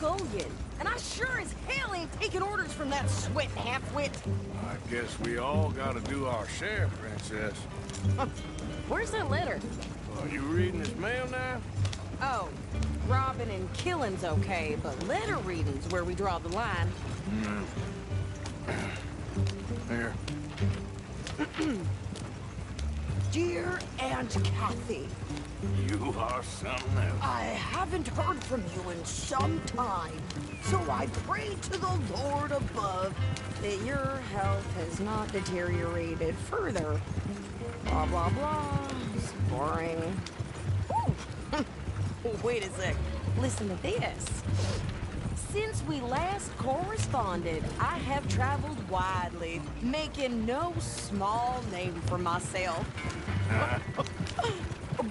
scullion, and I sure as hell ain't taking orders from that sweating half-wit. I guess we all gotta do our share, Princess. Where's that letter? Are you reading this mail now? Oh, robbing and killing's okay, but letter reading's where we draw the line. Here. Dear Aunt Kathy, You are something else. I haven't heard from you in some time, so I pray to the Lord above that your health has not deteriorated further. Blah, blah, blah. It's boring. Ooh. Wait a sec. Listen to this. Since we last corresponded, I have traveled widely, making no small name for myself.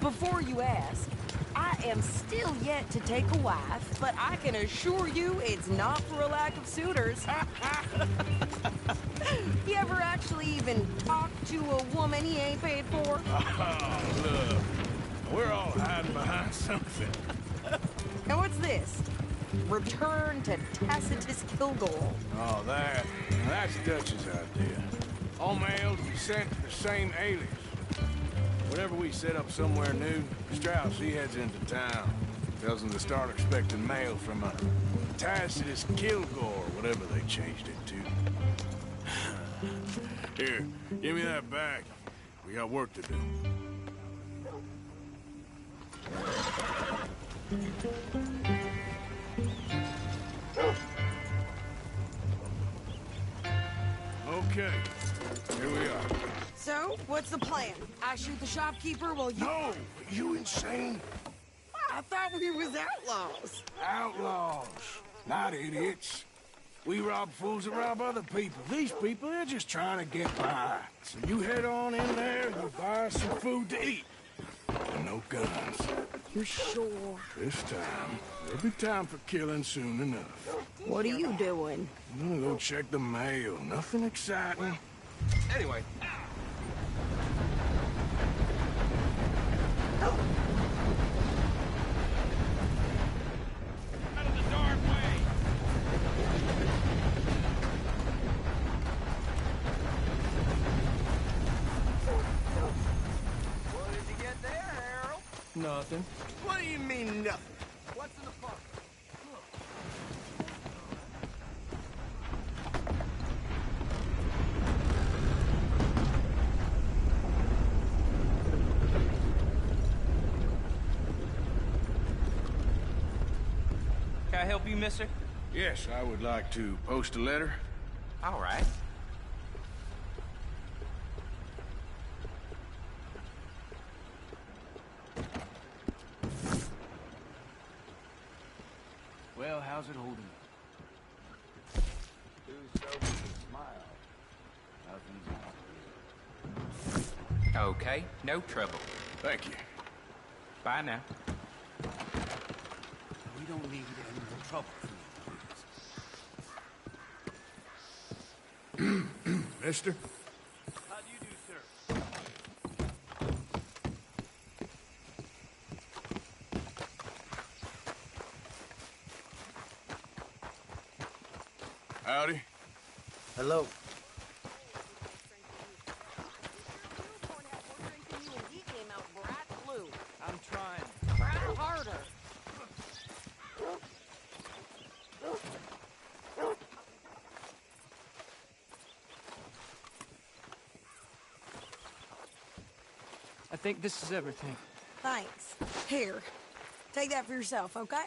Before you ask, I am still yet to take a wife, but I can assure you it's not for a lack of suitors. You ever actually even talk to a woman he ain't paid for? Oh, look. We're all hiding behind something. And what's this? Return to Tacitus Kilgore. Oh, that's Dutch's idea. All mail to be sent to the same alias. Whenever we set up somewhere new, Strauss, he heads into town. Tells them to start expecting mail from a Tacitus Kilgore, whatever they changed it to. Here, give me that back. We got work to do. Okay, here we are. So, what's the plan? I shoot the shopkeeper while you... No! Are you insane? I thought we was outlaws. Outlaws, not idiots. We rob fools that rob other people. These people, they're just trying to get by. So you head on in there and you buy us some food to eat. And no guns. You sure? This time, there'll be time for killing soon enough. What are you doing? I'm gonna go check the mail. Nothing exciting. Anyway. Out of the dark way! What did you get there, Harold? Nothing. What do you mean, nothing? What's in the park? Can I help you, mister? Yes, I would like to post a letter. All right. Well, how's it holding up? Who's so with a smile? Nothing's happening. Okay, no trouble. Thank you. Bye now. We don't need any more trouble. Mister? How do you do, sir? Howdy. Hello. I'm trying. Try harder. I think this is everything. Thanks. Here. Take that for yourself, okay?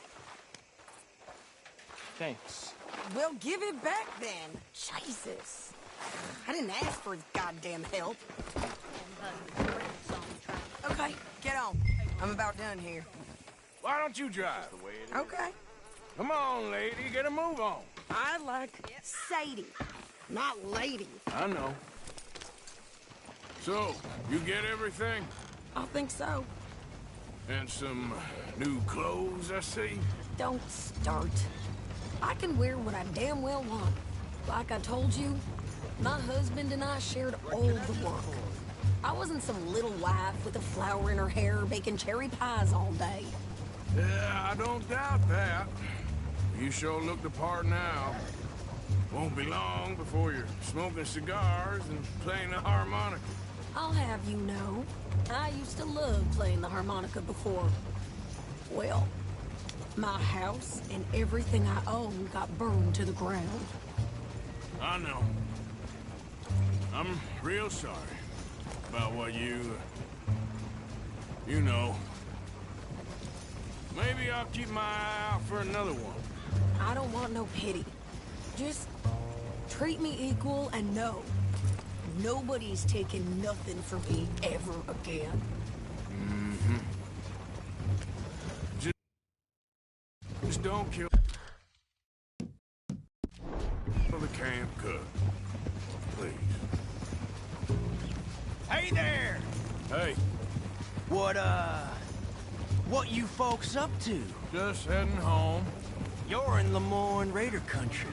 Thanks. Well, give it back then. Jesus. I didn't ask for his goddamn help. Okay, get on. I'm about done here. Why don't you drive? Okay. Come on, lady, get a move on. I like Sadie, not lady. I know. So, you get everything? I think so. And some new clothes, I see? Don't start. I can wear what I damn well want. Like I told you, my husband and I shared all the work. I wasn't some little wife with a flower in her hair baking cherry pies all day. Yeah, I don't doubt that. You sure look the part now. Won't be long before you're smoking cigars and playing the harmonica. I'll have you know, I used to love playing the harmonica before. Well, my house and everything I own got burned to the ground. I know. I'm real sorry about what you know. Maybe I'll keep my eye out for another one. I don't want no pity. Just treat me equal and know nobody's taking nothing from me ever again. Mm-hmm. Just don't kill the camp cook. Please. Hey there! Hey, What you folks up to? just heading home. You're in Lemoyne Raider country.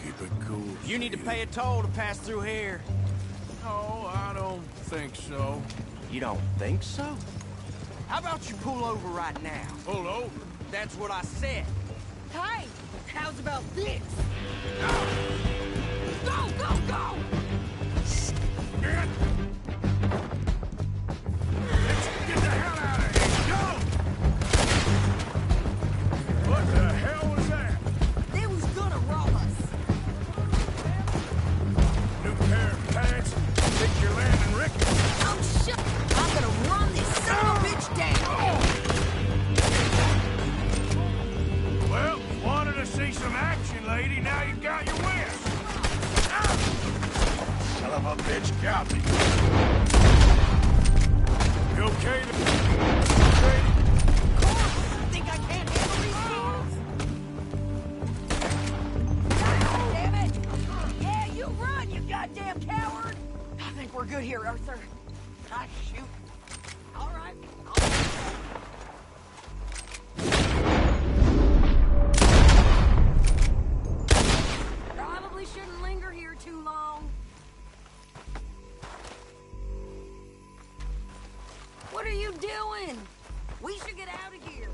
Keep it cool. You need to Steve. pay a toll to pass through here. No, I don't think so. You don't think so? How about you pull over right now? Pull over. That's what I said. Hey, how's about this? Go, go, go! Get the hell out of here! Go! What the hell was that? They was gonna rob us. New pair of pants? Think you're landing Rick? Oh, shit! I'm gonna run this son of a bitch down! Well, wanted to see some action, lady. Now you got your wish. Son of a bitch got me. You okay? Think I can't handle these fools? Damn it! Yeah, you run, you goddamn coward! I think we're good here, Arthur. Ah, shoot. All right. Probably shouldn't linger here too long. What are you doing? We should get out of here.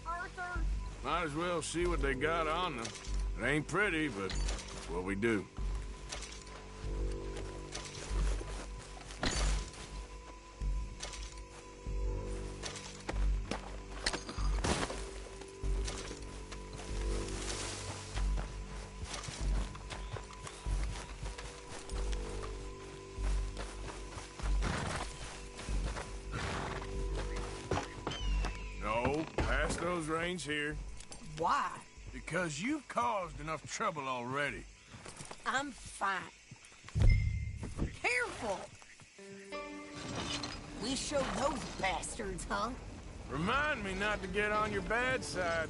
Arthur! Might as well see what they got on them. It ain't pretty, but it's what we do. No, pass those reins here. Why? Because you've caused enough trouble already. I'm fine. Careful! We showed those bastards, huh? Remind me not to get on your bad side.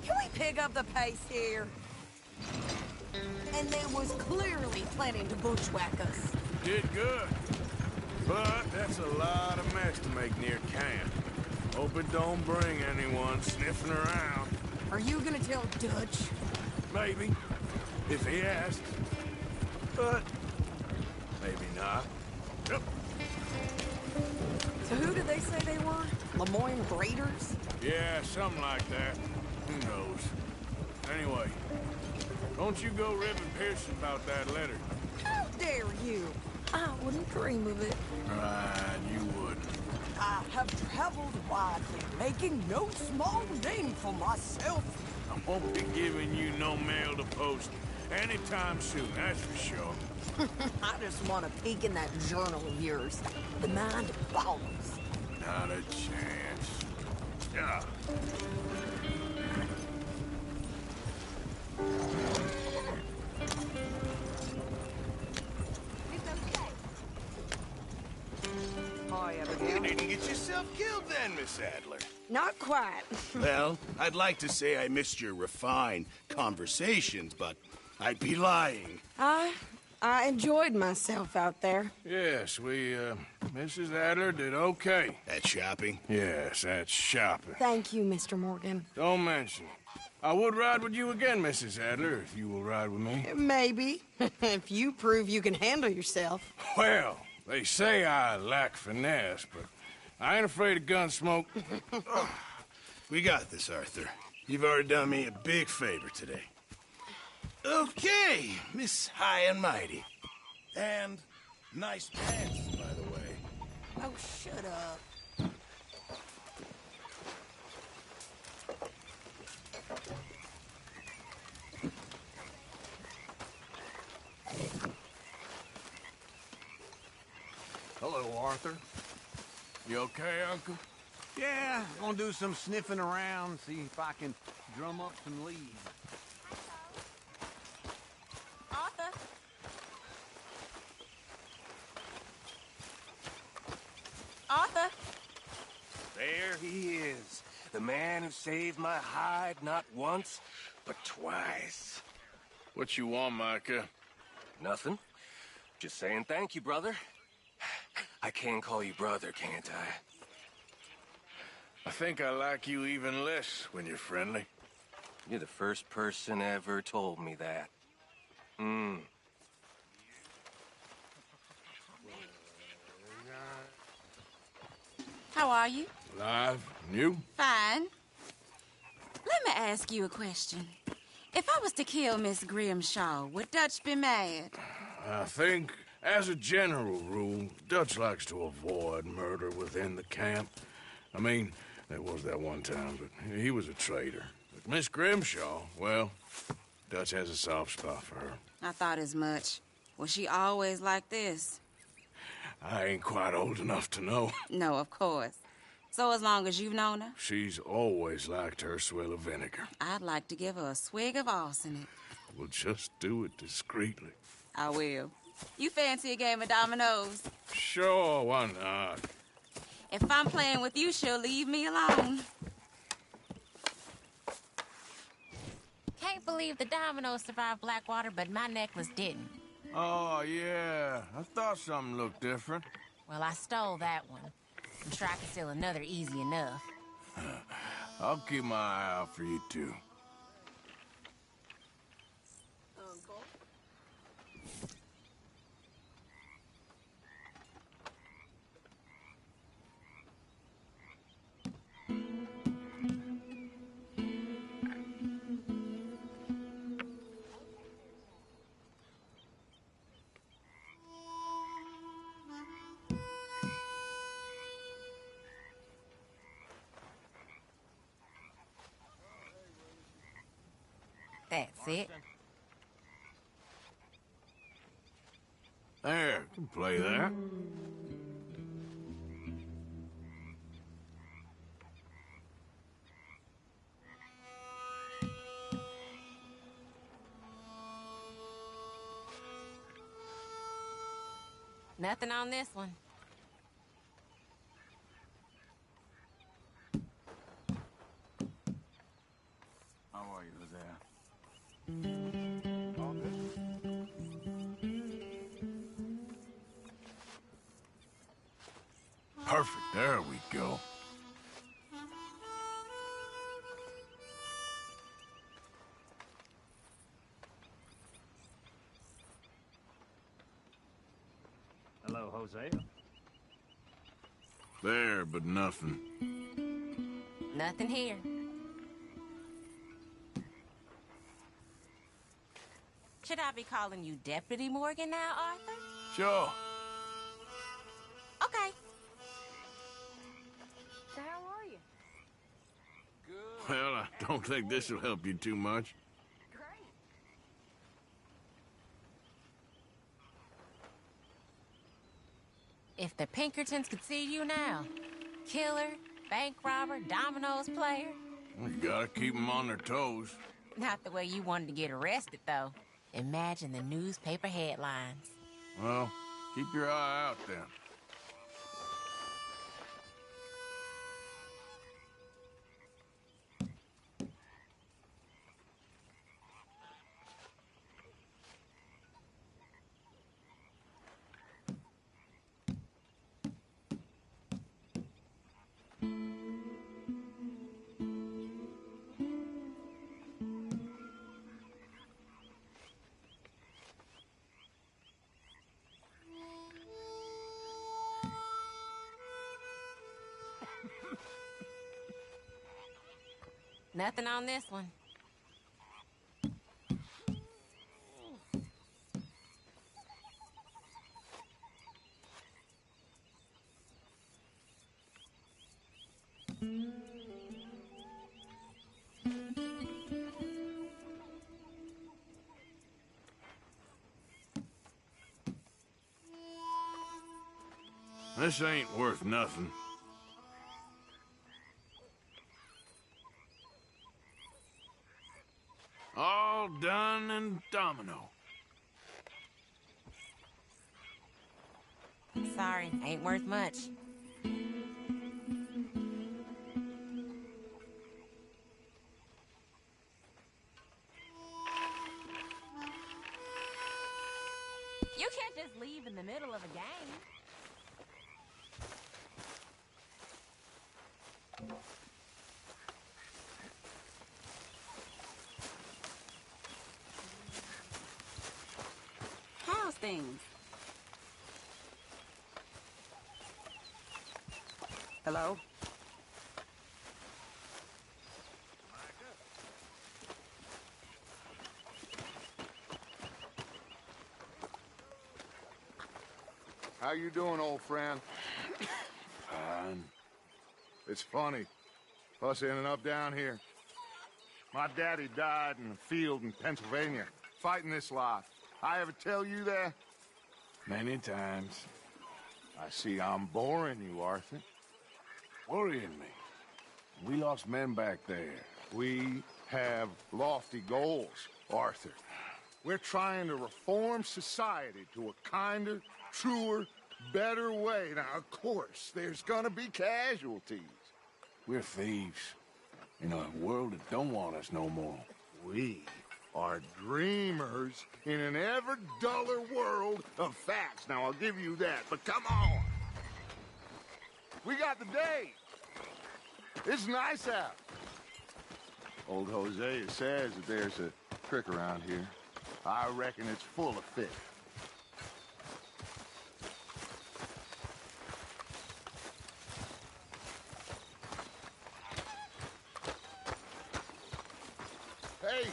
Can we pick up the pace here? And they was clearly planning to bushwhack us. You did good. But that's a lot of mess to make near camp. Hope it don't bring anyone sniffing around. Are you gonna tell Dutch? Maybe, if he asks. But maybe not. Yep. So who did they say they were? Lemoyne Raiders? Yeah, something like that. Who knows? Anyway, don't you go ribbing Pearson about that letter. How dare you? I wouldn't dream of it. Right, you wouldn't. I have traveled widely, making no small name for myself. I won't be giving you no mail to post anytime soon, that's for sure. I just want to peek in that journal of yours. The mind boggles. Not a chance. Yeah. You didn't get yourself killed then, Miss Adler. Not quite. Well, I'd like to say I missed your refined conversations, but I'd be lying. I enjoyed myself out there. Yes, Mrs. Adler did okay. At shopping? Yes, that's shopping. Thank you, Mr. Morgan. Don't mention it. I would ride with you again, Mrs. Adler, if you will ride with me. Maybe. If you prove you can handle yourself. Well, they say I lack finesse, but I ain't afraid of gun smoke. We got this, Arthur. You've already done me a big favor today. Okay, Miss High and Mighty. And nice pants, by the way. Oh, shut up. Hello, Arthur. You okay, Uncle? Yeah, gonna do some sniffing around, see if I can drum up some leads. Arthur? Arthur? There he is. The man who saved my hide not once, but twice. What you want, Micah? Nothing. Just saying thank you, brother. I can call you brother, can't I? I think I like you even less when you're friendly. You're the first person ever told me that. How are you? Alive? And you? Fine. Let me ask you a question. If I was to kill Miss Grimshaw, would Dutch be mad? I think, as a general rule, Dutch likes to avoid murder within the camp. I mean, there was that one time, but he was a traitor. But Miss Grimshaw, well, Dutch has a soft spot for her. I thought as much. Was she always like this? I ain't quite old enough to know. No, of course. So as long as you've known her, She's always liked her swill of vinegar. I'd like to give her a swig of arsenic. We'll just do it discreetly. I will. You fancy a game of dominoes? Sure, why not? If I'm playing with you, she'll leave me alone. Can't believe the dominoes survived Blackwater, but my necklace didn't. Oh, yeah. I thought something looked different. Well, I stole that one. I'm sure I can steal another easy enough. I'll keep my eye out for you, too. Uncle? That's it. There, can play that. Nothing on this one. How are you, Hosea? Perfect. There we go. Hello, Hosea. There, but nothing. Nothing here. Should I be calling you Deputy Morgan now, Arthur? Sure. Okay. So how are you? Well, I don't think this will help you too much. Great. If the Pinkertons could see you now. Killer, bank robber, dominoes player. You gotta keep them on their toes. Not the way you wanted to get arrested, though. Imagine the newspaper headlines. Well, keep your eye out then. Nothing on this one. This ain't worth nothing. All done and domino. Sorry, ain't worth much. You can't just leave in the middle of a game. How's things? Hello? How you doing, old friend? Fine. It's funny, us ending up down here. My daddy died in the field in Pennsylvania, fighting this lot. I ever tell you that? Many times. I see I'm boring you, Arthur. Worrying me. We lost men back there. We have lofty goals, Arthur. We're trying to reform society to a kinder, truer, better way. Now, of course, there's gonna be casualties. We're thieves. In a world that don't want us no more. We are dreamers in an ever duller world of facts. Now, I'll give you that, but come on. We got the day. It's nice out. Old Hosea says that there's a creek around here. I reckon it's full of fish. Hey,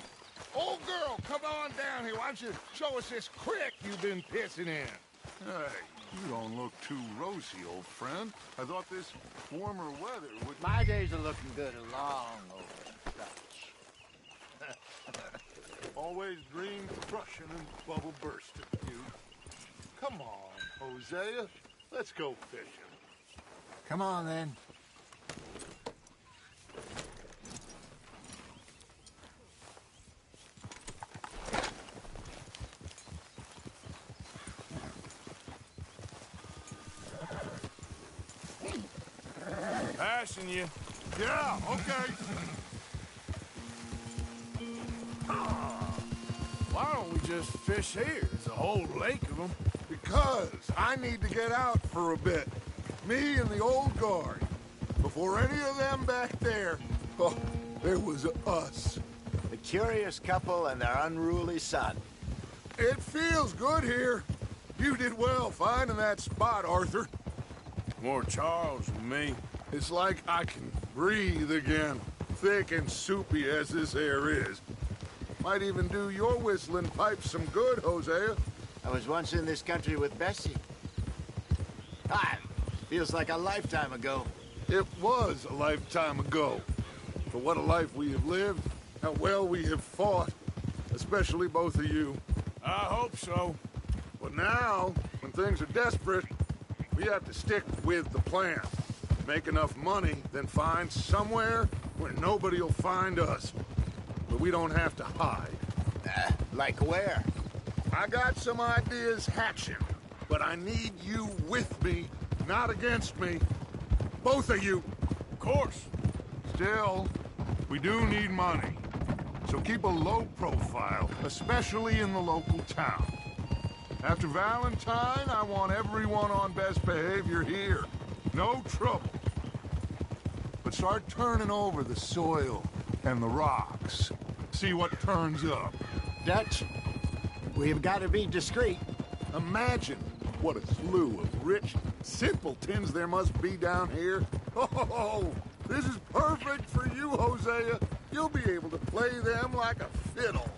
old girl, come on down here. Why don't you show us this creek you've been pissing in? Hey, you don't look too rosy, old friend. I thought this warmer weather would... My days are looking good along over Dutch. Always dreamed of crushing and bubble bursting, you. Come on, Hosea. Let's go fishing. Come on, then. Passing you. Yeah, okay. Why don't we just fish here? There's a whole lake of them. Because I need to get out for a bit. Me and the old guard. Before any of them back there, oh, there was us. The curious couple and their unruly son. It feels good here. You did well finding that spot, Arthur. More Charles than me. It's like I can breathe again, thick and soupy as this air is. Might even do your whistling pipes some good, Hosea. I was once in this country with Bessie. Feels like a lifetime ago. It was a lifetime ago. For what a life we have lived, how well we have fought, especially both of you. I hope so. But now, when things are desperate, we have to stick with the plan. Make enough money, then find somewhere where nobody will find us. But we don't have to hide. Like where? I got some ideas hatching, but I need you with me, not against me. Both of you. Of course. Still, we do need money. So keep a low profile, especially in the local town. After Valentine, I want everyone on best behavior here. No trouble. But start turning over the soil and the rocks. See what turns up. Dutch, we've got to be discreet. Imagine what a slew of rich simpletons there must be down here. Oh, this is perfect for you, Hosea. you'll be able to play them like a fiddle.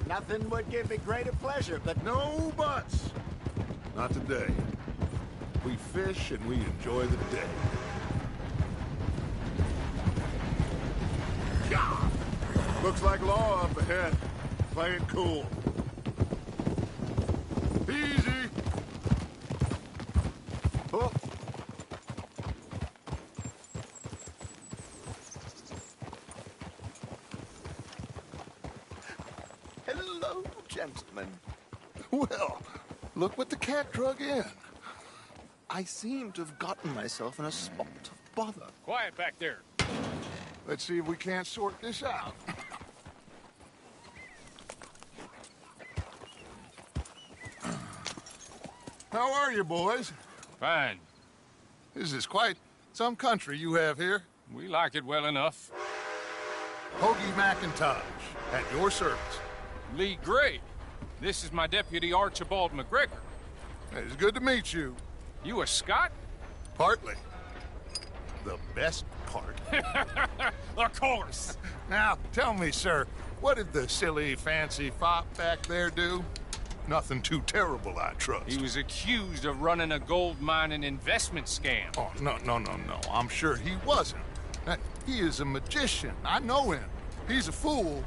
Nothing would give me greater pleasure, but No buts. Not today. We fish and we enjoy the day. Gah! Looks like law up ahead. Play it cool. Easy. Oh. hello, gentlemen. Well, look what the cat drug in. I seem to have gotten myself in a spot of bother. Quiet back there. Let's see if we can't sort this out. How are you, boys? Fine. This is quite some country you have here. We like it well enough. Hoagie McIntosh, at your service. Lee Gray. This is my deputy Archibald McGregor. It's good to meet you. You a Scot? Partly. The best part. Of course. Now, tell me, sir, what did the silly, fancy fop back there do? Nothing too terrible, I trust. He was accused of running a gold mining investment scam. Oh, no. I'm sure he wasn't. He is a magician. I know him. He's a fool,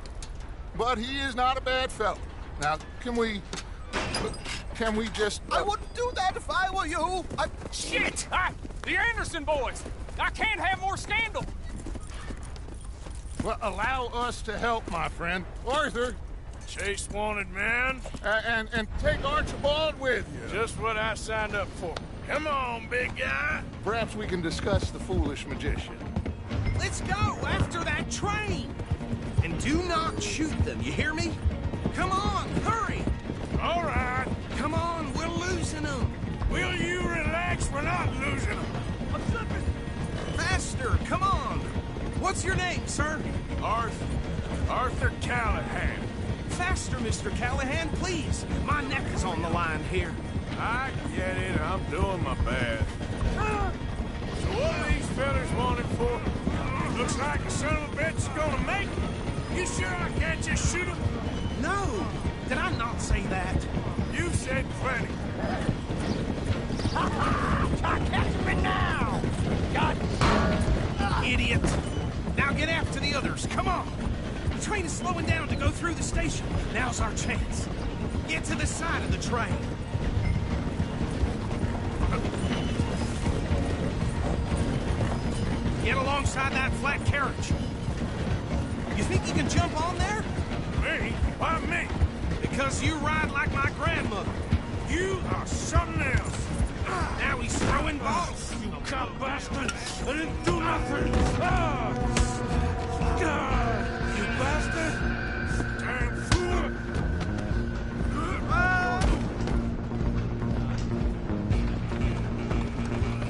but he is not a bad fellow. Now, can we just... I wouldn't do that if I were you. Shit! The Anderson boys! I can't have more scandal! Well, allow us to help, my friend. Arthur, Chase wanted man. and take Archibald with you. Just what I signed up for. Come on, big guy. Perhaps we can discuss the foolish magician. Let's go after that train! And do not shoot them, you hear me? Come on, hurry! All right. Come on, we're losing them! Will you relax? We're not losing them. I'm slipping! Faster, come on! What's your name, sir? Arthur Callahan. Faster, Mr. Callahan, please! My neck is on the line here. I get it. I'm doing my best. So what are these fellas wanted for? Looks like a son of a bitch is gonna make it. You sure I can't just shoot him? No! Did I not say that? You said plenty. Catch me now! God! Idiot! Now get after the others, come on! The train is slowing down to go through the station. Now's our chance. Get to the side of the train. Get alongside that flat carriage. You think you can jump on there? Me? Why me? Because you ride like my grandmother. You are something else. Now he's throwing balls. You cop bastard! I didn't do nothing! God, you bastard! Damn fool!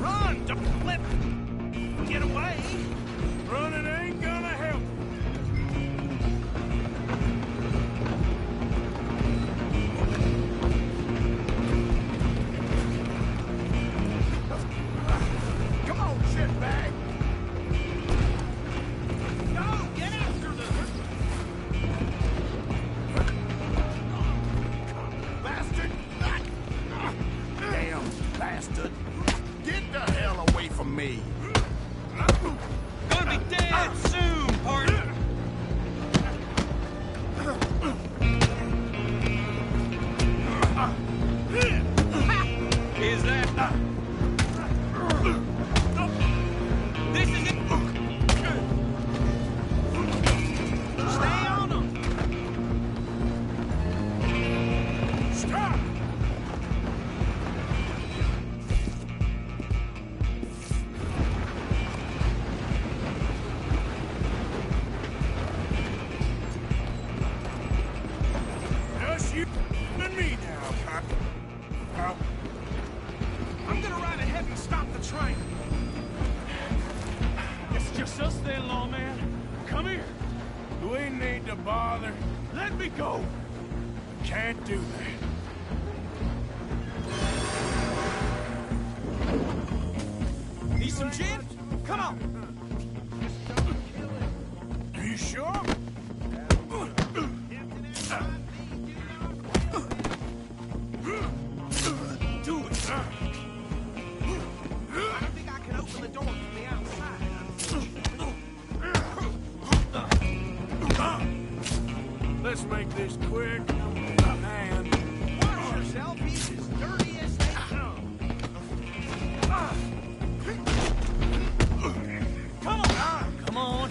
Run! Don't let him get away! Running ain't gonna help. Come on, shitbag! Go! Get after them! Bastard! Damn bastard! Get the hell away from me! Gonna be dead soon, partner! Is that... This is it! Stay on them! Stop! Just you and me now, huh? I'm gonna ride ahead and stop the train. It's just us then, lawman. Come here. We need to bother. Let me go. Can't do that. Need some gin? Come on. You You sure? Do it. I don't think I can open the door from the outside. Let's make this quick. And Watch yourself. He's as dirty as they come. Come on. Come on.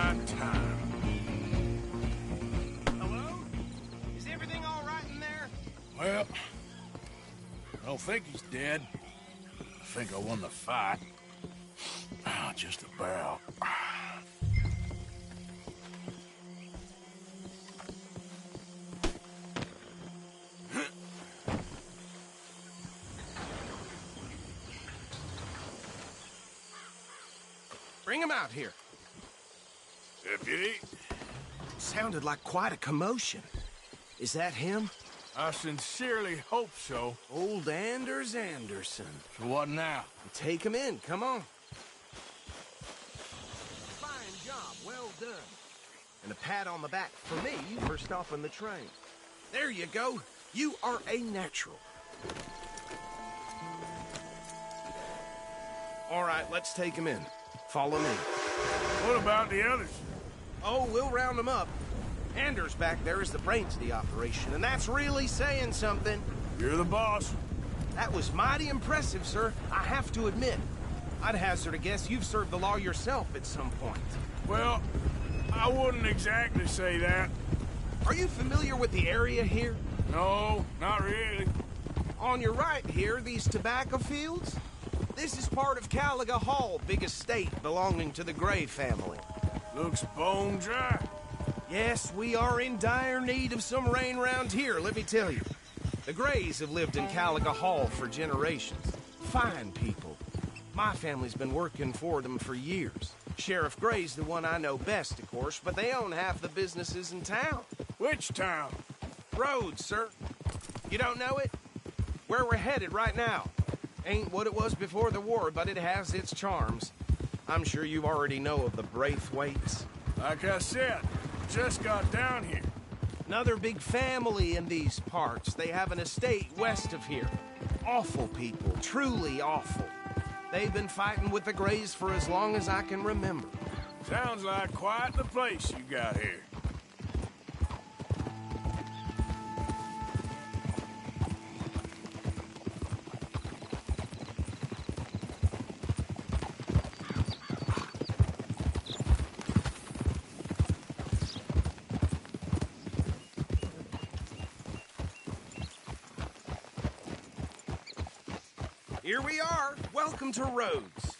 my time. Hello? Is everything all right in there? Well, I don't think he's dead. I think I won the fight. Just about. Bring him out here. Deputy? Sounded like quite a commotion. Is that him? I sincerely hope so. Old Anders Anderson. So what now? Take him in, come on. Fine job, well done. And a pat on the back for me for stopping the train. There you go. You are a natural. All right, let's take him in. Follow me. What about the others? Oh, we'll round them up. Anders back there is the brains of the operation, and that's really saying something. You're the boss. That was mighty impressive, sir. I have to admit. I'd hazard a guess you've served the law yourself at some point. Well, I wouldn't exactly say that. Are you familiar with the area here? No, not really. On your right here, these tobacco fields? This is part of Caliga Hall, big estate belonging to the Gray family. Looks bone dry. Yes, we are in dire need of some rain round here, let me tell you. The Grays have lived in Caliga Hall for generations. Fine people. My family's been working for them for years. Sheriff Gray's the one I know best, of course, but they own half the businesses in town. Which town? Rhodes, sir. You don't know it? Where we're headed right now. Ain't what it was before the war, but it has its charms. I'm sure you already know of the Braithwaites. Like I said, just got down here. Another big family in these parts. They have an estate west of here. Awful people, truly awful. They've been fighting with the Grays for as long as I can remember. Sounds like quite the place you got here. Here we are. Welcome to Rhodes.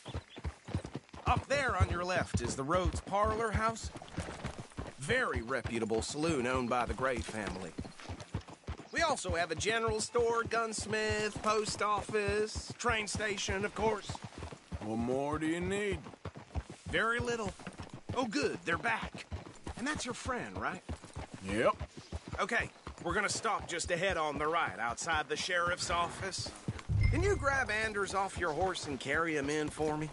Up there on your left is the Rhodes Parlor House. Very reputable saloon owned by the Gray family. We also have a general store, gunsmith, post office, train station, of course. What more do you need? Very little. Oh, good, they're back. And that's your friend, right? Yep. Okay, we're gonna stop just ahead on the right, outside the sheriff's office. Can you grab Anders off your horse and carry him in for me?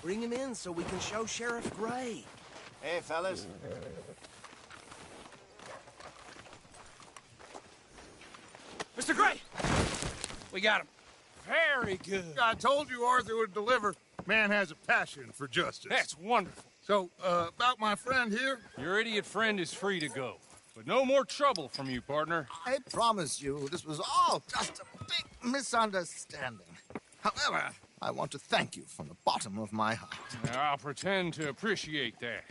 Bring him in so we can show Sheriff Gray. Hey, fellas. Mr. Gray! We got him. Very good. I told you Arthur would deliver. Man has a passion for justice. That's wonderful. So, about my friend here? Your idiot friend is free to go. But no more trouble from you, partner. I promise you, this was all just a big misunderstanding. However, I want to thank you from the bottom of my heart. I'll pretend to appreciate that.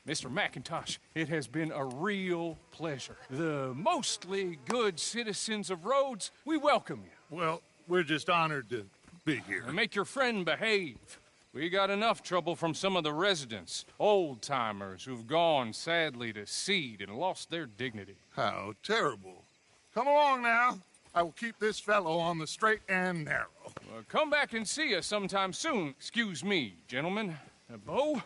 Mr. McIntosh, it has been a real pleasure. The mostly good citizens of Rhodes, we welcome you. Well, we're just honored to be here. Make your friend behave. We got enough trouble from some of the residents, old-timers who've gone, sadly, to seed and lost their dignity. How terrible. Come along now. I will keep this fellow on the straight and narrow. Come back and see us sometime soon. Excuse me, gentlemen. Bo,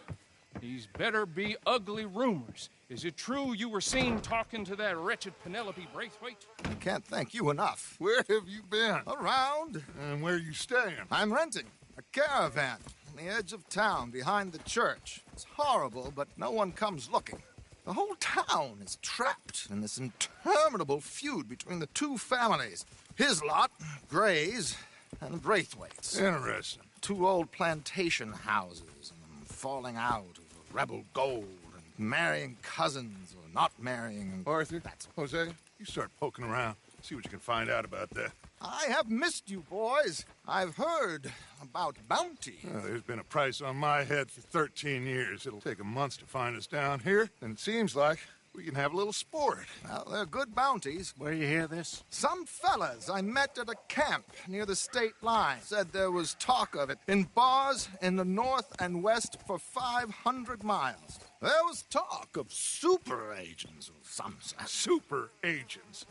These better be ugly rumors. Is it true you were seen talking to that wretched Penelope Braithwaite? I can't thank you enough. Where have you been? Around. And where you staying? I'm renting a caravan on the edge of town behind the church. It's horrible, but no one comes looking. The whole town is trapped in this interminable feud between the two families. His lot, Gray's, and Braithwaite's. Interesting. Two old plantation houses, and falling out over rebel gold, and marrying cousins or not marrying. And Arthur, Hosea, you start poking around. See what you can find out about that. I have missed you, boys. I've heard about bounty. There's been a price on my head for 13 years. It'll take a month to find us down here, and it seems like we can have a little sport. Well, they're good bounties. Where you hear this? Some fellas I met at a camp near the state line said there was talk of it in bars in the north and west for 500 miles. There was talk of super agents of some sort. Super agents?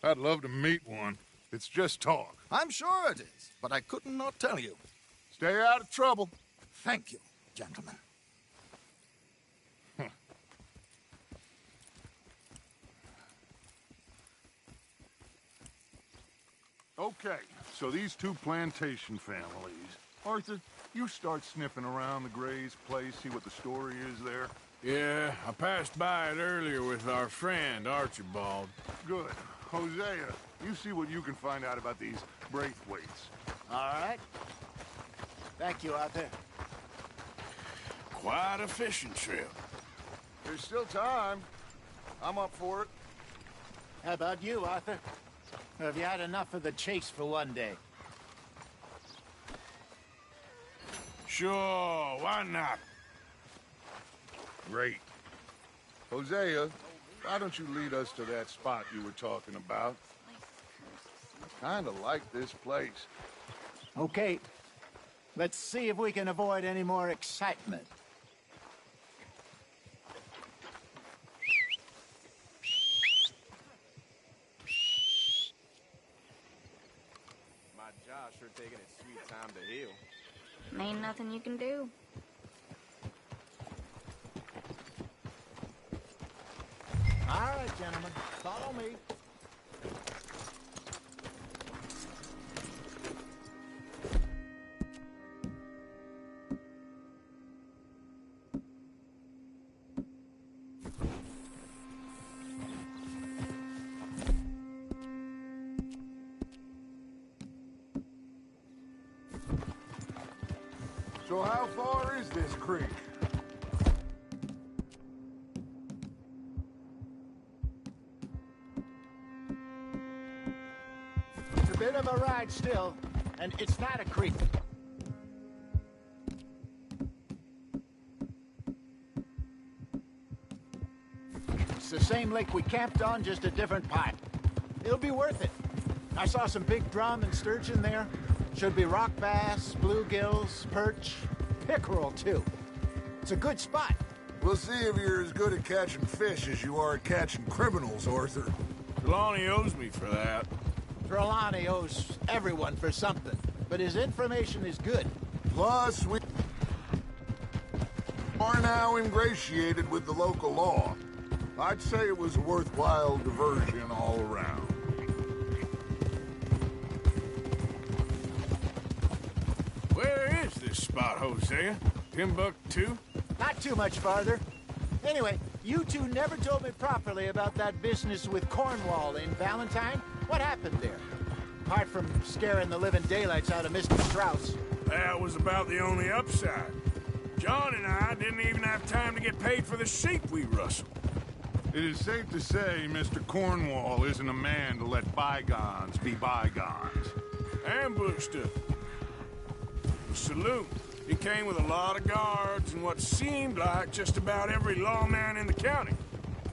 I'd love to meet one. It's just talk. I'm sure it is, but I couldn't not tell you. Stay out of trouble. Thank you, gentlemen. Okay, so these two plantation families. Arthur, you start sniffing around the Gray's place, see what the story is there. Yeah, I passed by it earlier with our friend, Archibald. Good. Hosea, you see what you can find out about these Braithwaites. All right. Thank you, Arthur. Quite a fishing trip. There's still time. I'm up for it. How about you, Arthur? Or have you had enough of the chase for one day? Sure, why not? Great. Hosea, why don't you lead us to that spot you were talking about? I kind of like this place. Okay. Let's see if we can avoid any more excitement. My jaw's sure taking its sweet time to heal. Ain't nothing you can do. All right, gentlemen. Follow me. So how far is this creek? It's a bit of a ride still, and it's not a creek. It's the same lake we camped on, just a different pipe. It'll be worth it. I saw some big drum and sturgeon there. Should be rock bass, bluegills, perch, pickerel, too. It's a good spot. We'll see if you're as good at catching fish as you are at catching criminals, Arthur. Trelawney owes me for that. Trelawney owes everyone for something, but his information is good. Plus, we are now ingratiated with the local law. I'd say it was a worthwhile diversion all around. Where is this spot, Hosea? Timbuktu? Not too much farther. Anyway, you two never told me properly about that business with Cornwall in Valentine. What happened there? Apart from scaring the living daylights out of Mr. Strauss. That was about the only upside. John and I didn't even have time to get paid for the sheep we rustled. It is safe to say Mr. Cornwall isn't a man to let bygones be bygones. Ambushed us. The saloon. He came with a lot of guards and what seemed like just about every lawman in the county.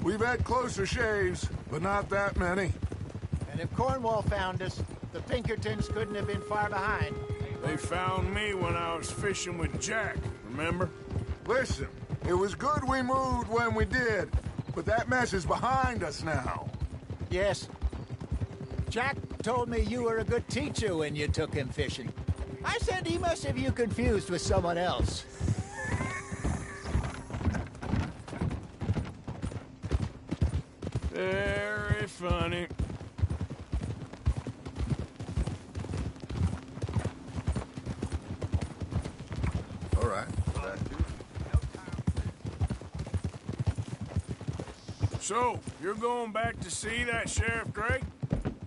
We've had closer shaves, but not that many. And if Cornwall found us, the Pinkertons couldn't have been far behind. They found me when I was fishing with Jack, remember? Listen, it was good we moved when we did, but that mess is behind us now. Yes. Jack told me you were a good teacher when you took him fishing. I said he must have you confused with someone else. Very funny. All right. So, you're going back to see that Sheriff Drake?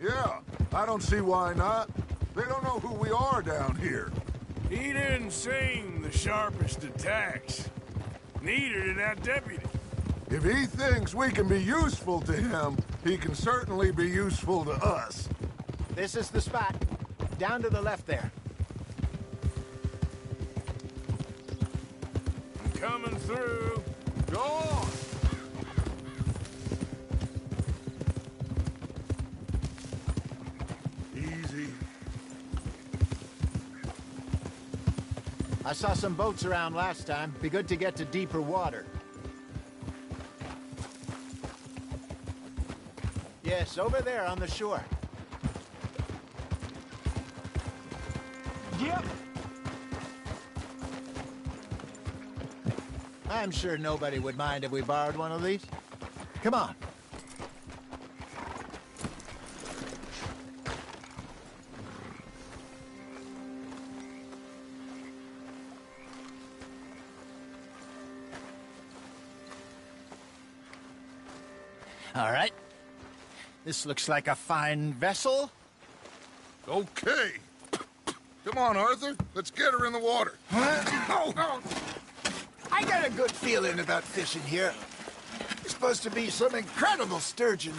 Yeah, I don't see why not. They don't know who we are down here. He didn't seem the sharpest attacks. Neither did that deputy. If he thinks we can be useful to him, he can certainly be useful to us. This is the spot. Down to the left there. I'm coming through. Go on! Easy. I saw some boats around last time. Be good to get to deeper water. Yes, over there on the shore. Yep. I'm sure nobody would mind if we borrowed one of these. Come on. All right. This looks like a fine vessel. Okay. Come on, Arthur. Let's get her in the water. Oh. I got a good feeling about fishing here. It's supposed to be some incredible sturgeon.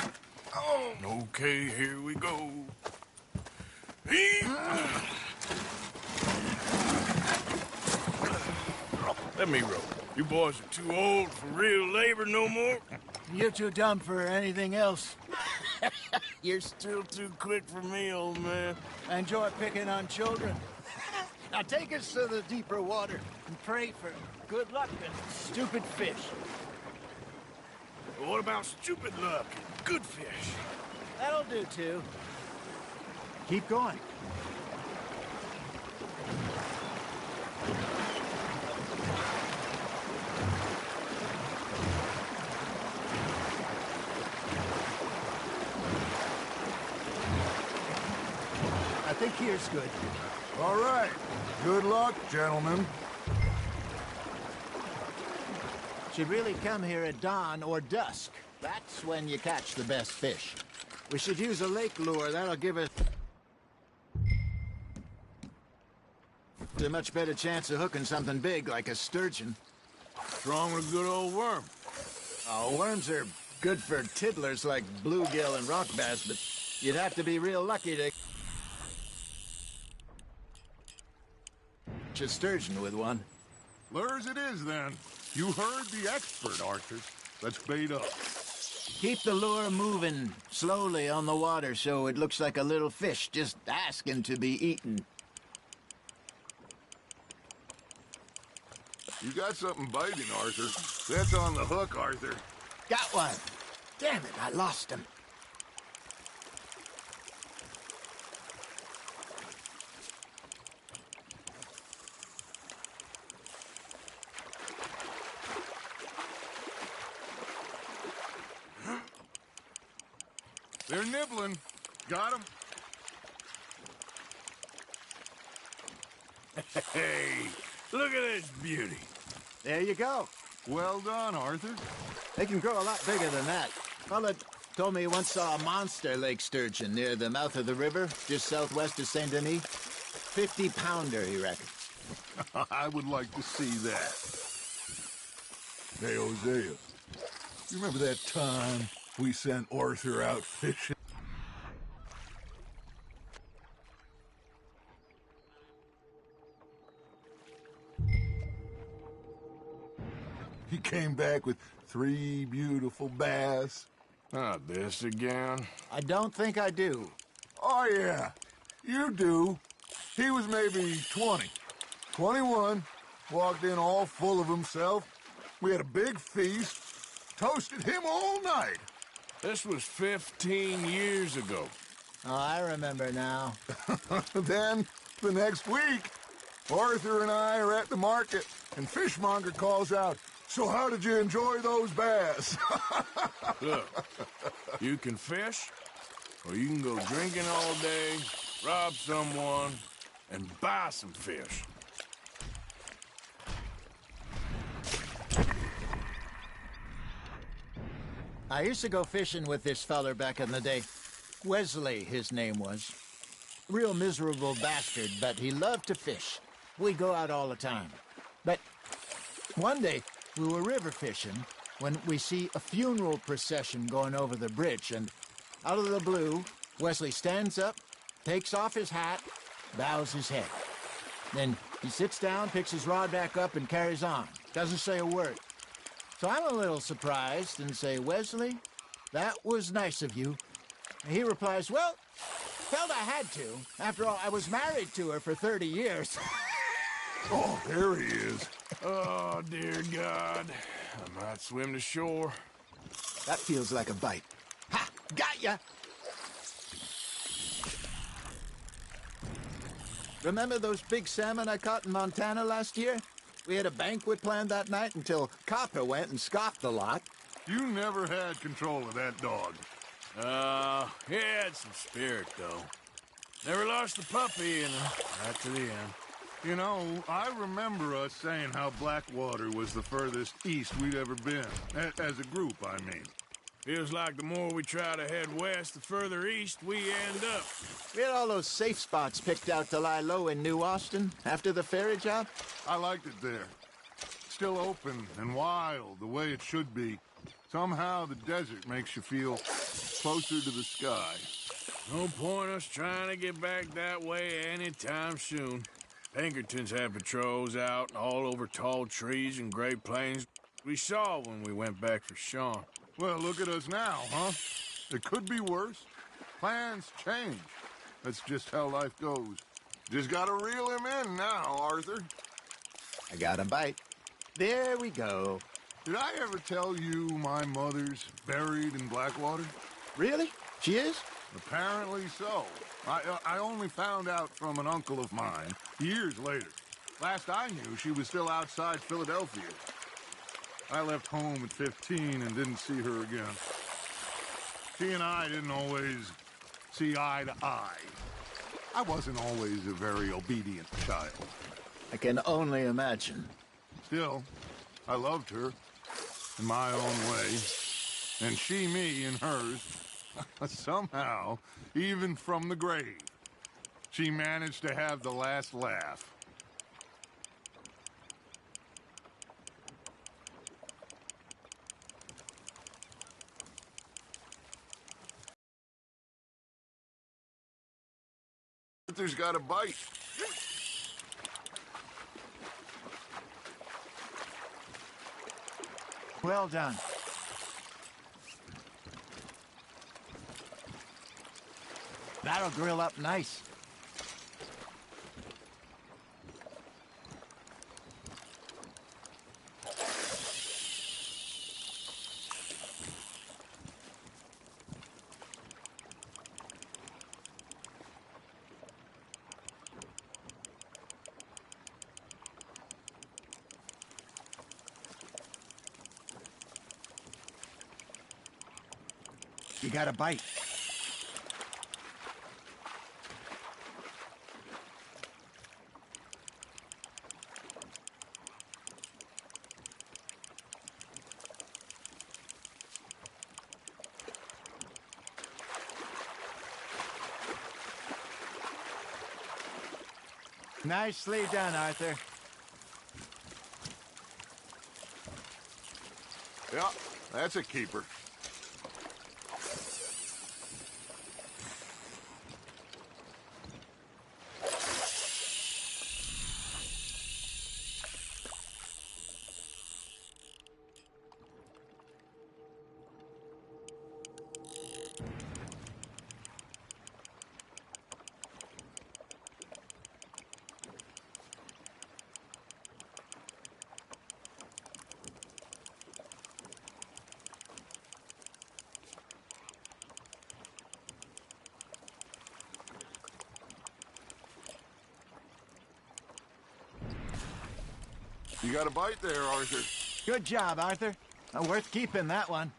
Oh. Okay, here we go. Let me row. You boys are too old for real labor no more. You're too dumb for anything else. You're still too quick for me, old man. I enjoy picking on children. Now take us to the deeper water and pray for good luck and stupid fish. What about stupid luck and good fish? That'll do, too. Keep going. I think here's good. All right. Good luck, gentlemen. Should really come here at dawn or dusk. That's when you catch the best fish. We should use a lake lure. That'll give us a much better chance of hooking something big like a sturgeon. What's wrong with a good old worm? Oh, worms are good for tiddlers like bluegill and rock bass, but you'd have to be real lucky to catch a sturgeon with one. Lures it is, then. You heard the expert, Arthur. Let's bait up. Keep the lure moving slowly on the water so it looks like a little fish just asking to be eaten. You got something biting, Arthur. That's on the hook, Arthur. Got one. Damn it, I lost him. They're nibbling. Got him? Hey, look at this beauty. There you go. Well done, Arthur. They can grow a lot bigger than that. Fella told me he once saw a monster lake sturgeon near the mouth of the river, just southwest of Saint Denis. 50-pounder, he reckons. I would like to see that. Hey, Hosea, you remember that time we sent Arthur out fishing? He came back with 3 beautiful bass. Not this again. I don't think I do. Oh, yeah, you do. He was maybe 20, 21, walked in all full of himself. We had a big feast, toasted him all night. This was 15 years ago. Oh, I remember now. Then, the next week, Arthur and I are at the market, and Fishmonger calls out, So how did you enjoy those bass? Look, you can fish, or you can go drinking all day, rob someone, and buy some fish. I used to go fishing with this feller back in the day. Wesley, his name was. Real miserable bastard, but he loved to fish. We'd go out all the time. But one day, we were river fishing when we see a funeral procession going over the bridge, and out of the blue, Wesley stands up, takes off his hat, bows his head. Then he sits down, picks his rod back up, and carries on. Doesn't say a word. So I'm a little surprised and say, Wesley, that was nice of you. And he replies, well, felt I had to. After all, I was married to her for 30 years. Oh, there he is. Oh, dear God. I might swim to shore. That feels like a bite. Ha! Got ya! Remember those big salmon I caught in Montana last year? We had a banquet planned that night until Copper went and scoffed the lot. You never had control of that dog. He had some spirit, though. Never lost the puppy, right to the end. You know, I remember us saying how Blackwater was the furthest east we'd ever been. As a group, I mean. Feels like the more we try to head west, the further east we end up. We had all those safe spots picked out to lie low in New Austin after the ferry job. I liked it there. Still open and wild, the way it should be. Somehow the desert makes you feel closer to the sky. No point us trying to get back that way anytime soon. Pinkertons had patrols out all over tall trees and Great Plains. We saw when we went back for Sean. Well, look at us now, huh? It could be worse. Plans change. That's just how life goes. Just gotta reel him in now, Arthur. I got a bite. There we go. Did I ever tell you my mother's buried in Blackwater? Really? She is? Apparently so. I only found out from an uncle of mine years later. Last I knew, she was still outside Philadelphia. I left home at 15 and didn't see her again. She and I didn't always see eye to eye. I wasn't always a very obedient child. I can only imagine. Still, I loved her in my own way, and she me in hers. Somehow, even from the grave, she managed to have the last laugh. Arthur's got a bite. Well done. That'll grill up nice. You got a bite. Nicely done, Arthur. Yeah, that's a keeper. You got a bite there, Arthur. Good job, Arthur. Worth keeping, that one.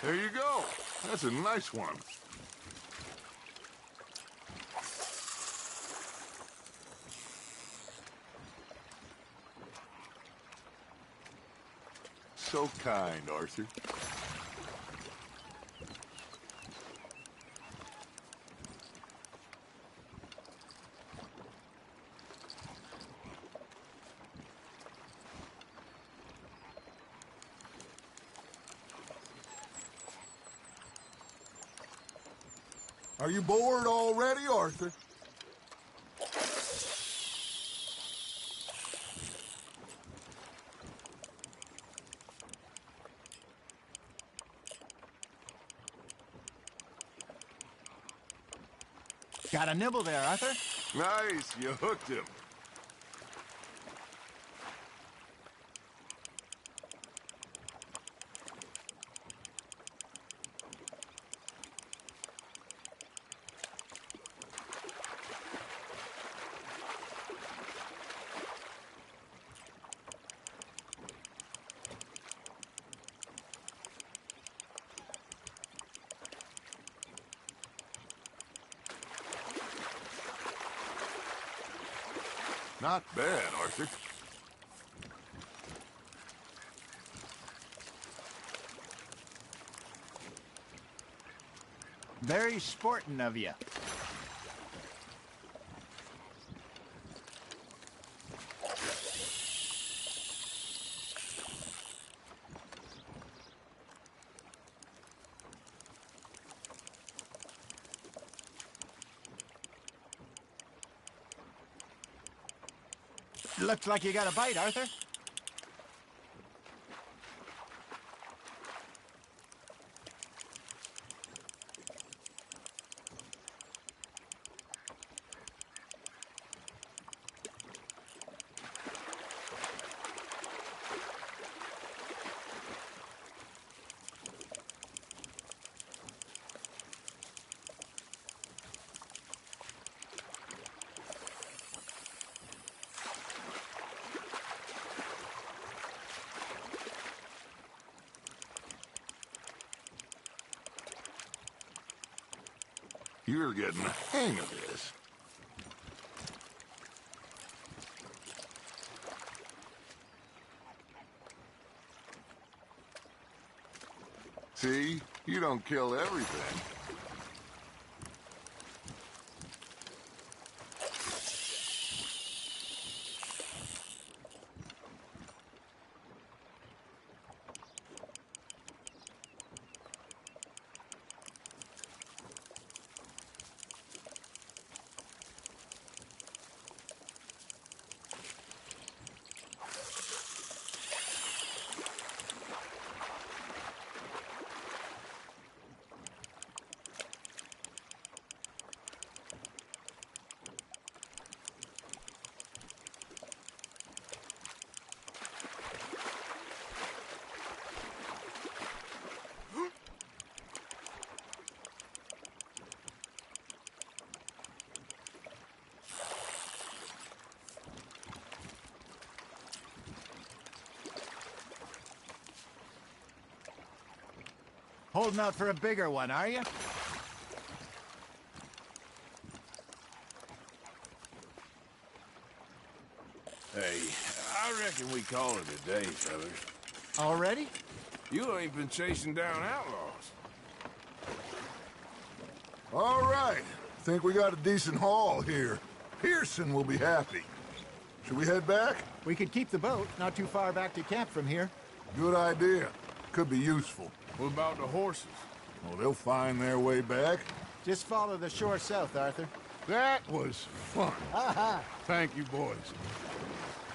There you go. That's a nice one. So kind, Arthur. Are you bored already, Arthur? Got a nibble there, Arthur. Nice, you hooked him. Not bad, Arthur. Very sporting of you. Looks like you got a bite, Arthur. You're getting the hang of this. See? You don't kill everything. Holding out for a bigger one, are you? Hey, I reckon we call it a day, fellas. Already? You ain't been chasing down outlaws. All right. Think we got a decent haul here. Pearson will be happy. Should we head back? We could keep the boat, not too far back to camp from here. Good idea. Could be useful. What about the horses? Well, they'll find their way back. Just follow the shore south, Arthur. That was fun. Thank you, boys.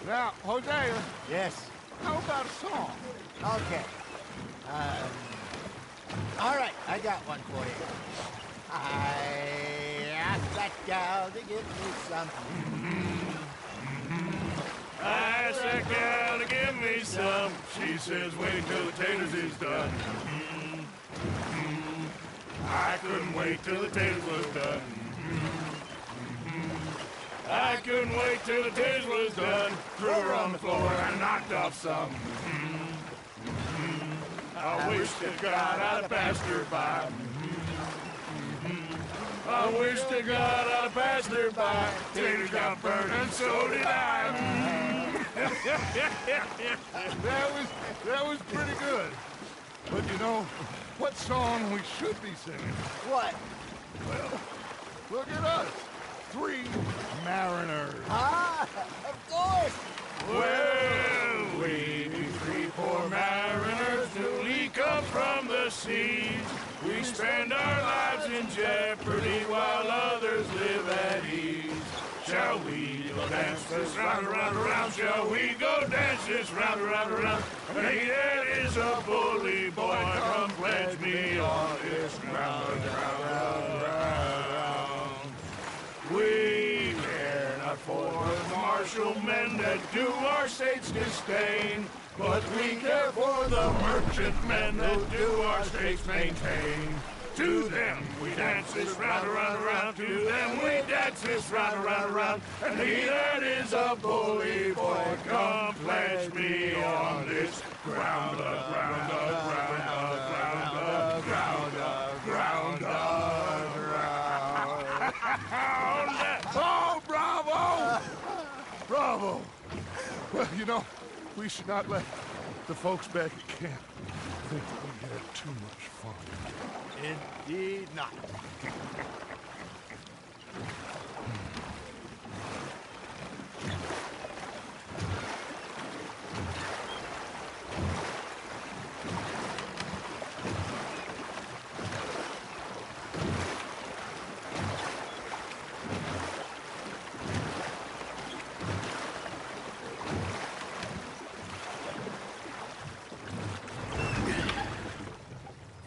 Now, Hosea. Yes. How about a song? Okay. All right, I got one for you. I asked that gal to give me some. I asked that gal to give me some. She says, wait till the taters is done. I couldn't wait till the taters was done. I couldn't wait till the taters was done. Threw her on the floor and knocked off some. I wish to God I'd have passed her by. I wish to God I'd have passed her by. Taters got burned and so did I. That was pretty good. But you know, what song we should be singing? What? Well, look at us. 3 mariners. Of course! Well, we 3 poor mariners newly come from the seas. We spend our lives in jeopardy while others live at ease. Shall we go dance this round, around, around? Shall we go dance this round, around, around? Reddead is a bully boy. Come pledge me on this ground, ground, ground. We care not for the martial men that do our state's disdain, but we care for the merchant men that do our state's maintain. To them we dance this round, around, around. To them we dance this round, around, around. And he that is a bully boy, come pledge me on this ground, ground, ground, ground, ground, ground, ground. Oh, bravo! Bravo! Well, you know, we should not let the folks back at camp think that we had too much fun. Indeed not.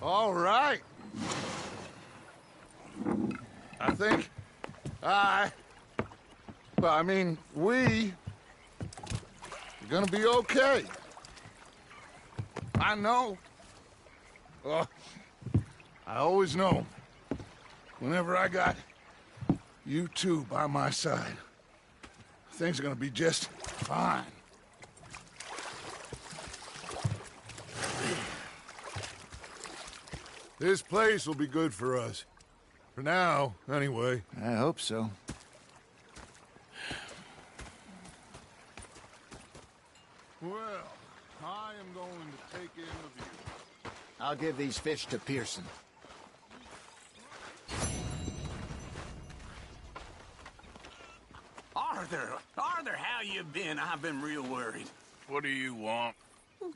All right. I think we are gonna be okay. I know. I always know. Whenever I got you two by my side, things are gonna be just fine. This place will be good for us. For now, anyway. I hope so. Well, I am going to take in the view. I'll give these fish to Pearson. Arthur, how you been? I've been real worried. What do you want?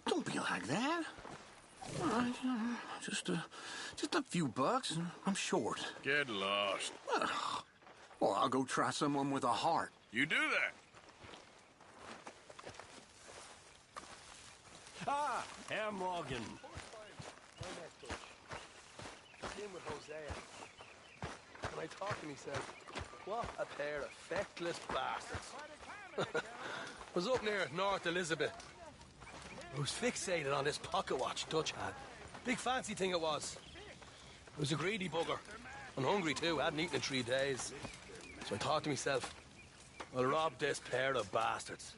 Don't be like that. All right, just a few bucks, and I'm short. Get lost. Well, I'll go try someone with a heart. You do that. Ah, Herr Morgan. In with Hosea. When I talked to him, he said, what a pair of feckless bastards. Was up near North Elizabeth. I was fixated on this pocket watch Dutch had. Big fancy thing it was. I was a greedy bugger. And hungry too, hadn't eaten in 3 days. So I thought to myself, I'll rob this pair of bastards.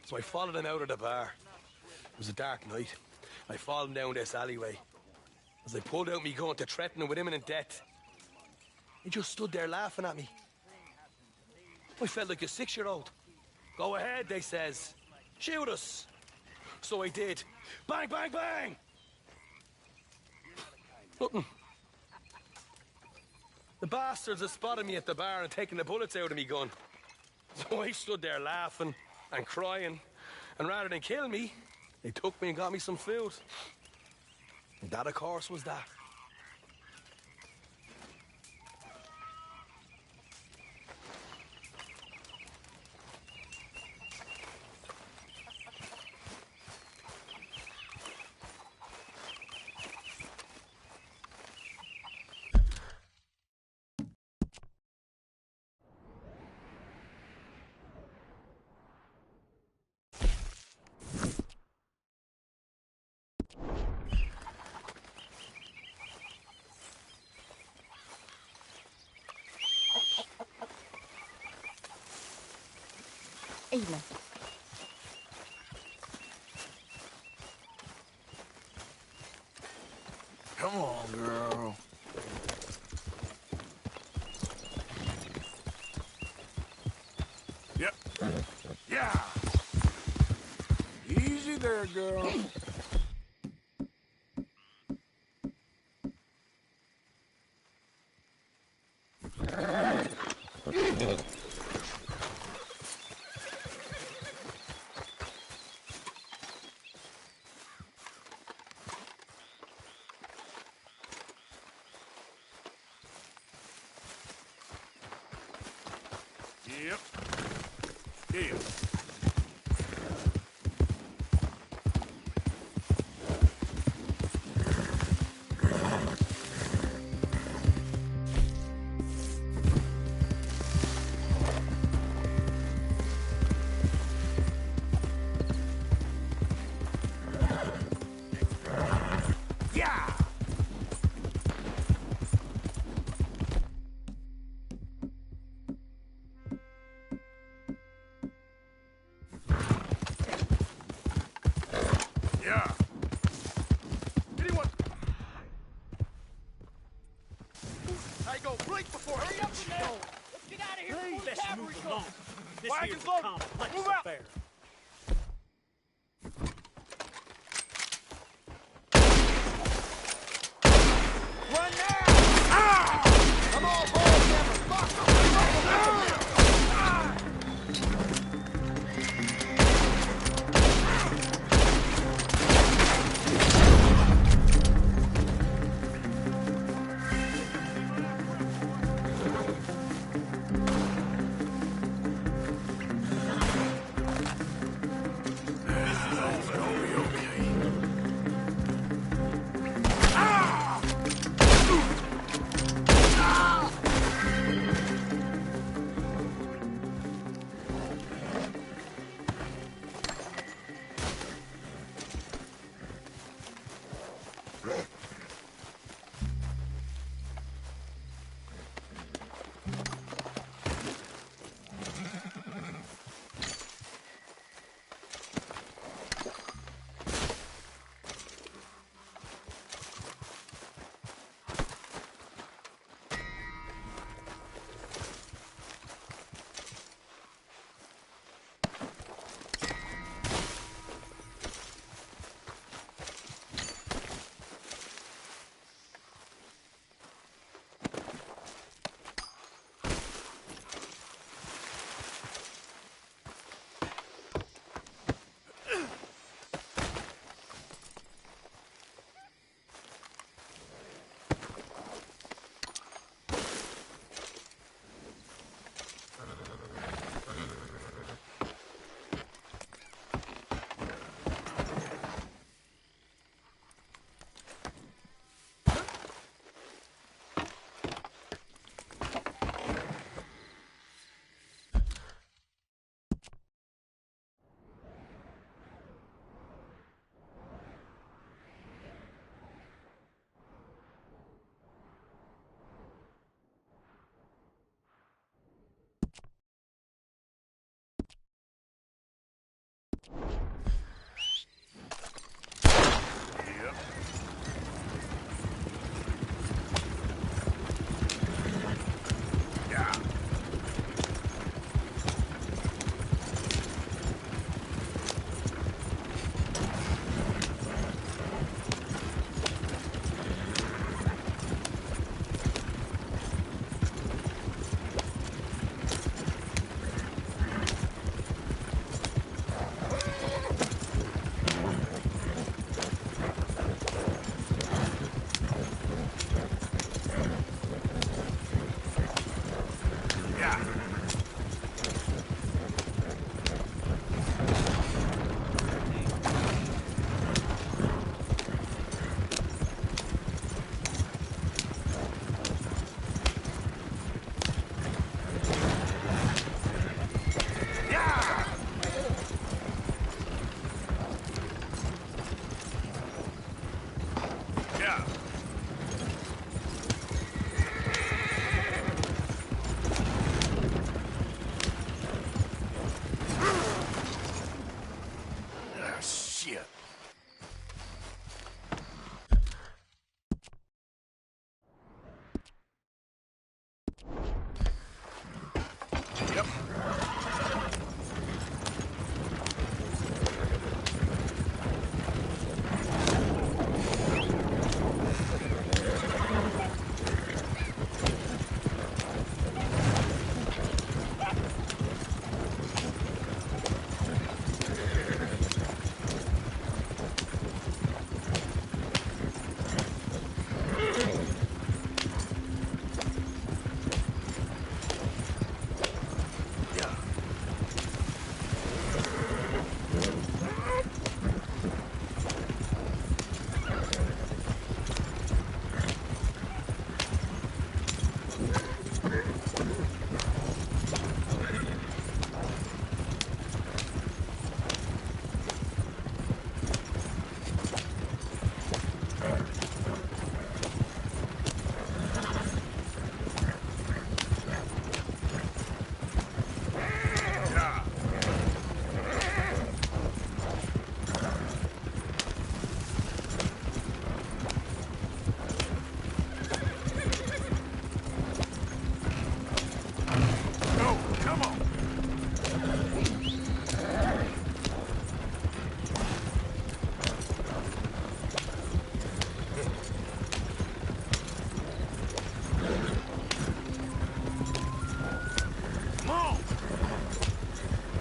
So I followed them out of the bar. It was a dark night. I followed them down this alleyway. as I pulled out me gun to threaten him with imminent death. He just stood there laughing at me. I felt like a 6-year-old. Go ahead, they says. Shoot us. So I did. Bang, bang, bang! Nothing. The bastards had spotted me at the bar and taken the bullets out of me gun. So I stood there laughing and crying. And rather than kill me, they took me and got me some food. And that, of course, was that. Evening. Come on, girl. Yep. Yeah. Easy there, girl. Yep. Deal. Yeah! Yeah. Anyone? I go blink before. Hurry up and go. Let's get out of here before the cavalry comes. Wagons loaded. Move out. Run now! Ah! Come on, boys,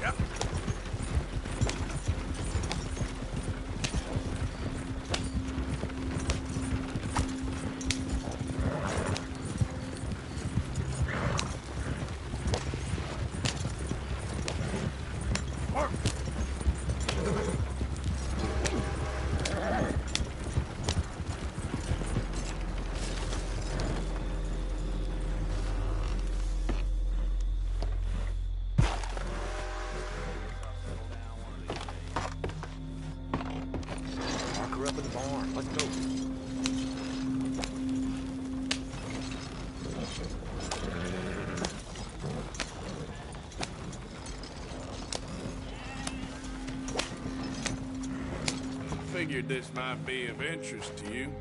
Yep. Her up in the barn. Let's go. Figured this might be of interest to you.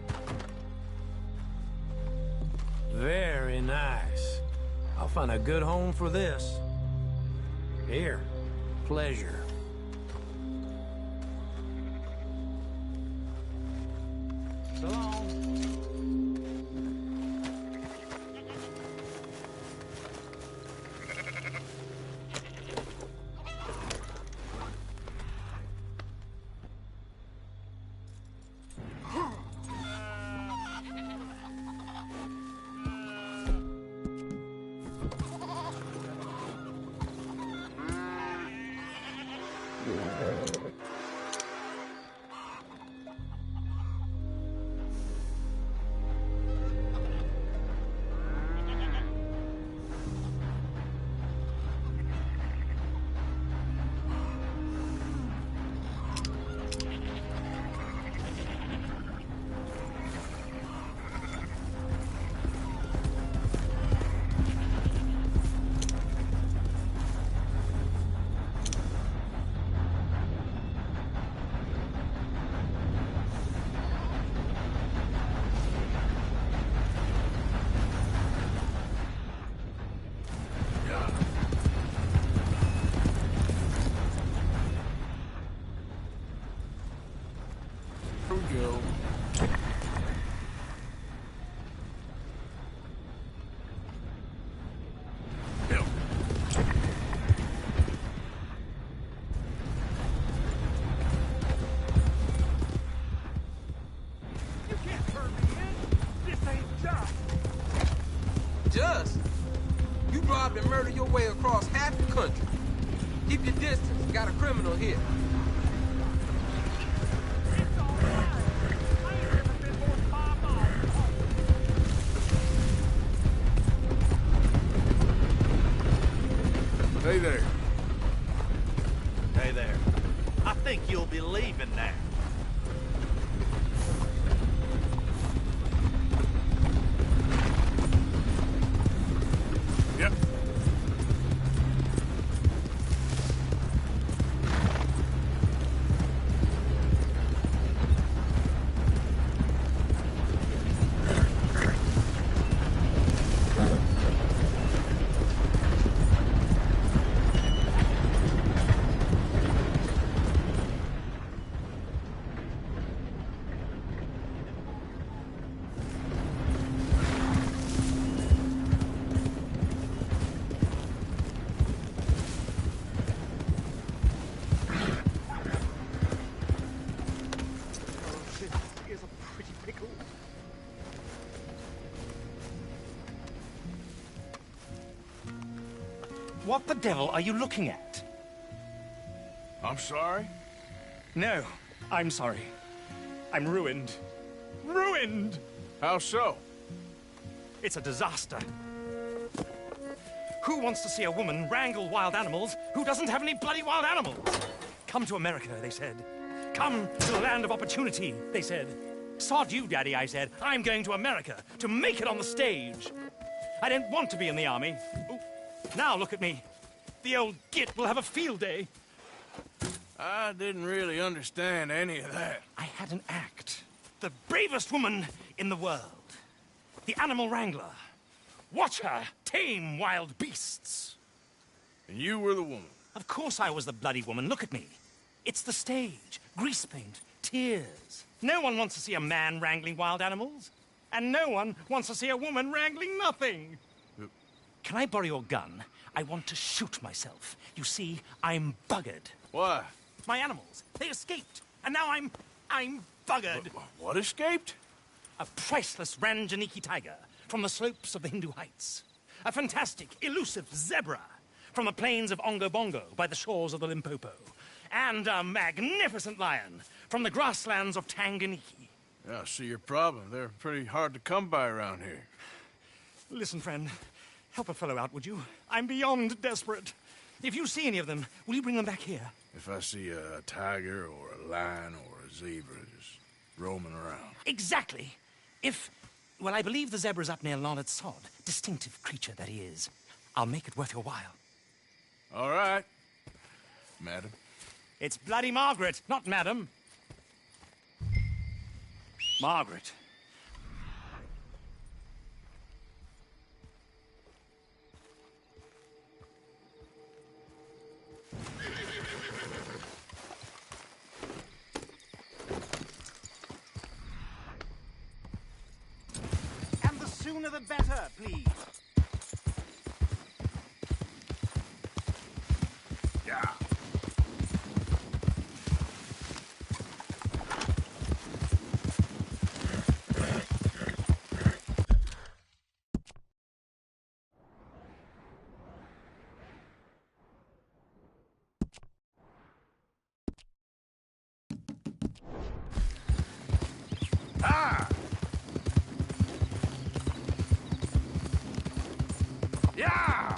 Very nice. I'll find a good home for this. Here, pleasure. So long. Just? You robbed and murdered your way across half the country. Keep your distance. Got a criminal here. Hey there. Hey there. I think you'll be leaving now. Yep. What the devil are you looking at? I'm sorry? No, I'm sorry. I'm ruined. Ruined! How so? It's a disaster. Who wants to see a woman wrangle wild animals who doesn't have any bloody wild animals? Come to America, they said. Come to the land of opportunity, they said. Sod you, Daddy, I said. I'm going to America to make it on the stage. I didn't want to be in the army. Ooh. Now look at me. The old git will have a field day. I didn't really understand any of that. I had an act. The bravest woman in the world. The animal wrangler. Watch her tame wild beasts. And you were the woman? Of course I was the bloody woman. Look at me. It's the stage. Grease paint. Tears. No one wants to see a man wrangling wild animals. And no one wants to see a woman wrangling nothing. Can I borrow your gun? I want to shoot myself. You see, I'm buggered. What? My animals, they escaped. And now I'm buggered. What escaped? A priceless Ranjaniki tiger from the slopes of the Hindu Heights. A fantastic, elusive zebra from the plains of Ongo Bongo by the shores of the Limpopo. And a magnificent lion from the grasslands of Tanganyika. Yeah, I see your problem. They're pretty hard to come by around here. Listen, friend. Help a fellow out, would you? I'm beyond desperate. If you see any of them, will you bring them back here? If I see a tiger or a lion or a zebra just roaming around. Exactly. Well, I believe the zebra's up near Lonnet Sod. Distinctive creature that he is. I'll make it worth your while. All right, madam. It's bloody Margaret, not madam. Margaret. And the sooner the better, please. Yeah. Ah! Yeah!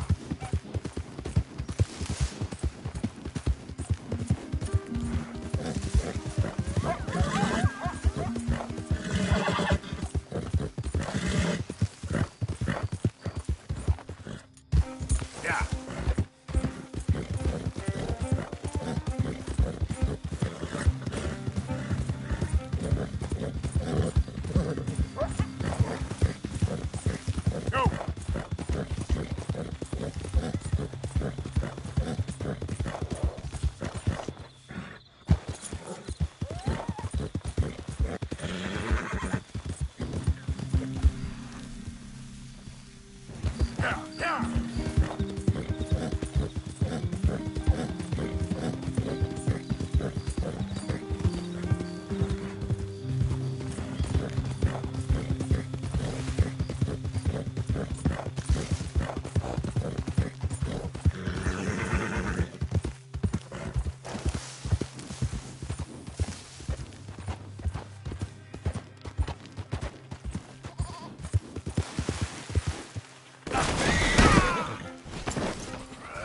Yeah. Go! Yeah, yeah!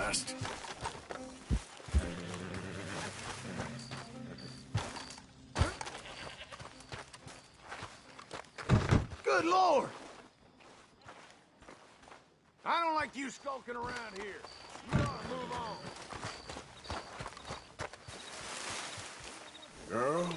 Christ. Good Lord! I don't like you skulking around here. You ought to move on. Girl?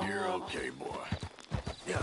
You're okay, boy. Yeah.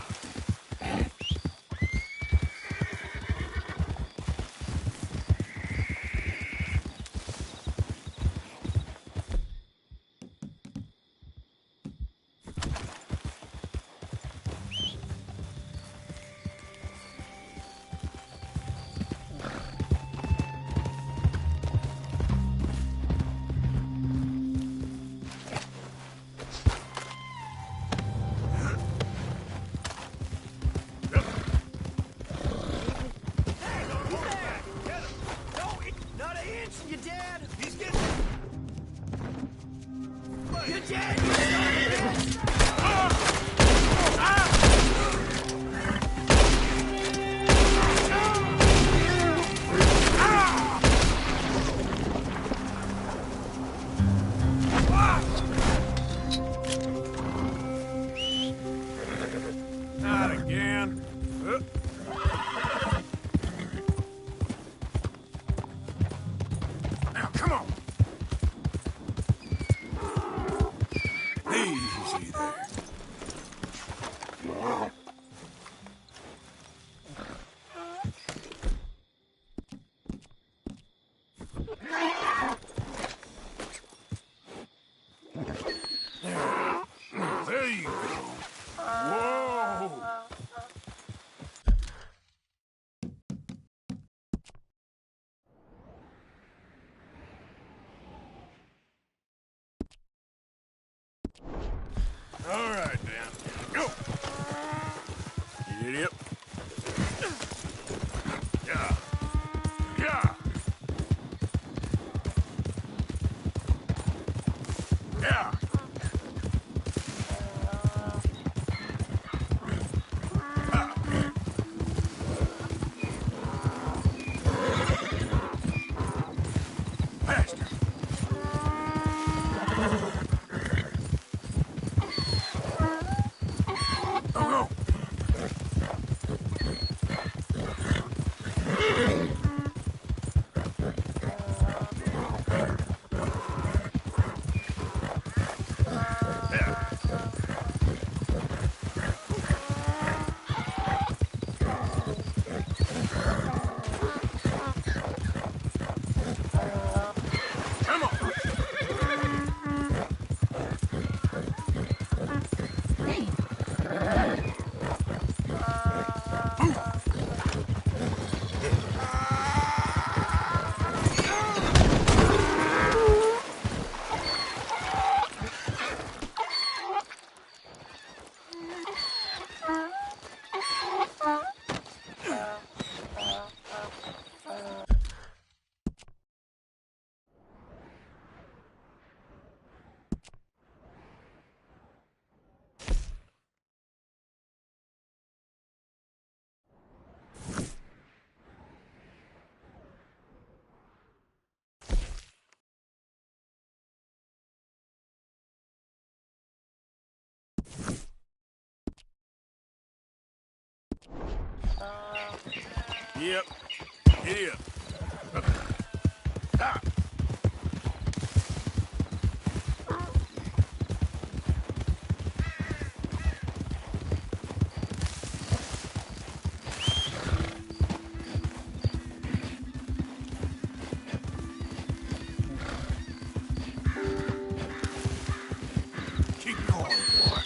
Not an inch, you dead! He's getting... You're dead! You son of a bitch! Not again. Now, come on. There you go. Whoa! All right, Dan. Go! Yep. Yeah. Yeah. Yeah. Faster. Go, go. Come on. Yep. Giddy up. Ah. Keep going, boy.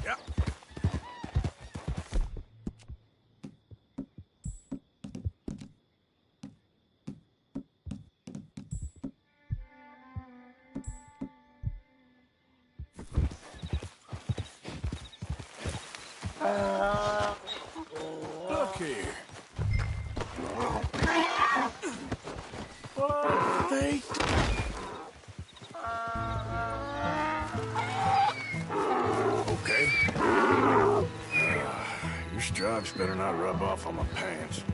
Yeah. Look here. They... Okay. Your stripes better not rub off on my pants.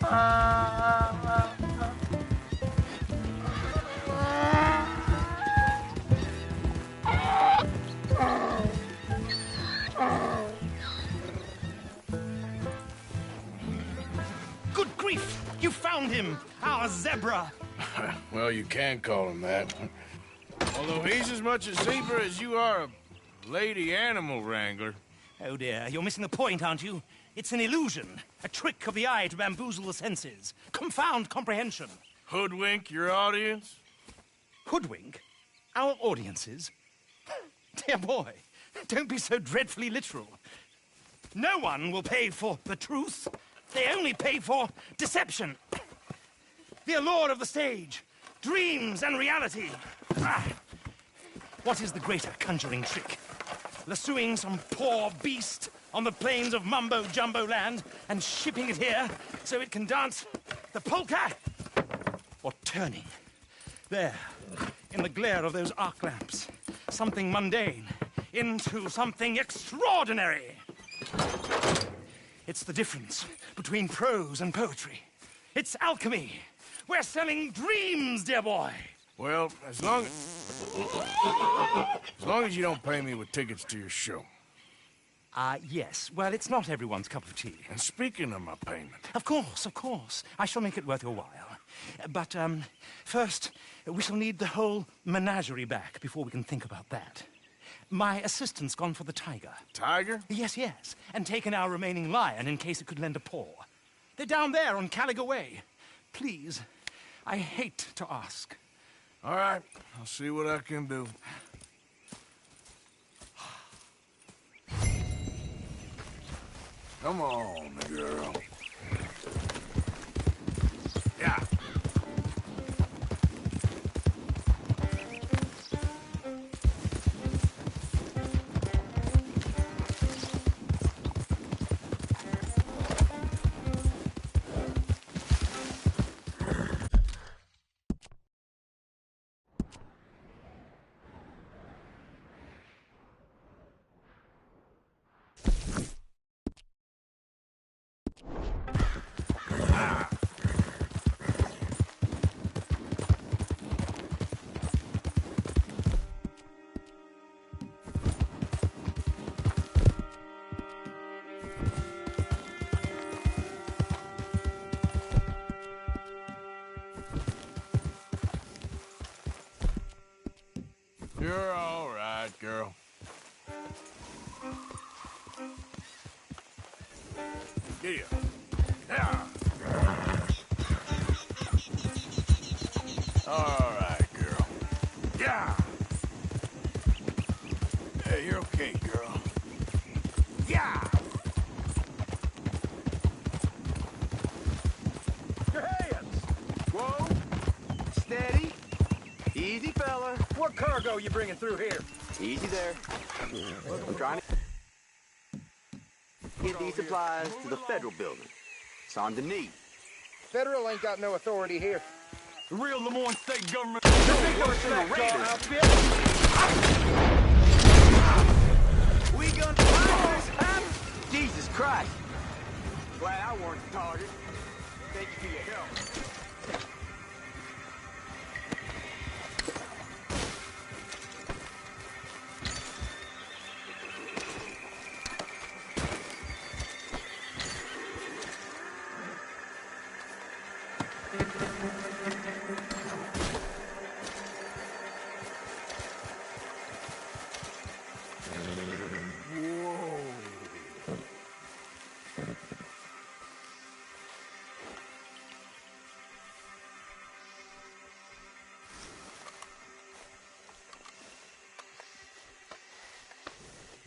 Good grief! You found him! Our zebra! Well, you can call him that. Although he's as much a zebra as you are a lady animal wrangler. Oh dear, you're missing the point, aren't you? It's an illusion, a trick of the eye to bamboozle the senses, confound comprehension. Hoodwink your audience? Hoodwink? Our audiences? Dear boy, don't be so dreadfully literal. No one will pay for the truth. They only pay for deception. The allure of the stage, dreams and reality. What is the greater conjuring trick? Lassoing some poor beast on the plains of mumbo-jumbo land and shipping it here so it can dance the polka? Or turning, there, in the glare of those arc lamps, something mundane into something extraordinary? It's the difference between prose and poetry. It's alchemy. We're selling dreams, dear boy. Well, as long as you don't pay me with tickets to your show. Yes. Well, it's not everyone's cup of tea. And speaking of my payment... Of course. I shall make it worth your while. But, first, we shall need the whole menagerie back before we can think about that. My assistant's gone for the tiger. Tiger? Yes. And taken our remaining lion in case it could lend a paw. They're down there on Caliga Way. Please, I hate to ask. All right, I'll see what I can do. Come on, girl. Yeah. You're all right, girl. Get ya. Yeah. All right, girl. Yeah. Hey, you're okay, girl. Yeah. Your hands. Whoa. Steady. Easy, fella. What cargo you bringing through here? Easy there. I'm trying to get these supplies to the federal building. Saint Denis. Federal ain't got no authority here. The real Lemoyne state government. We gonna find this, huh? Jesus Christ. Glad I weren't the target. Thank you for your help.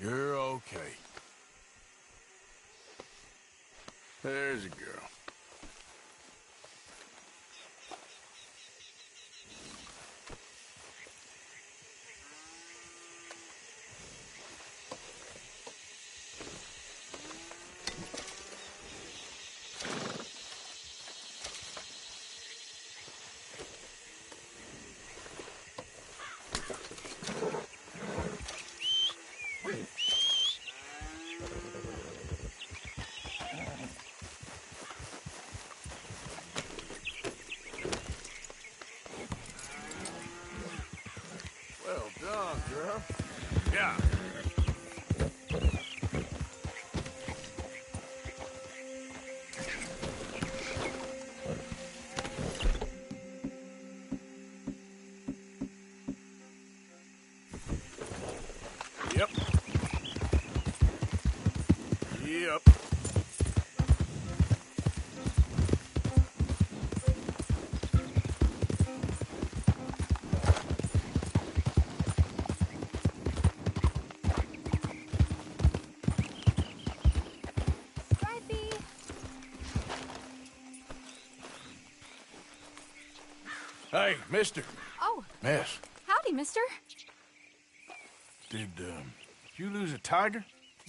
You're okay. There's a girl. huh? Yeah. Yep. Yep. Stripey! Hey, mister. Oh, Miss, howdy, mister. did you lose a tiger?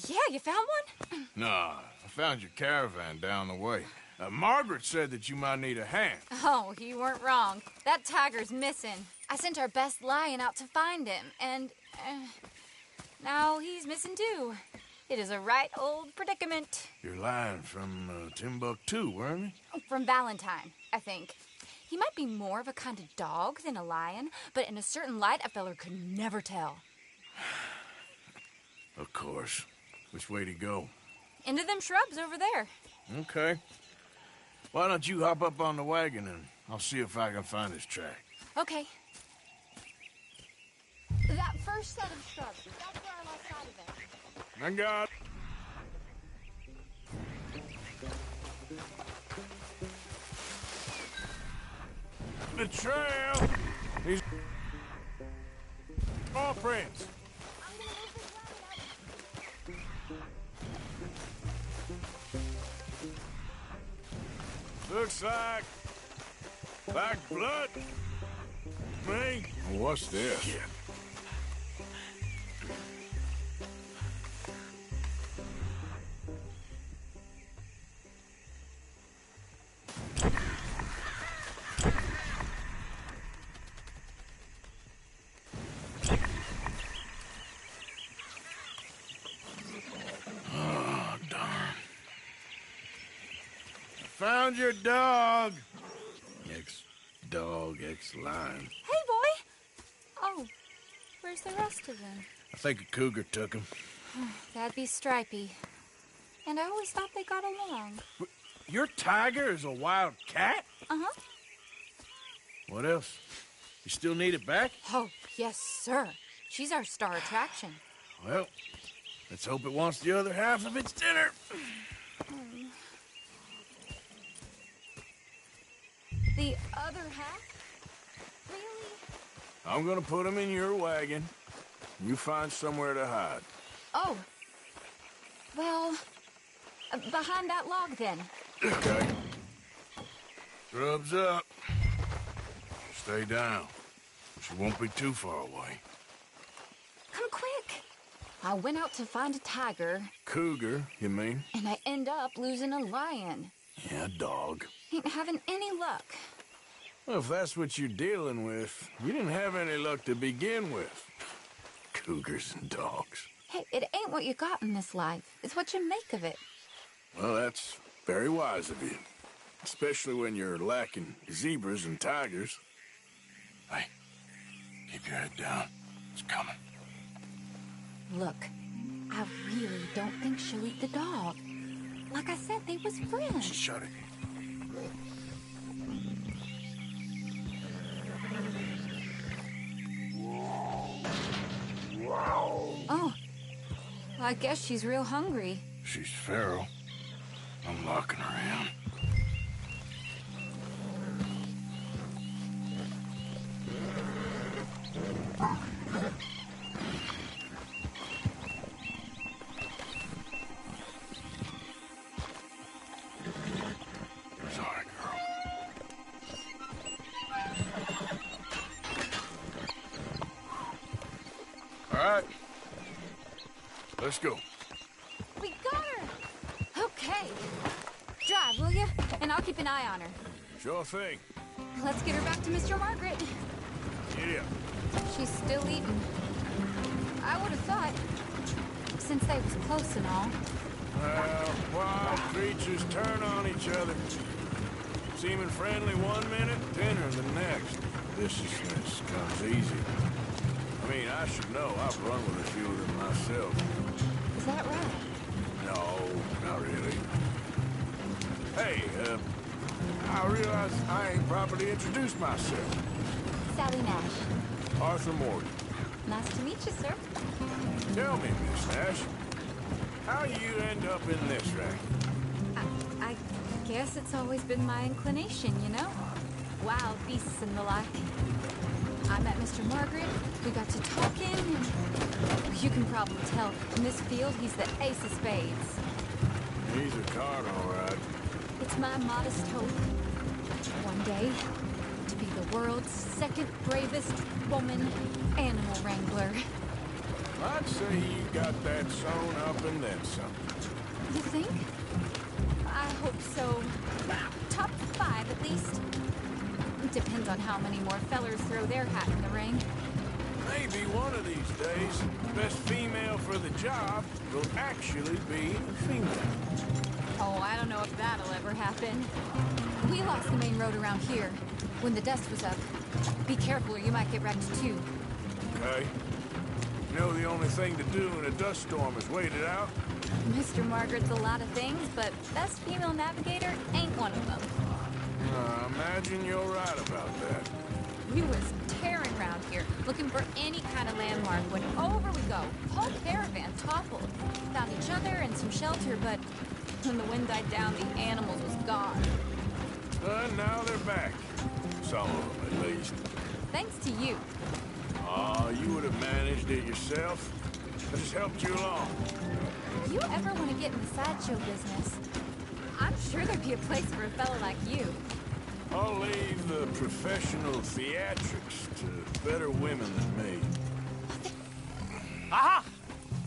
Yeah, you found one? Nah, I found your caravan down the way. Margaret said that you might need a hand. Oh, you weren't wrong. That tiger's missing. I sent our best lion out to find him, and now he's missing too. It is a right old predicament. You're lying from Timbuktu, weren't you? From Valentine, I think. He might be more of a kind of dog than a lion, but in a certain light, a feller could never tell. Of course. Which way to go? Into them shrubs over there. Okay. Why don't you hop up on the wagon and I'll see if I can find his track. Okay. That first set of shrubs, that's where I lost sight of it. I got the trail. These paw prints. Looks like blood. Me? What's this? Yeah. Oh, darn. Found your dog. Ex-dog, ex-lion. Hey, boy! Oh, where's the rest of them? I think a cougar took him. That'd be Stripey. And I always thought they got along. Your tiger is a wild cat? Uh-huh. What else? You still need it back? Oh, yes, sir. She's our star attraction. Well, let's hope it wants the other half of its dinner. The other half? Really? I'm gonna put him in your wagon. You find somewhere to hide. Oh. Well, behind that log, then. Okay. Scrubs up. Stay down. She won't be too far away. Come quick. I went out to find a tiger. Cougar, you mean? And I end up losing a lion. Yeah, dog. Ain't having any luck. Well, if that's what you're dealing with, you didn't have any luck to begin with. Cougars and dogs. Hey, it ain't what you got in this life. It's what you make of it. Well, that's very wise of you. Especially when you're lacking zebras and tigers. Hey, keep your head down. It's coming. Look, I really don't think she'll eat the dog. Like I said, they was friends. Shut it. Oh, well, I guess she's real hungry. She's feral. I'm locking her in. Sorry, girl. All right. Let's go. We got her! Okay. Drive, will you? And I'll keep an eye on her. Sure thing. Let's get her back to Mr. Margaret. Yeah. She's still eating. I would have thought, since they was close and all. Well, wild creatures turn on each other. Seeming friendly one minute, dinner the next. Viciousness comes easy. I mean, I should know. I've run with a few of them myself. Is that right? No, not really. Hey, I realize I ain't properly introduced myself. Sally Nash. Arthur Morgan. Nice to meet you, sir. Tell me, Miss Nash, how you end up in this racket? I guess it's always been my inclination, you know? Wild beasts and the like. I met Mr. Margaret, we got to talking, and you can probably tell, in this field, he's the ace of spades. He's a card, all right. It's my modest hope, one day, to be the world's second bravest woman animal wrangler. I'd say you got that sewn up and then some. You think? I hope so. Top 5, at least. It depends on how many more fellers throw their hat in the ring. Maybe one of these days, the best female for the job will actually be a female. Oh, I don't know if that'll ever happen. We lost the main road around here when the dust was up. Be careful or you might get wrecked too. Okay. You know the only thing to do in a dust storm is wait it out? Mr. Margaret's a lot of things, but best female navigator ain't one of them. I imagine you're right about that. We was tearing around here, looking for any kind of landmark when over we go. Whole caravan toppled. Found each other and some shelter, but when the wind died down, the animals was gone. And now they're back. Some of them, at least. Thanks to you. Oh, you would have managed it yourself. I just helped you along. If you ever want to get in the sideshow business, I'm sure there'd be a place for a fella like you. I'll leave the professional theatrics to better women than me. Aha!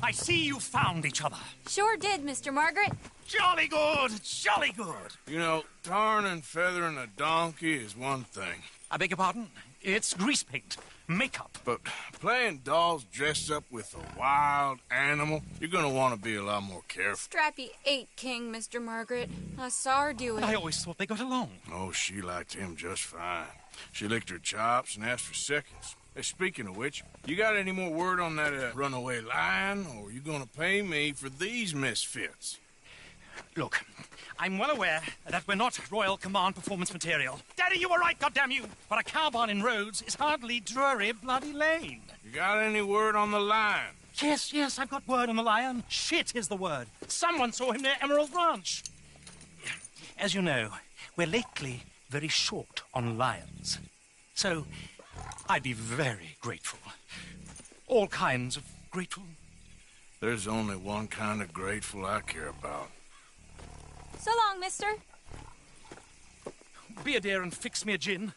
I see you found each other. Sure did, Mr. Margaret. Jolly good, jolly good. You know, tarring and feathering a donkey is one thing. I beg your pardon? It's grease paint, makeup. But playing dolls dressed up with a wild animal, you're gonna want to be a lot more careful. Strappy ate King, Mr. Margaret. I saw her do it. I always thought they got along. Oh, she liked him just fine. She licked her chops and asked for seconds. Hey, speaking of which, you got any more word on that runaway lion, or are you gonna pay me for these misfits? Look, I'm well aware that we're not Royal Command performance material. Daddy, you were right, goddammit you! But a cow barn in Rhodes is hardly Drury Bloody Lane. You got any word on the lion? Yes, I've got word on the lion. Shit is the word. Someone saw him near Emerald Ranch. As you know, we're lately very short on lions. So, I'd be very grateful. All kinds of grateful. There's only one kind of grateful I care about. So long, mister. Be a dear and fix me a gin.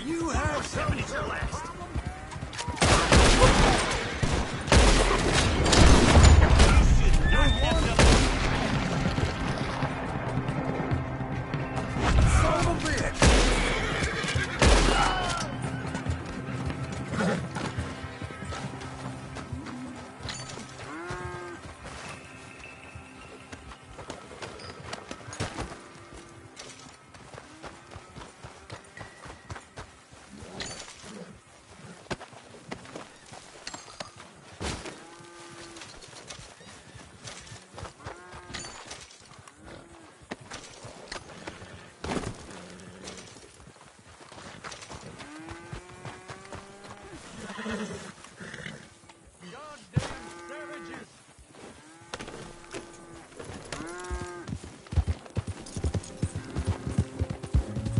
You have 70 to last. Son of a bitch!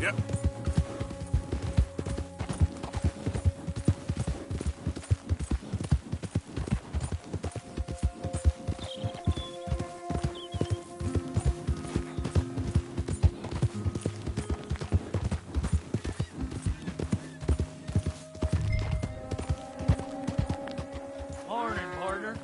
Yep. Morning, partner.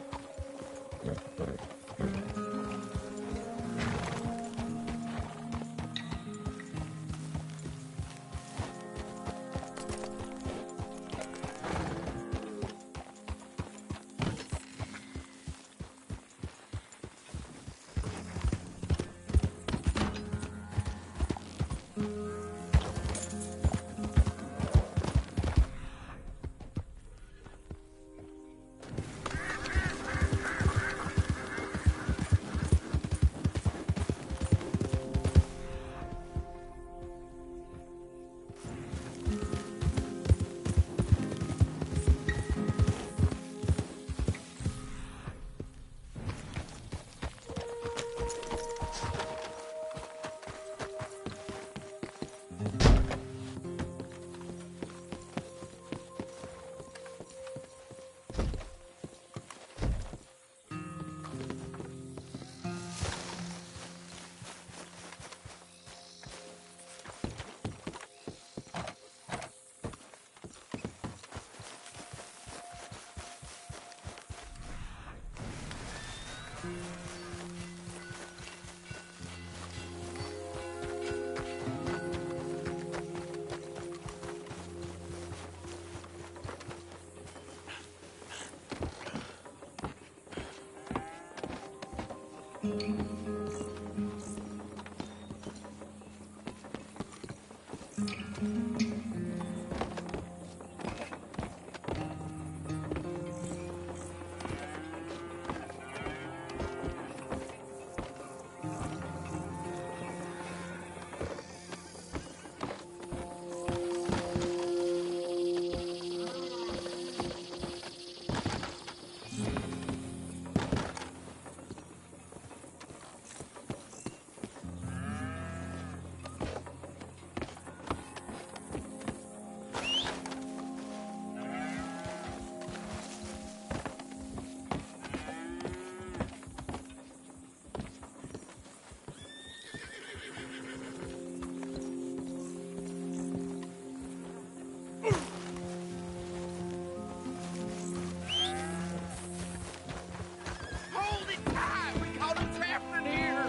Hold it tight! We caught him trapped in here!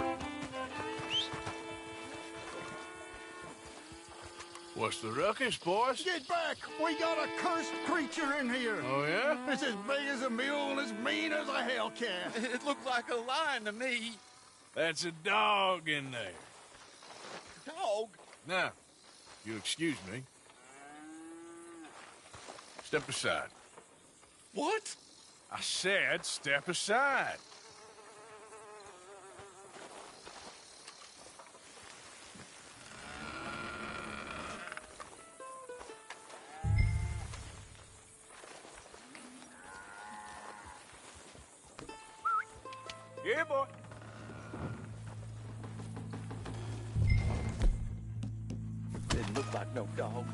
What's the ruckus, boys? Get back! We got a cursed creature in here! Oh, yeah? It's as big as a mule and as mean as a hellcat. It looked like a lion to me. That's a dog in there. Dog? Now, you'll excuse me. Step aside. What? I said step aside. Yeah, boy. Didn't look like no dog.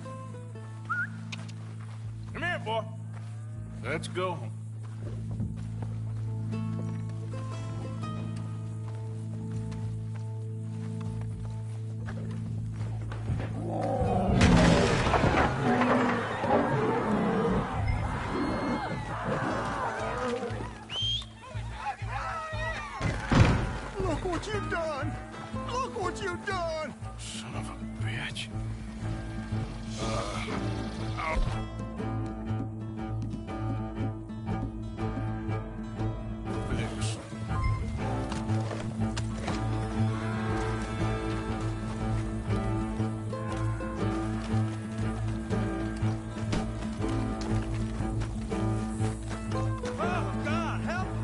Come here, boy. Let's go home. Look what you've done! Look what you've done! Son of a bitch. Fix. Oh, God, help me!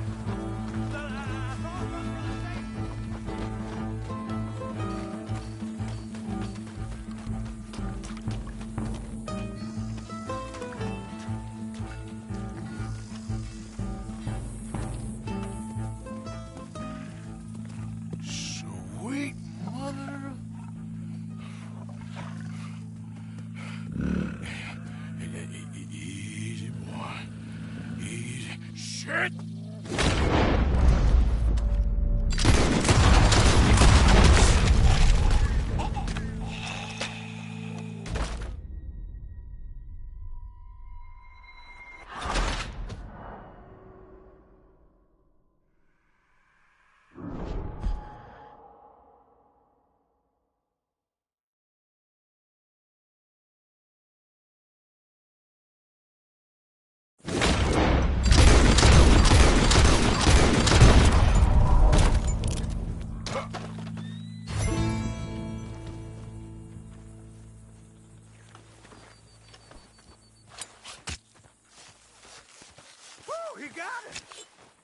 Woo, he got it!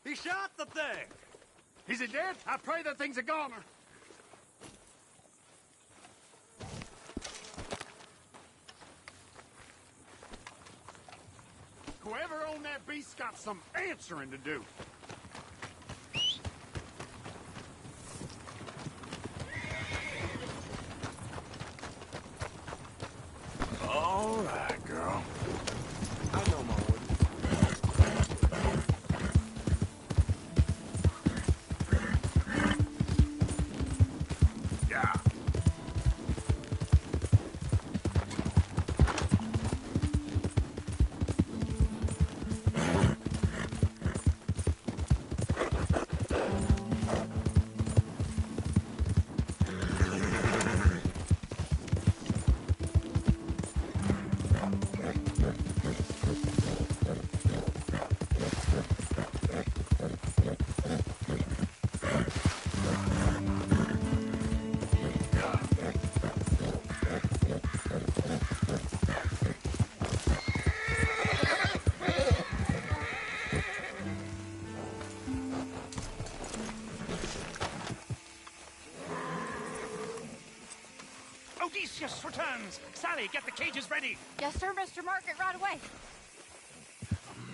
He shot the thing! Is it dead? I pray that thing's a goner. Whoever owned that beast got some answering to do. All right, girl. I know my order. Yeah. Odysseus returns! Sally, get the cages ready! Yes, sir, Mr. Margaret, right away.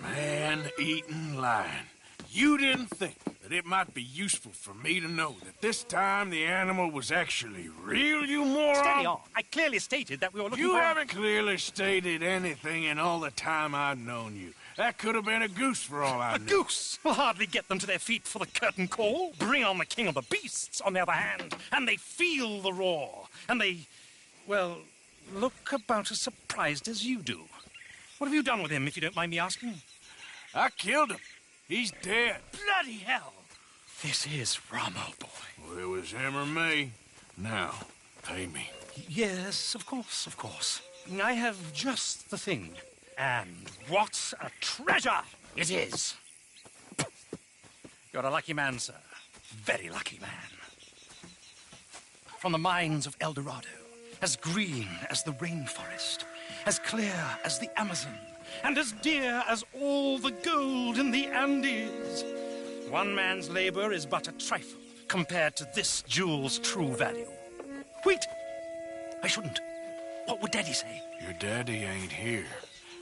Man-eating lion. You didn't think that it might be useful for me to know that this time the animal was actually real, you moron? Steady on. I clearly stated that we were looking You for... haven't clearly stated anything in all the time I've known you. That could have been a goose for all I A knew. goose will hardly get them to their feet for the curtain call. Bring on the king of the beasts, on the other hand, and they feel the roar. And they, well, look about as surprised as you do. What have you done with him, if you don't mind me asking? I killed him. He's dead. Bloody hell! This is Ramo, boy. Well, it was him or me. Now, pay me. Yes, of course, of course. I have just the thing. And what a treasure it is! You're a lucky man, sir. Very lucky man. From the mines of El Dorado, as green as the rainforest, as clear as the Amazon, and as dear as all the gold in the Andes. One man's labor is but a trifle compared to this jewel's true value. Wait! I shouldn't. What would Daddy say? Your daddy ain't here,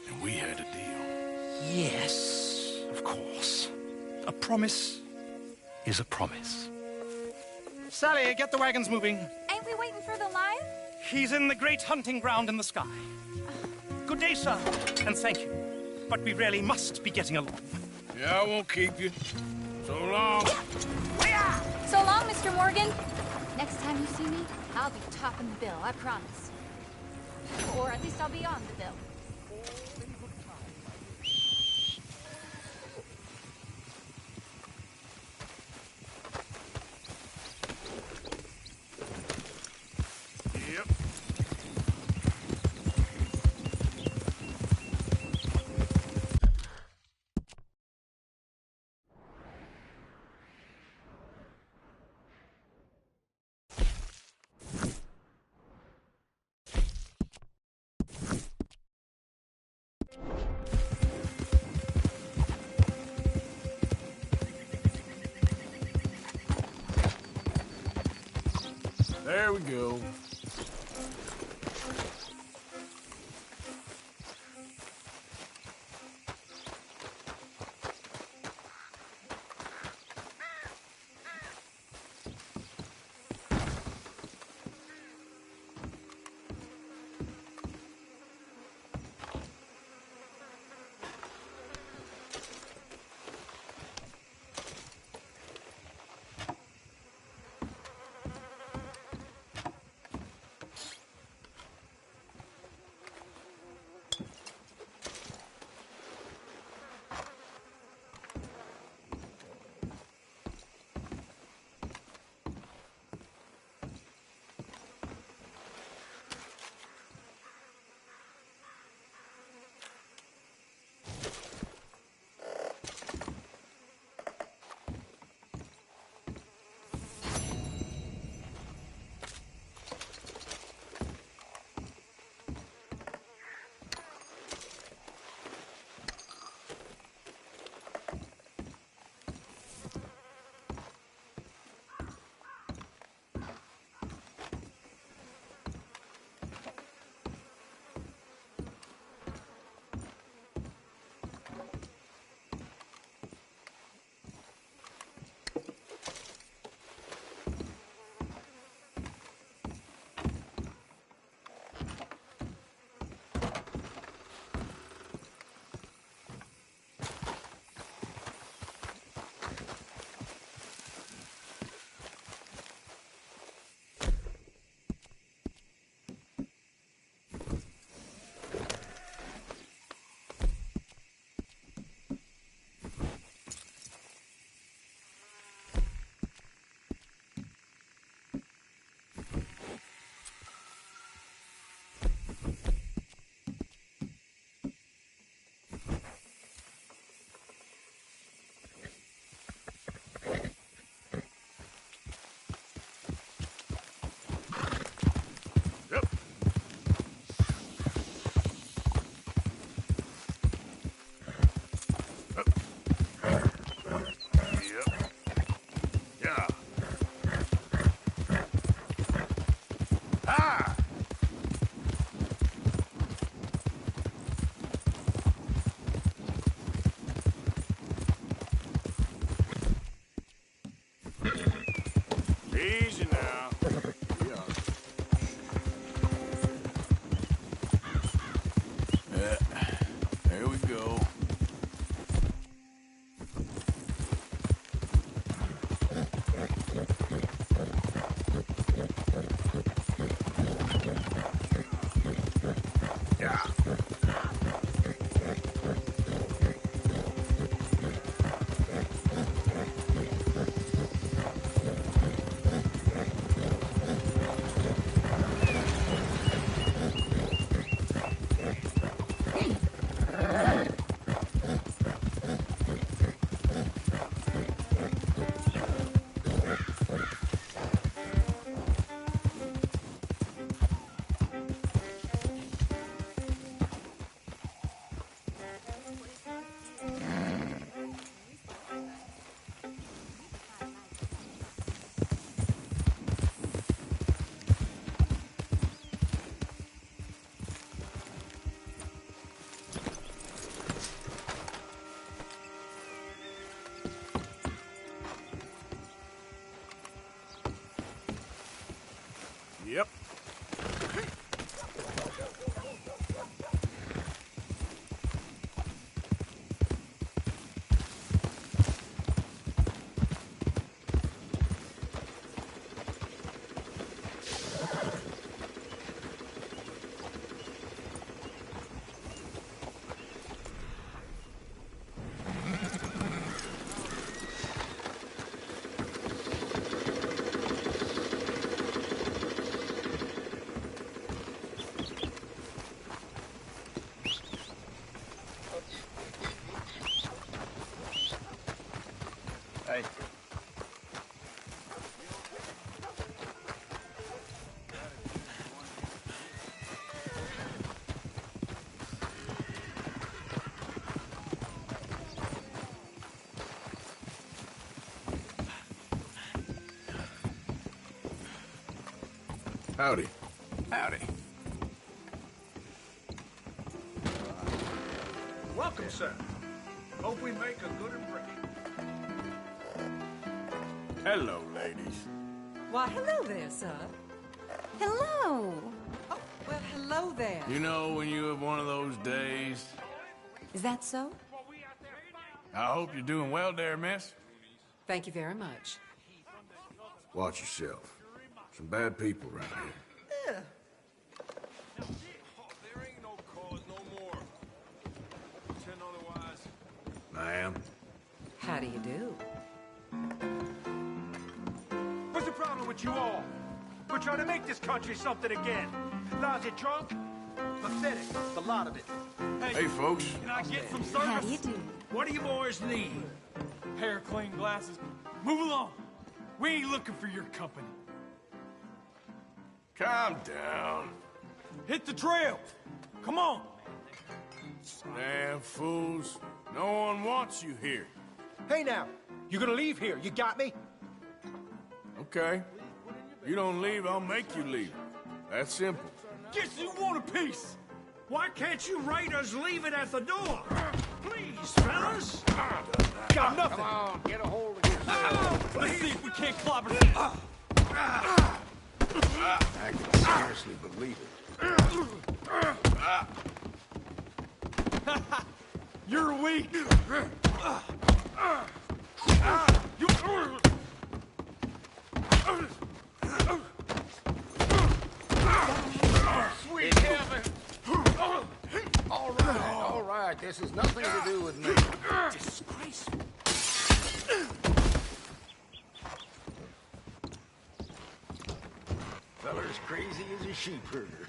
and we had a deal. Yes, of course. A promise is a promise. Sally, get the wagons moving. Ain't we waiting for the lion? He's in the great hunting ground in the sky. Good day, sir, and thank you. But we really must be getting along. Yeah, I won't keep you. So long. So long, Mr. Morgan. Next time you see me, I'll be topping the bill, I promise. Or at least I'll be on the bill. Yep. There we go. Easy now. There we go. Yep. Hey. Howdy. Howdy. Welcome, sir. Hope we make a good impression. Hello, ladies. Why, hello there, sir. Hello. Oh, well, hello there. You know when you have one of those days? Is that so? I hope you're doing well there, miss. Thank you very much. Watch yourself. Some bad people around here. There ain't no cause no more. Pretend otherwise. Ma'am. How do you do? What's the problem with you all? We're trying to make this country something again. Lousy drunk? Pathetic, the lot of it. Hey, folks. Can I get some service? How do you do? What do you boys need? Hair, clean glasses. Move along. We ain't looking for your company. Calm down. Hit the trail. Come on. Damn fools. No one wants you here. Hey now, you gonna leave here, you got me? Okay. You don't leave, I'll make you leave. That's simple. Guess you want a piece. Why can't you raiders leave it at the door? Please, fellas. Got nothing. Come on, get a hold of yourself. Let's see if we can't clobber I can scarcely believe it. You're weak. Sweet heaven. All right, this has nothing to do with me. Disgraceful. Feller's crazy as a sheep herder.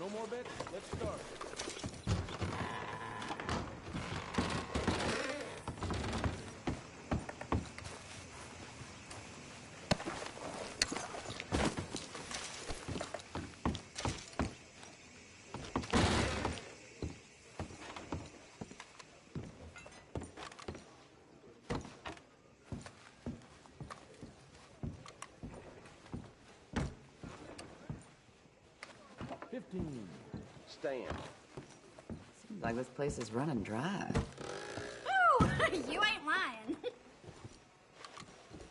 No more bets? Let's start. 15. Stand. Seems like this place is running dry. Ooh, you ain't lying.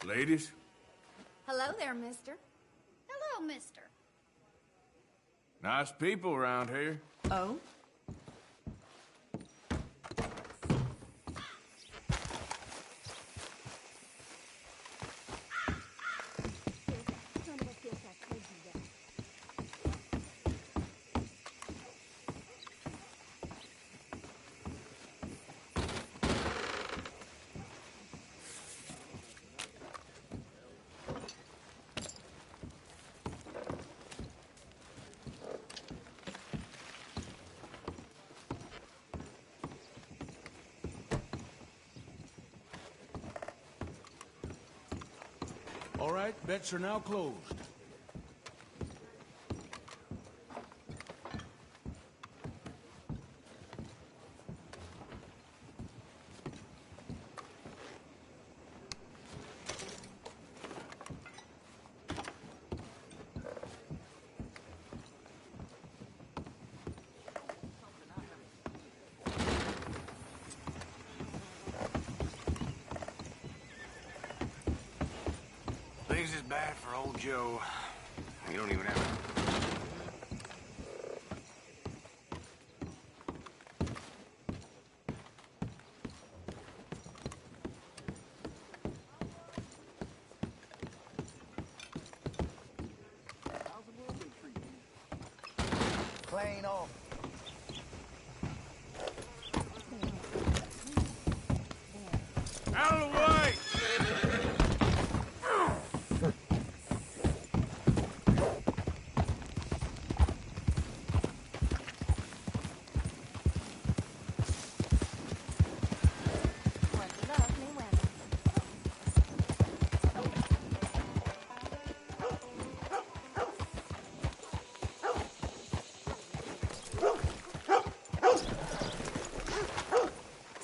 Ladies? Hello there, mister. Hello, mister. Nice people around here. Oh? All right, bets are now closed. Things is bad for old Joe. You don't even have to... Clean off. Out of the way!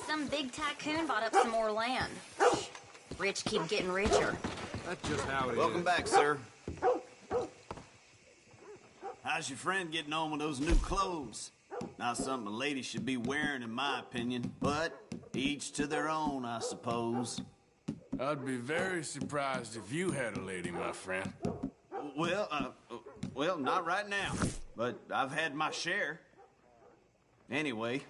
Some big tycoon bought up some more land. Rich keep getting richer. That's just how it is. Welcome back, sir. How's your friend getting on with those new clothes? Not something a lady should be wearing, in my opinion, but each to their own, I suppose. I'd be very surprised if you had a lady, my friend. Well, not right now, but I've had my share. Anyway.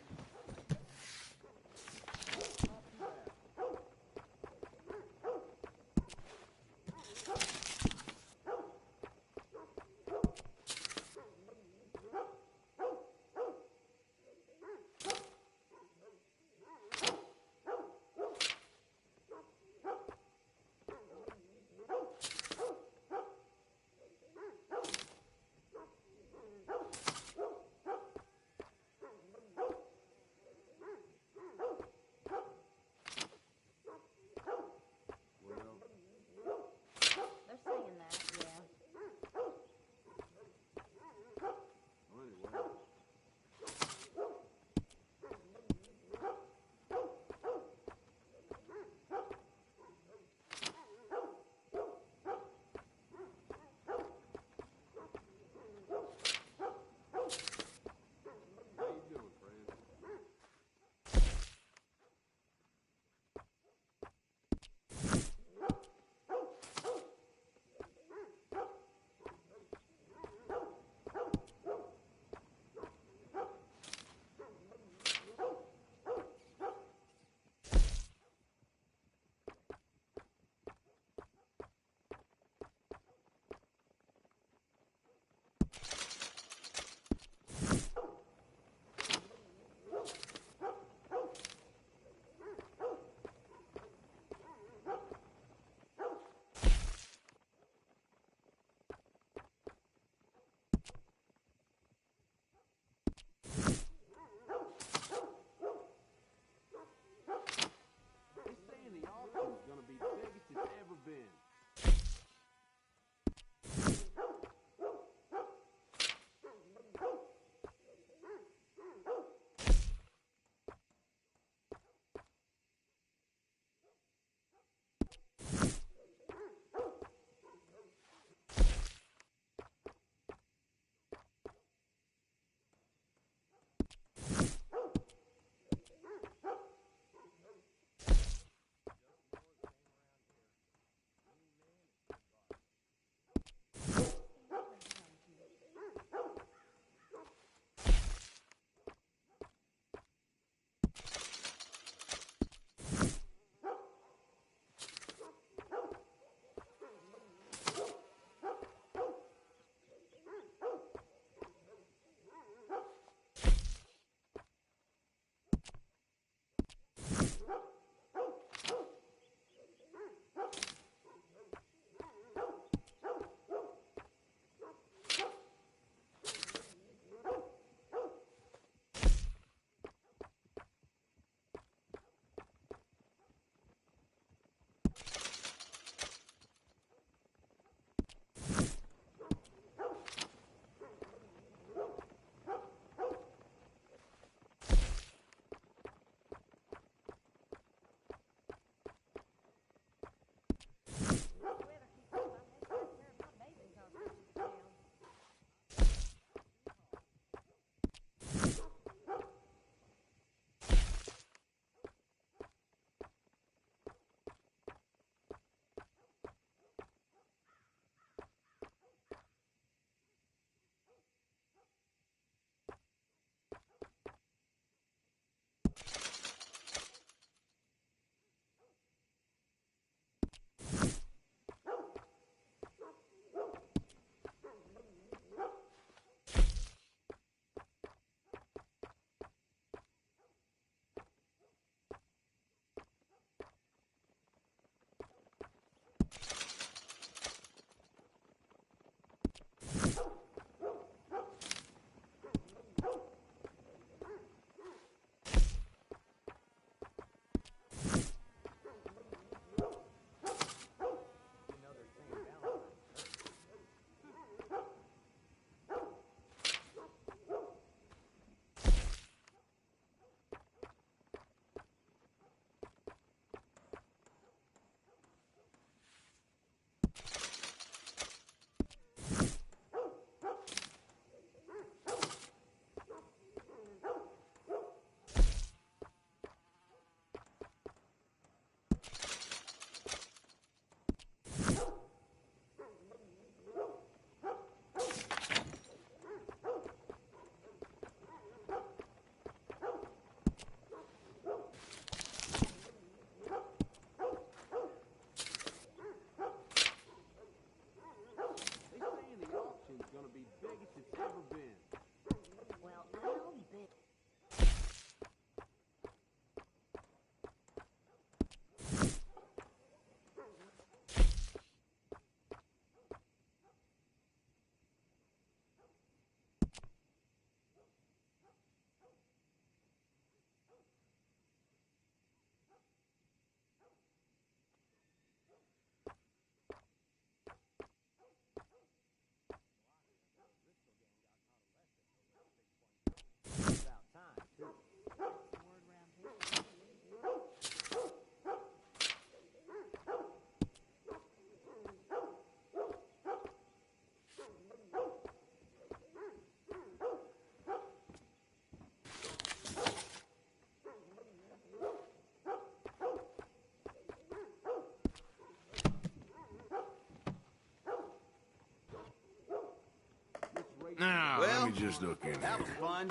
just look in That here. was fun.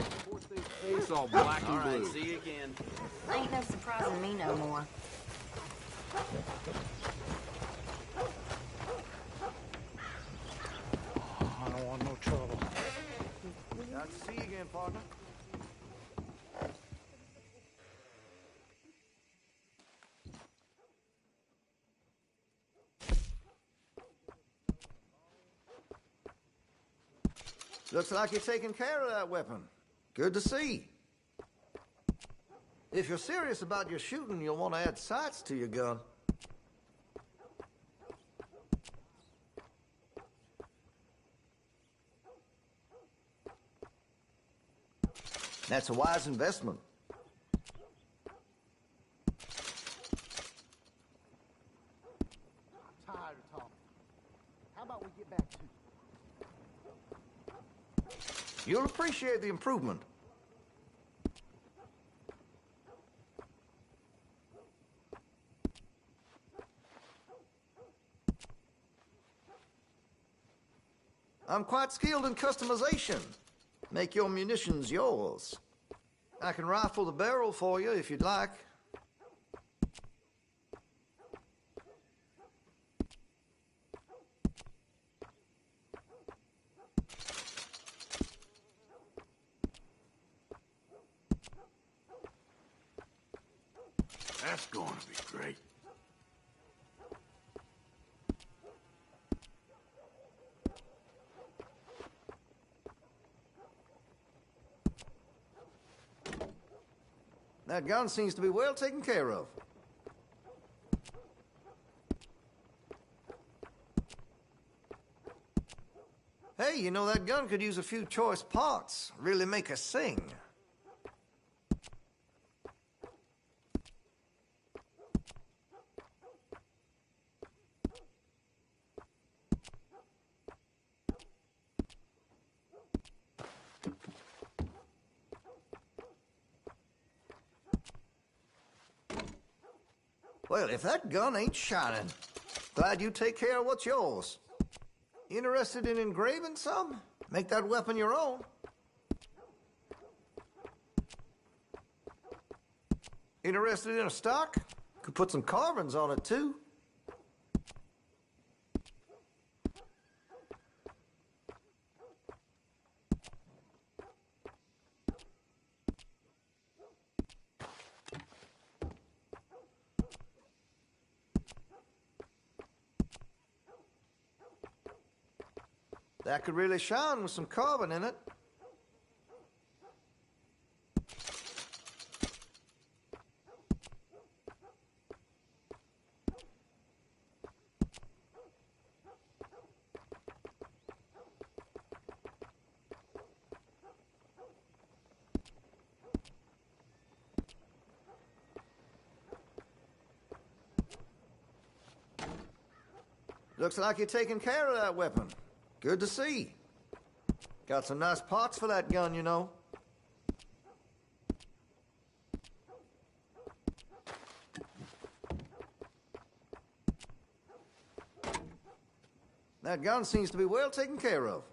It's all black and All right, blue. see you again. Ain't no surprising me no more. I don't want no trouble. Nice to see you again, partner. Looks like you're taking care of that weapon. Good to see. If you're serious about your shooting, you'll want to add sights to your gun. That's a wise investment. I'm tired of talking. How about we get back to it? You'll appreciate the improvement. I'm quite skilled in customization. Make your munitions yours. I can rifle the barrel for you if you'd like. That's going to be great. That gun seems to be well taken care of. Hey, you know, that gun could use a few choice parts. Really make us sing. Well, if that gun ain't shining, glad you take care of what's yours. Interested in engraving some? Make that weapon your own. Interested in a stock? Could put some carvings on it, too. That could really shine with some carbon in it. Looks like you're taking care of that weapon. Good to see. Got some nice parts for that gun, you know. That gun seems to be well taken care of.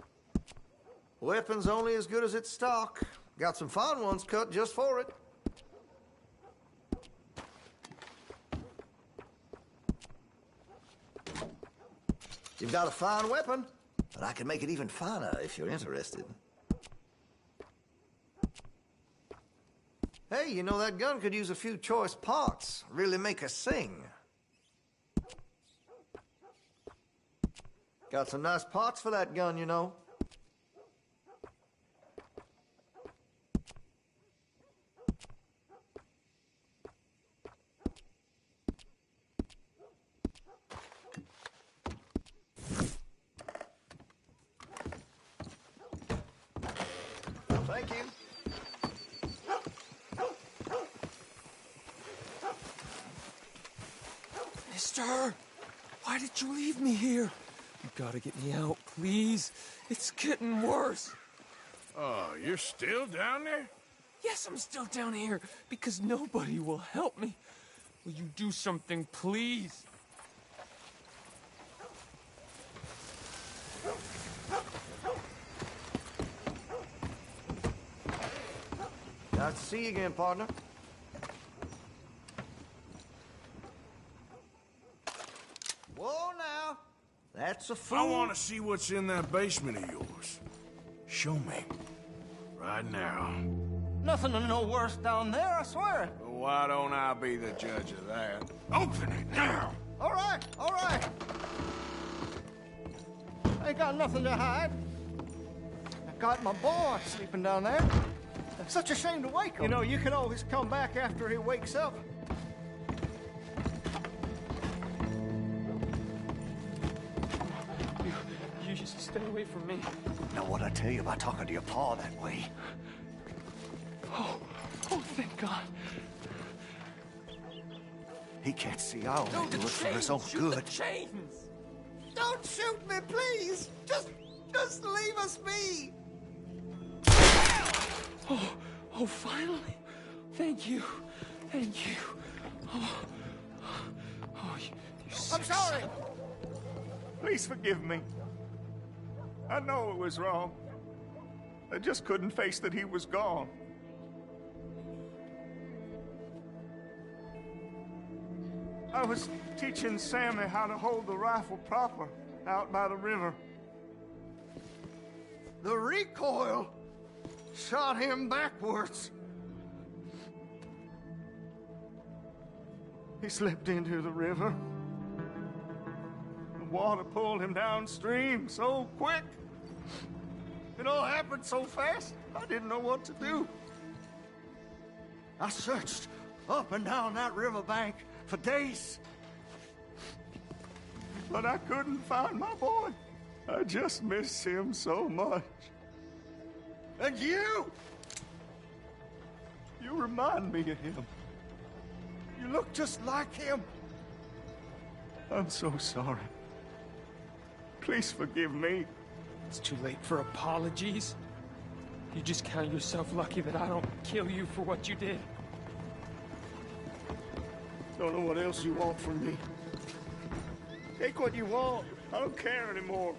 Weapon's only as good as its stock. Got some fine ones cut just for it. You've got a fine weapon, but I can make it even finer if you're interested. Hey, you know, that gun could use a few choice parts. Really make us sing. Got some nice parts for that gun, you know. Thank you. Mister, why did you leave me here? You gotta get me out, please. It's getting worse. Oh, you're still down there? Yes, I'm still down here because nobody will help me. Will you do something, please? Nice to see you again, partner. Whoa, now. That's a fool. I want to see what's in that basement of yours. Show me. Right now. Nothing no worse down there, I swear. Well, why don't I be the judge of that? Open it now! All right, all right. I ain't got nothing to hide. I got my boy sleeping down there. It's such a shame to wake him. You know, you can always come back after he wakes up. You just stay away from me. Know what I tell you about talking to your pa that way? Oh, thank God. He can't see I only do it for his own Shoot good. the chains. Don't shoot me, please! Just leave us be! Oh, finally. Thank you. Thank you. You I'm sorry! Please forgive me. I know it was wrong. I just couldn't face that he was gone. I was teaching Sammy how to hold the rifle proper out by the river. The recoil shot him backwards. He slipped into the river. The water pulled him downstream so quick. It all happened so fast, I didn't know what to do. I searched up and down that riverbank for days. But I couldn't find my boy. I just miss him so much. And you remind me of him. You look just like him. I'm so sorry. Please forgive me. It's too late for apologies. You just count yourself lucky that I don't kill you for what you did. Don't know what else you want from me. Take what you want. I don't care anymore.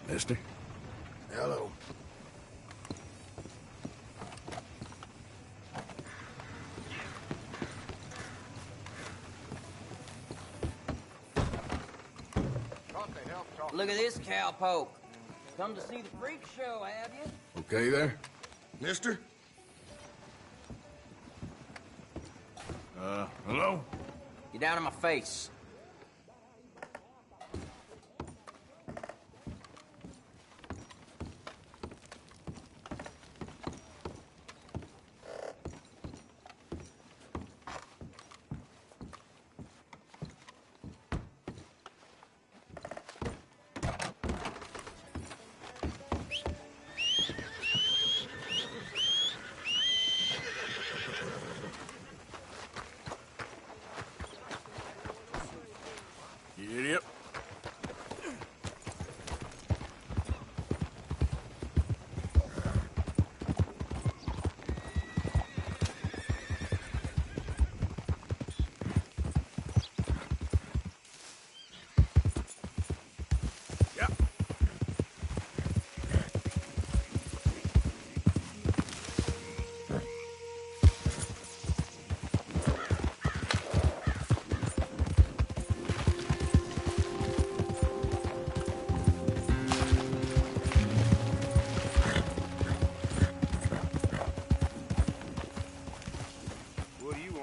Mister? Hello. Look at this cowpoke. Come to see the freak show, have you? Okay there? Mister? Hello? Get down on my face.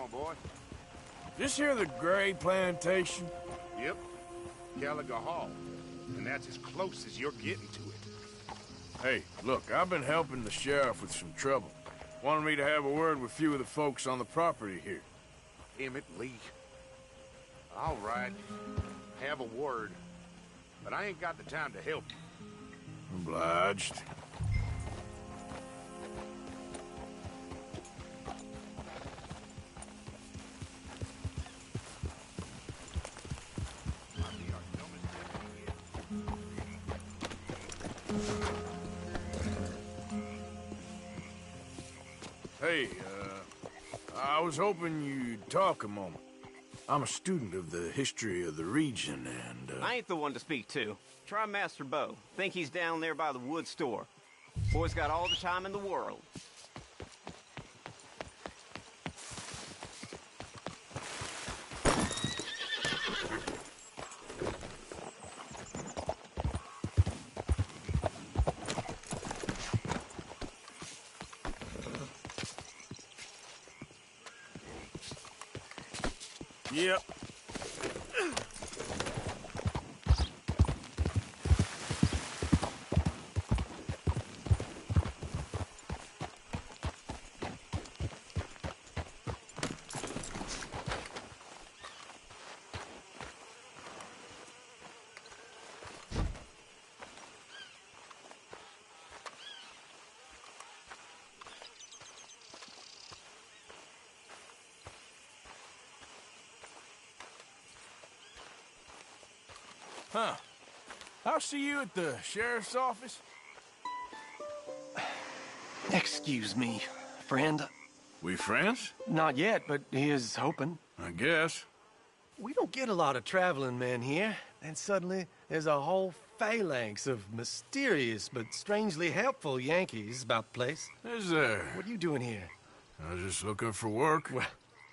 want, boy? This here the Gray Plantation? Yep. Gallagher Hall. And that's as close as you're getting to it. Hey, look, I've been helping the sheriff with some trouble. Wanted me to have a word with a few of the folks on the property here. Emmett Lee. All right. Have a word. But I ain't got the time to help you. Obliged. Hey, I was hoping you'd talk a moment. I'm a student of the history of the region, and, I ain't the one to speak to. Try Master Bo. Think he's down there by the wood store. Boy's got all the time in the world. Yep. Huh. I'll see you at the sheriff's office. Excuse me, friend. We friends? Not yet, but he is hoping. I guess. We don't get a lot of traveling men here, and suddenly there's a whole phalanx of mysterious but strangely helpful Yankees about the place. Is there? What are you doing here? I was just looking for work. Well,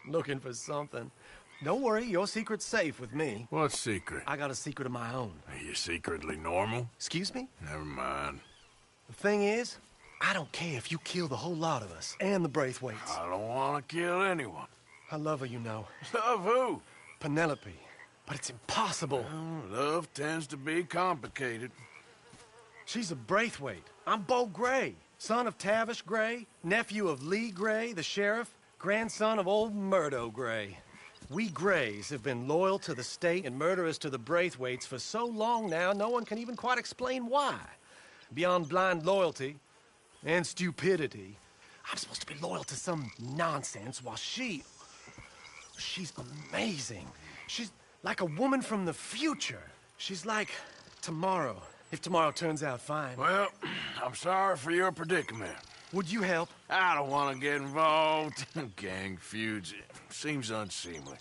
looking for something. Don't worry, your secret's safe with me. What secret? I got a secret of my own. Are you secretly normal? Excuse me? Never mind. The thing is, I don't care if you kill the whole lot of us, and the Braithwaites. I don't want to kill anyone. I love her, you know. Love who? Penelope. But it's impossible. Well, love tends to be complicated. She's a Braithwaite. I'm Bo Gray, son of Tavish Gray, nephew of Lee Gray, the sheriff, grandson of old Murdo Gray. We Grays have been loyal to the state and murderous to the Braithwaites for so long now, no one can even quite explain why. Beyond blind loyalty and stupidity, I'm supposed to be loyal to some nonsense while she's amazing. She's like a woman from the future. She's like tomorrow, if tomorrow turns out fine. Well, I'm sorry for your predicament. Would you help? I don't want to get involved. Gang feuds. Seems unseemly.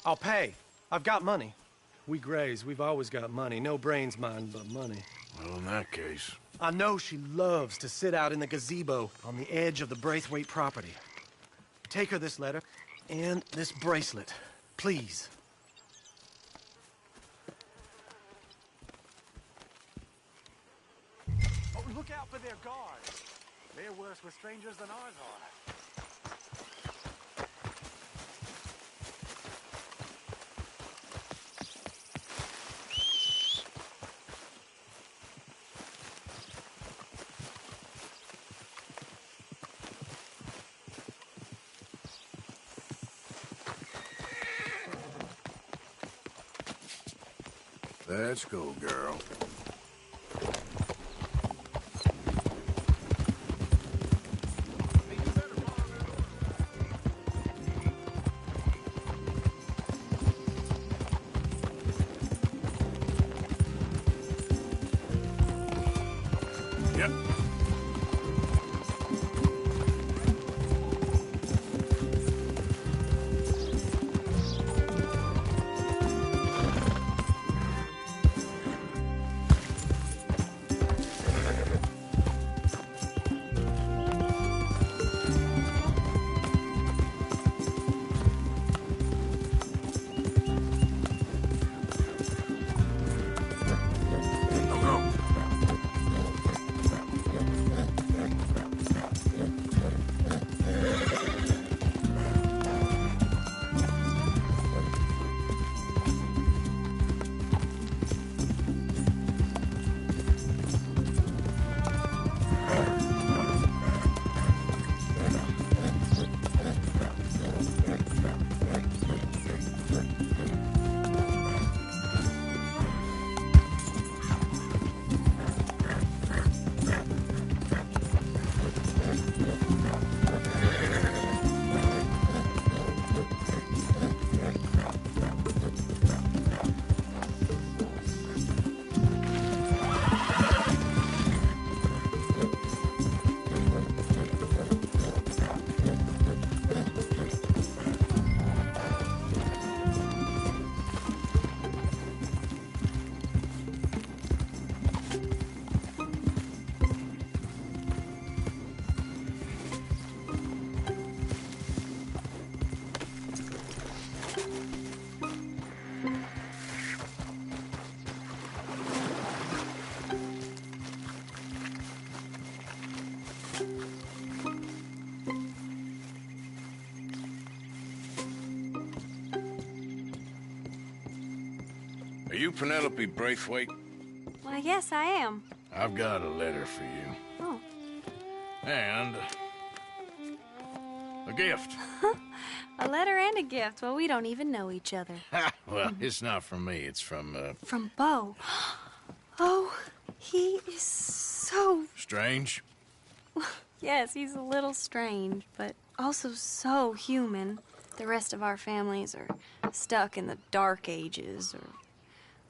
I'll pay. I've got money. We Grays, we've always got money. No brains, mind, but money. Well, in that case... I know she loves to sit out in the gazebo on the edge of the Braithwaite property. Take her this letter and this bracelet, please. Oh, look out for their guards. They're worse with strangers than ours are. Let's go, girl. Yep. you Penelope Braithwaite? Why, yes, I am. I've got a letter for you. Oh. And a gift. A letter and a gift. Well, we don't even know each other. Well, it's not from me. It's from, From Bo. Oh, he is so... Strange? Yes, he's a little strange, but also so human. The rest of our families are stuck in the Dark Ages, or,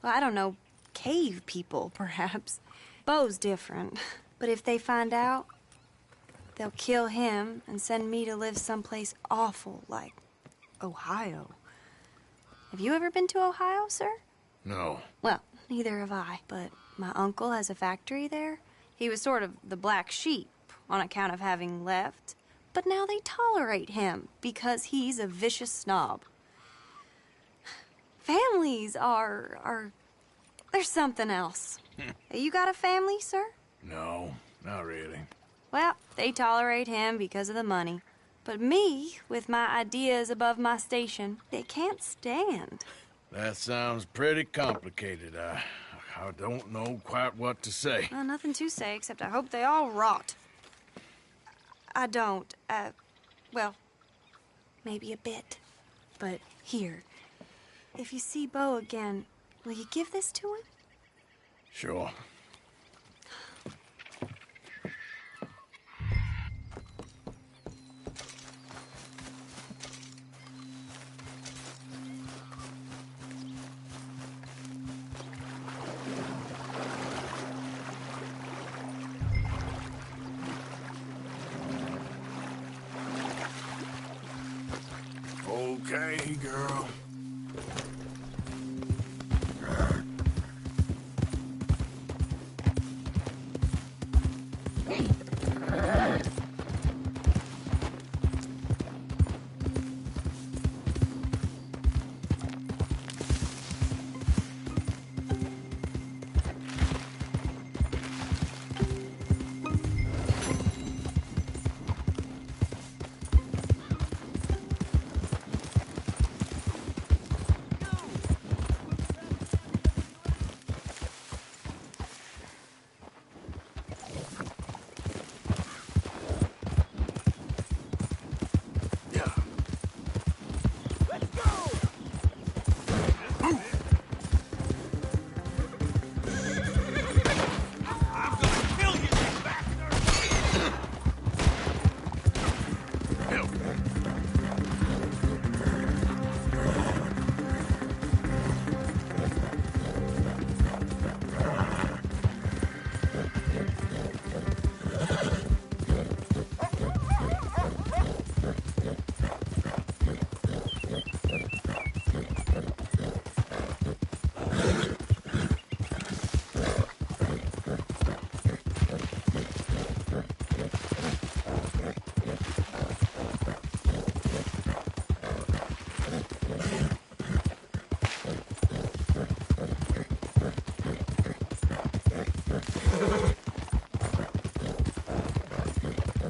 well, I don't know, cave people, perhaps. Bo's different, but if they find out, they'll kill him and send me to live someplace awful like Ohio. Have you ever been to Ohio, sir? No. Well, neither have I, but my uncle has a factory there. He was sort of the black sheep on account of having left, but now they tolerate him because he's a vicious snob. Families are there's something else. You got a family, sir? No, not really. Well, they tolerate him because of the money. But me, with my ideas above my station, they can't stand. That sounds pretty complicated. I don't know quite what to say. Well, nothing to say, except I hope they all rot. I don't, well, maybe a bit. But here, if you see Bo again, will you give this to him? Sure. Okay, girl.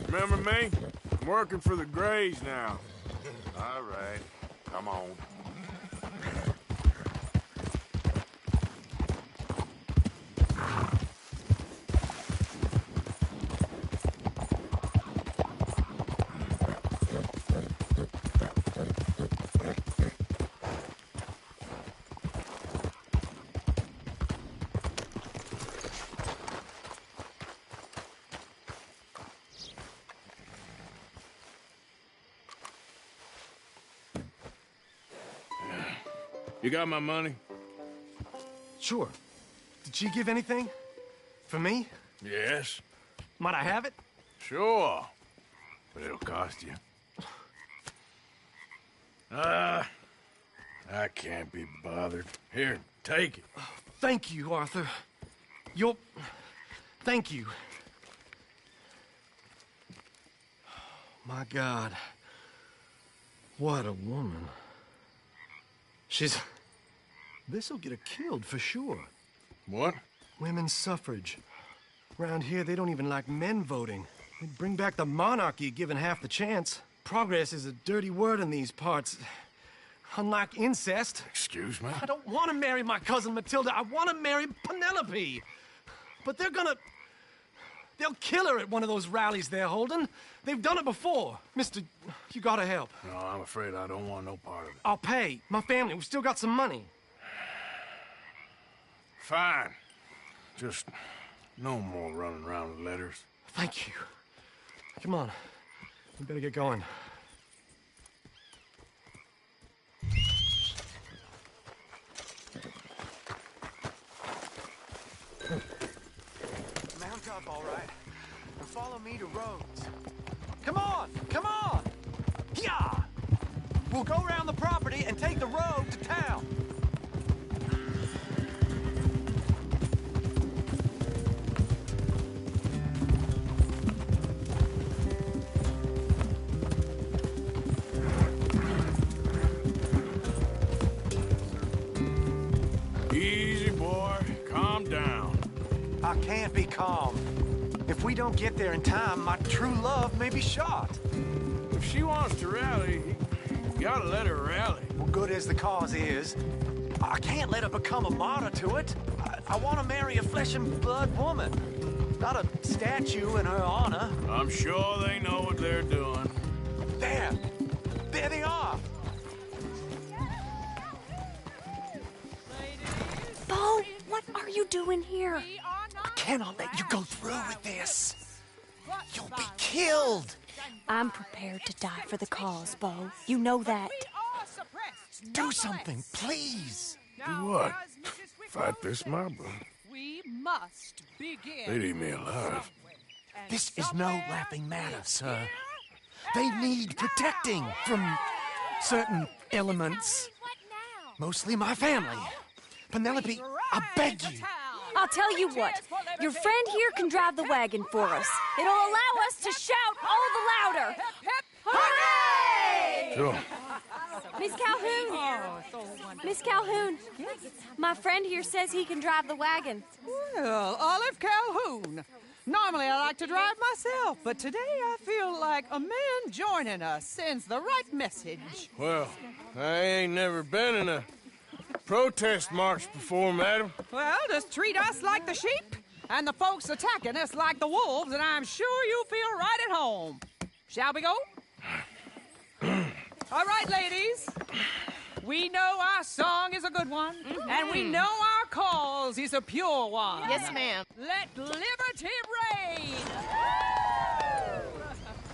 Remember me? I'm working for the Grays now. All right, come on. You got my money? Sure. Did she give anything? For me? Yes. Might I have it? Sure. But it'll cost you. I can't be bothered. Here, take it. Thank you, Arthur. You'll... Thank you. My God. What a woman. She's... This'll get her killed for sure. What? Women's suffrage. Around here, they don't even like men voting. They'd bring back the monarchy given half the chance. Progress is a dirty word in these parts. Unlike incest. Excuse me? I don't want to marry my cousin Matilda. I want to marry Penelope. But they'll kill her at one of those rallies they're holding. They've done it before. Mister, you gotta help. No, I'm afraid I don't want no part of it. I'll pay. My family, we've still got some money. Fine. Just no more running around with letters. Thank you. Come on. We better get going. Mount up, all right, and follow me to Rhodes. Come on, come on! Yeah! We'll go around the property and take the road to town. Easy, boy. Calm down. I can't be calm. If we don't get there in time, my true love may be shot. If she wants to rally, you gotta let her rally. Well, good as the cause is, I can't let her become a martyr to it. I want to marry a flesh and blood woman, not a statue in her honor. I'm sure they know what they're doing. There! There they are! Bo, what are you doing here? I cannot let you go through with this. You'll be killed. I'm prepared to die for the cause, Bo. You know that. Do something, please. Do what? Fight this mob? We must begin. They'd eat me alive. This is no laughing matter, sir. They need protecting from certain elements. Mostly my family. Penelope, I beg you. I'll tell you what. Your friend here can drive the wagon for us. It'll allow us to shout all the louder. Hooray! Sure. Miss Calhoun. Miss Calhoun. My friend here says he can drive the wagon. Well, Olive Calhoun. Normally I like to drive myself, but today I feel like a man joining us sends the right message. Well, I ain't never been in a protest march before, madam. Well, just treat us like the sheep, and the folks attacking us like the wolves, and I'm sure you'll feel right at home. Shall we go? All right, ladies. We know our song is a good one, and we know our cause is a pure one. Yes, ma'am. Let liberty reign.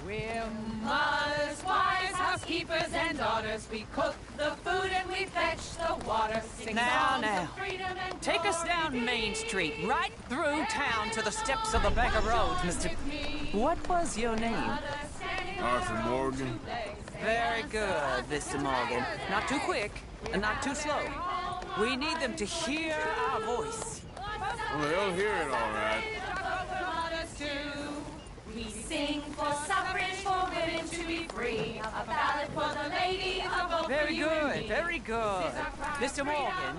We're mothers, wives, housekeepers, and daughters. We cook the food and we fetch the water. Sing songs of freedom and Take us down Main Street, right through town to the steps of the Bank of Rhodes, Mr. What was your name? Arthur Morgan. Very good, Mr. Morgan. Not too quick and not too slow. We need them to hear our voice. Well, they'll hear it all right. We sing for suffrage, for women to be free. A ballad for the lady, a vote Very for you good, and me. very good. Mr. Morgan,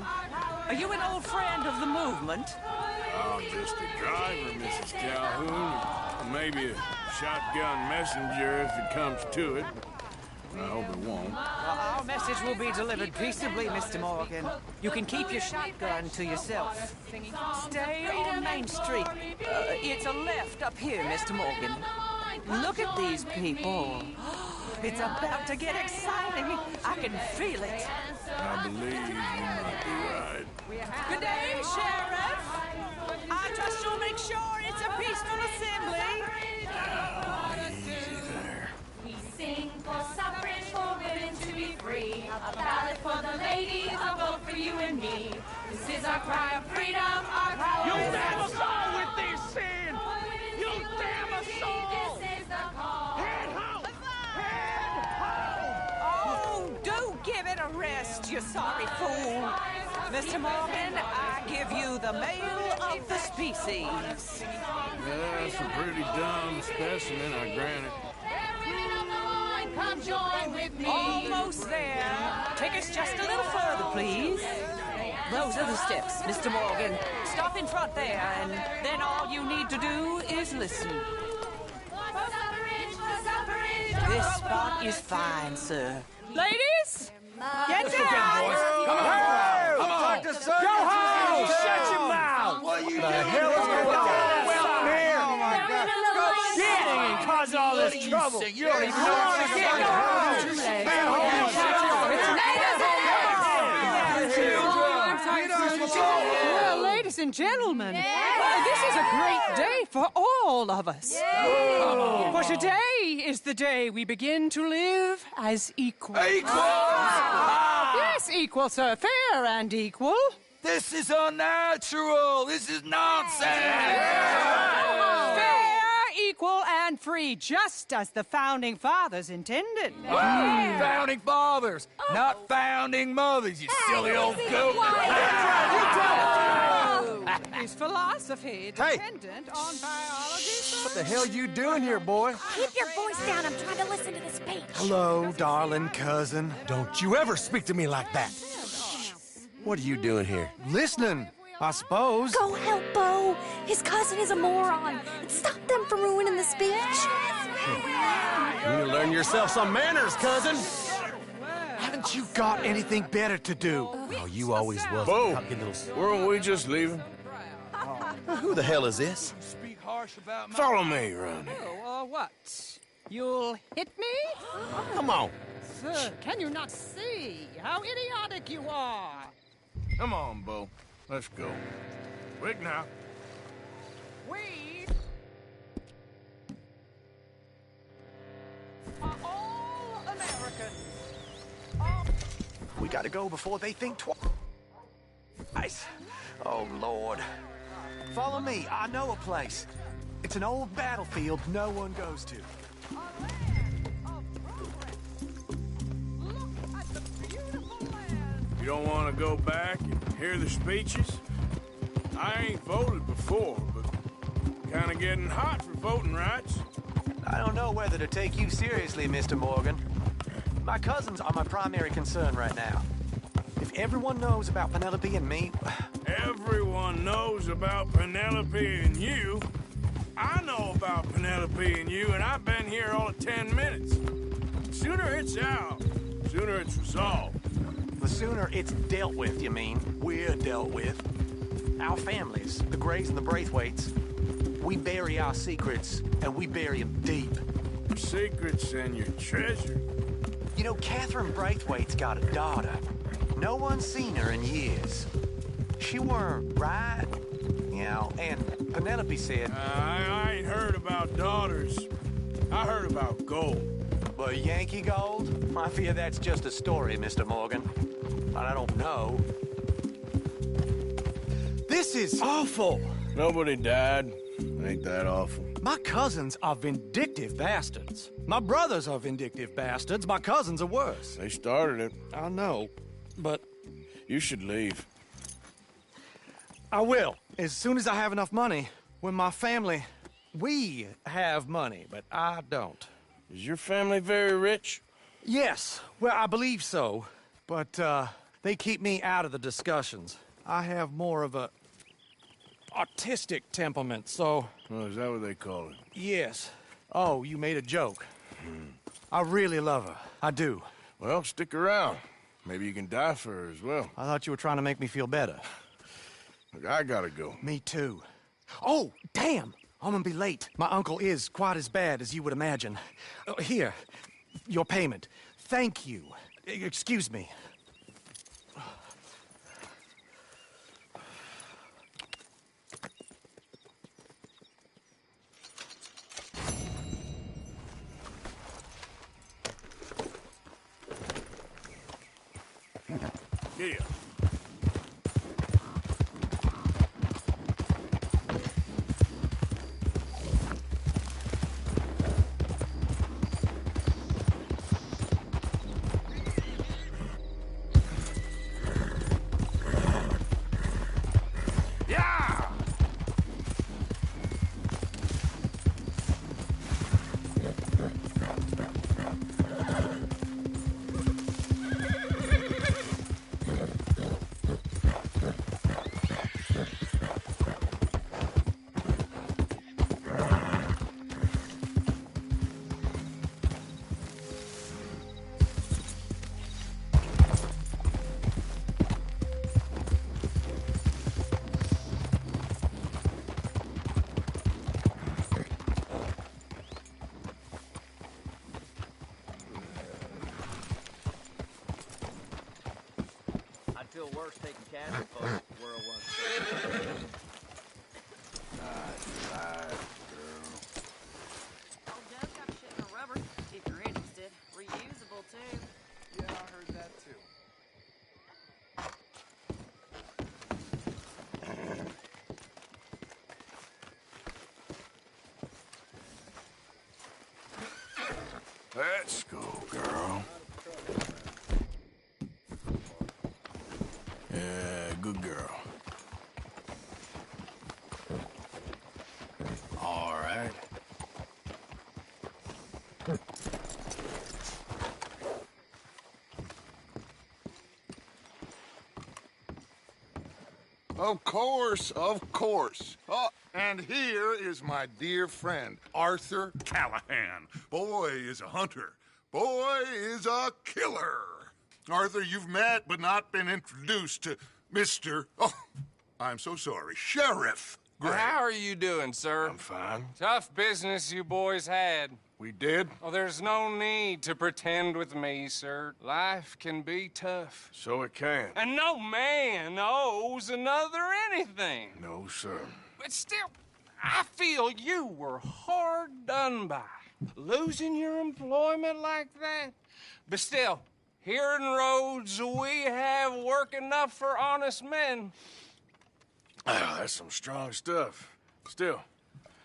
are you an old friend of the movement? I'm just a driver, Mrs. Calhoun. Maybe a shotgun messenger if it comes to it. I hope it won't. Well, our message will be delivered peaceably, Mr. Morgan. You can keep your shotgun to yourself. Stay on Main Street. It's a left up here, Mr. Morgan. Look at these people. It's about to get exciting. I can feel it. I believe you might be right. Good day, Sheriff. I trust you'll make sure it's a peaceful assembly. Easy there. We sing for suffrage, for women to be free. A ballad for the lady, a vote for you and me. This is our cry of freedom, our cry of You'll damn us all with this sin! You'll damn us all! This is the call. Head home! Head Oh, do give it a rest, you sorry fool. Mr. Morgan, I give you the male of the species. Yeah, that's a pretty dumb specimen, I grant it. Come join with me. Almost there. Take us just a little further, please. Those are the steps, Mr. Morgan. Stop in front there, and then all you need to do is listen. This spot is fine, sir. Ladies, Get down! Come on! Go home! Shut your mouth! What are you doing? The hell is going on? Well, here! Oh, my God. Go get and cause all this trouble. You don't even know what to get. Well, ladies and gentlemen, this is a great day for all of us. For today is the day we begin to live as equals. Yes, equal, sir. Fair and equal. This is unnatural. This is nonsense. Fair, equal, and free, just as the Founding Fathers intended. Founding fathers, not founding mothers, you silly old goat. Is philosophy dependent on biology? What the hell you doing here, boy? Keep your voice down. I'm trying to listen to the speech. Hello, darling cousin. Don't you ever speak to me like that. What are you doing here? Listening, I suppose. Go help Bo. His cousin is a moron. And stop them from ruining the speech. You need to learn yourself some manners, cousin. Haven't you got anything better to do? Oh, you always was. Bo, weren't we just leaving? Who the hell is this? Follow me around here. Oh, what? You'll hit me? Come on. Sir, can you not see how idiotic you are? Come on, Bo. Let's go. Quick now. We are all Americans. We gotta go before they think twice. Oh, Lord. Follow me. I know a place. It's an old battlefield no one goes to. You don't want to go back and hear the speeches? I ain't voted before, but kind of getting hot for voting rights. I don't know whether to take you seriously, Mr. Morgan. My cousins are my primary concern right now. If everyone knows about Penelope and me... Everyone knows about Penelope and you. I know about Penelope and you, and I've been here all of 10 minutes. Sooner it's out, sooner it's resolved. The sooner it's dealt with, you mean? We're dealt with. Our families, the Grays and the Braithwaites, we bury our secrets, and we bury them deep. Secrets and your treasure. You know, Catherine Braithwaite's got a daughter. No one's seen her in years. She weren't right, you know, and Penelope said... I ain't heard about daughters. I heard about gold. But Yankee gold? I fear that's just a story, Mr. Morgan. But I don't know. This is awful. Nobody died. Ain't that awful. My cousins are vindictive bastards. My brothers are vindictive bastards. My cousins are worse. They started it. I know, but... You should leave. I will, as soon as I have enough money. When my family... We have money, but I don't. Is your family very rich? Yes, well, I believe so. But, they keep me out of the discussions. I have more of a... artistic temperament, so... Oh, is that what they call it? Yes. Oh, you made a joke. I really love her. I do. Well, stick around. Maybe you can die for her as well. I thought you were trying to make me feel better. Look, I gotta go. Me too. Oh, damn! I'm gonna be late. My uncle is quite as bad as you would imagine. Here, your payment. Thank you. Excuse me. Yeah. feel worse taking casual folks to World War Oh, Joe's got shit in a rubber, if you're interested. Reusable, too. Yeah, I heard that too. Let's go, girl. Yeah, good girl. All right. Of course, of course. Oh, and here is my dear friend, Arthur Callahan. Boy is a hunter. Boy is a killer. Arthur, you've met but not been introduced to Mr. Oh, I'm so sorry, Sheriff Gray. How are you doing, sir? I'm fine. Tough business you boys had. We did? Oh, there's no need to pretend with me, sir. Life can be tough. So it can. And no man owes another anything. No, sir. But still, I feel you were hard done by. Losing your employment like that. But still, here in Rhodes, we have work enough for honest men. Ah, that's some strong stuff. Still,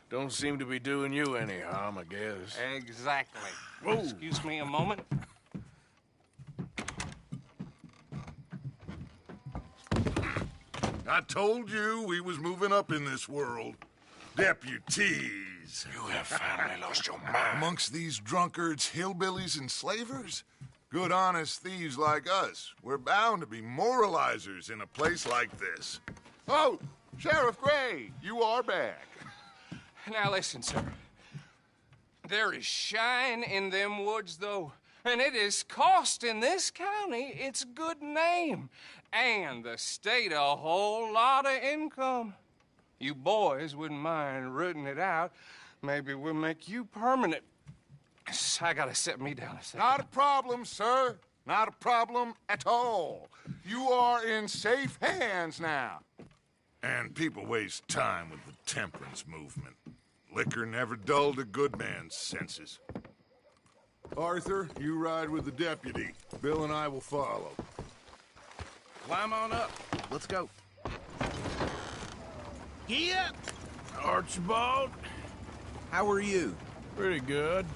don't seem to be doing you any harm, I guess. Exactly. Whoa. Excuse me a moment. I told you we was moving up in this world. Deputies. You have finally lost your mind. Amongst these drunkards, hillbillies, and slavers? Good honest thieves like us. We're bound to be moralizers in a place like this. Oh, Sheriff Gray, you are back. Now listen, sir. There is shine in them woods, though, and it is costing this county its good name and the state a whole lot of income. You boys wouldn't mind rooting it out. Maybe we'll make you permanent. I gotta set me down a second. Not a problem, sir. Not a problem at all. You are in safe hands now. And people waste time with the temperance movement. Liquor never dulled a good man's senses. Arthur, you ride with the deputy. Bill and I will follow. Climb on up. Let's go. Yep. Archibald. How are you? Pretty good.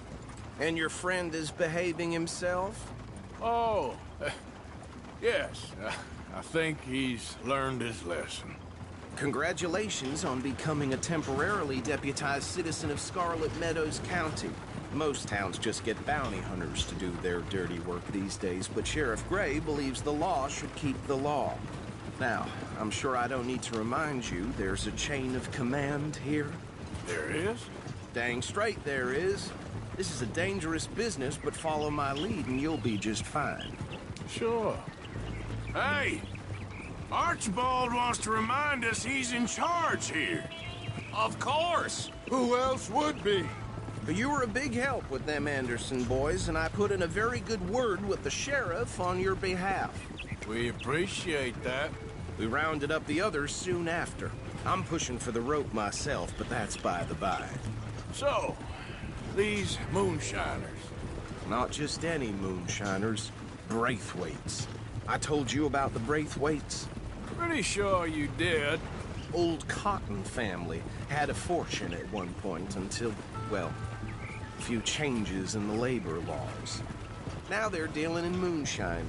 And your friend is behaving himself? Oh, yes. I think he's learned his lesson. Congratulations on becoming a temporarily deputized citizen of Scarlet Meadows County. Most towns just get bounty hunters to do their dirty work these days, but Sheriff Gray believes the law should keep the law. Now, I'm sure I don't need to remind you there's a chain of command here. There is? Dang straight there is. This is a dangerous business, but follow my lead and you'll be just fine. Sure. Hey! Archibald wants to remind us he's in charge here. Of course! Who else would be? But you were a big help with them Anderson boys, and I put in a very good word with the sheriff on your behalf. We appreciate that. We rounded up the others soon after. I'm pushing for the rope myself, but that's by the by. So, these moonshiners. Not just any moonshiners, Braithwaites. I told you about the Braithwaites? Pretty sure you did. Old Cotton family had a fortune at one point until, well, a few changes in the labor laws. Now they're dealing in moonshine.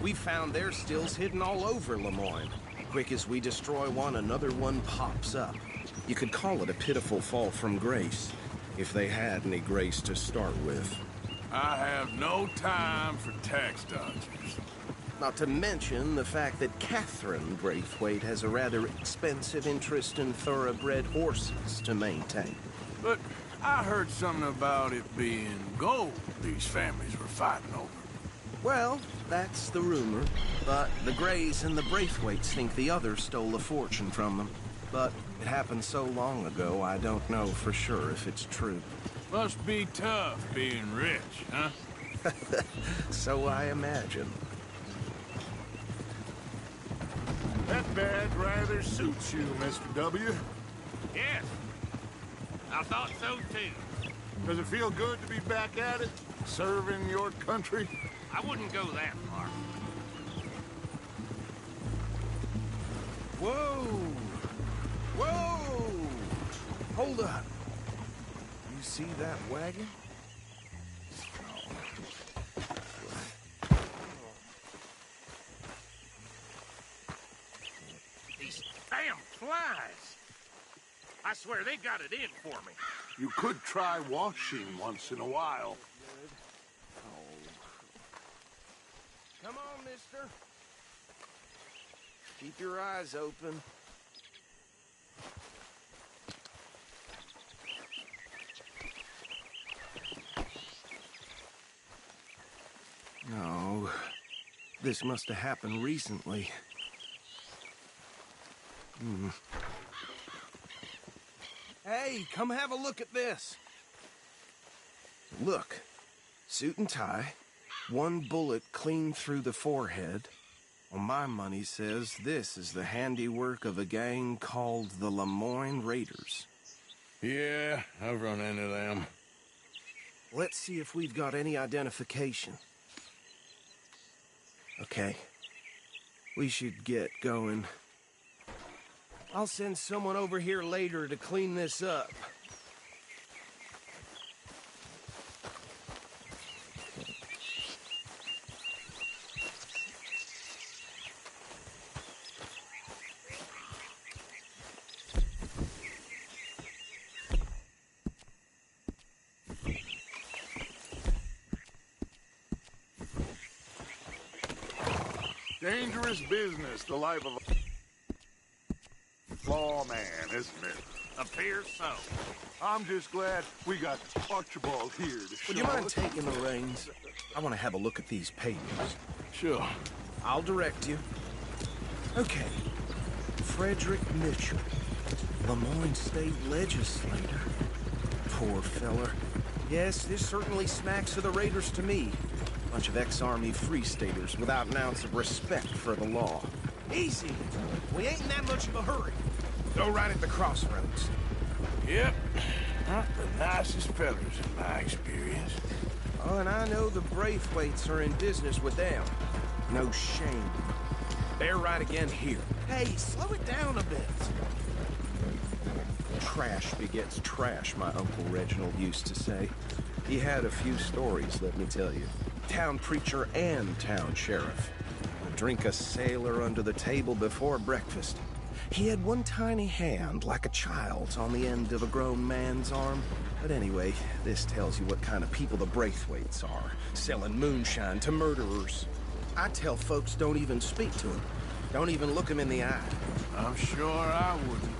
We found their stills hidden all over Lemoyne. Quick as we destroy one, another one pops up. You could call it a pitiful fall from grace, if they had any grace to start with. I have no time for tax dodgers. Not to mention the fact that Catherine Braithwaite has a rather expensive interest in thoroughbred horses to maintain. But I heard something about it being gold these families were fighting over. Well, that's the rumor. But the Grays and the Braithwaites think the others stole a fortune from them. But it happened so long ago, I don't know for sure if it's true. Must be tough being rich, huh? So I imagine. That badge rather suits you, Mr. W. Yes. I thought so, too. Does it feel good to be back at it? Serving your country? I wouldn't go that far. Whoa! Whoa! Hold up. You see that wagon? These damn flies. I swear they got it in for me. You could try washing once in a while. Come on, mister. Keep your eyes open. No, this must have happened recently. Hey, come have a look at this. Look, suit and tie, one bullet clean through the forehead. Well, my money says this is the handiwork of a gang called the Lemoyne Raiders. Yeah, I've run into them. Let's see if we've got any identification. Okay. We should get going. I'll send someone over here later to clean this up. Dangerous business, the life of a lawman, isn't it? Appears so. I'm just glad we got Archibald here to show Would you mind us. taking the reins? I want to have a look at these papers. Sure. I'll direct you. Okay. Frederick Mitchell, Lemoyne State Legislator. Poor feller. Yes, this certainly smacks of the Raiders to me. Bunch of ex-Army Free Staters without an ounce of respect for the law. Easy. We ain't in that much of a hurry. Go right at the crossroads. Yep. Not the nicest fellas in my experience. Oh, and I know the Braithwaites are in business with them. No shame. They're right again here. Hey, slow it down a bit. Trash begets trash, my Uncle Reginald used to say. He had a few stories, let me tell you. Town preacher and town sheriff. Drink a sailor under the table before breakfast. He had one tiny hand, like a child's, on the end of a grown man's arm. But anyway, this tells you what kind of people the Braithwaites are, selling moonshine to murderers. I tell folks don't even speak to them. Don't even look them in the eye. I'm sure I wouldn't.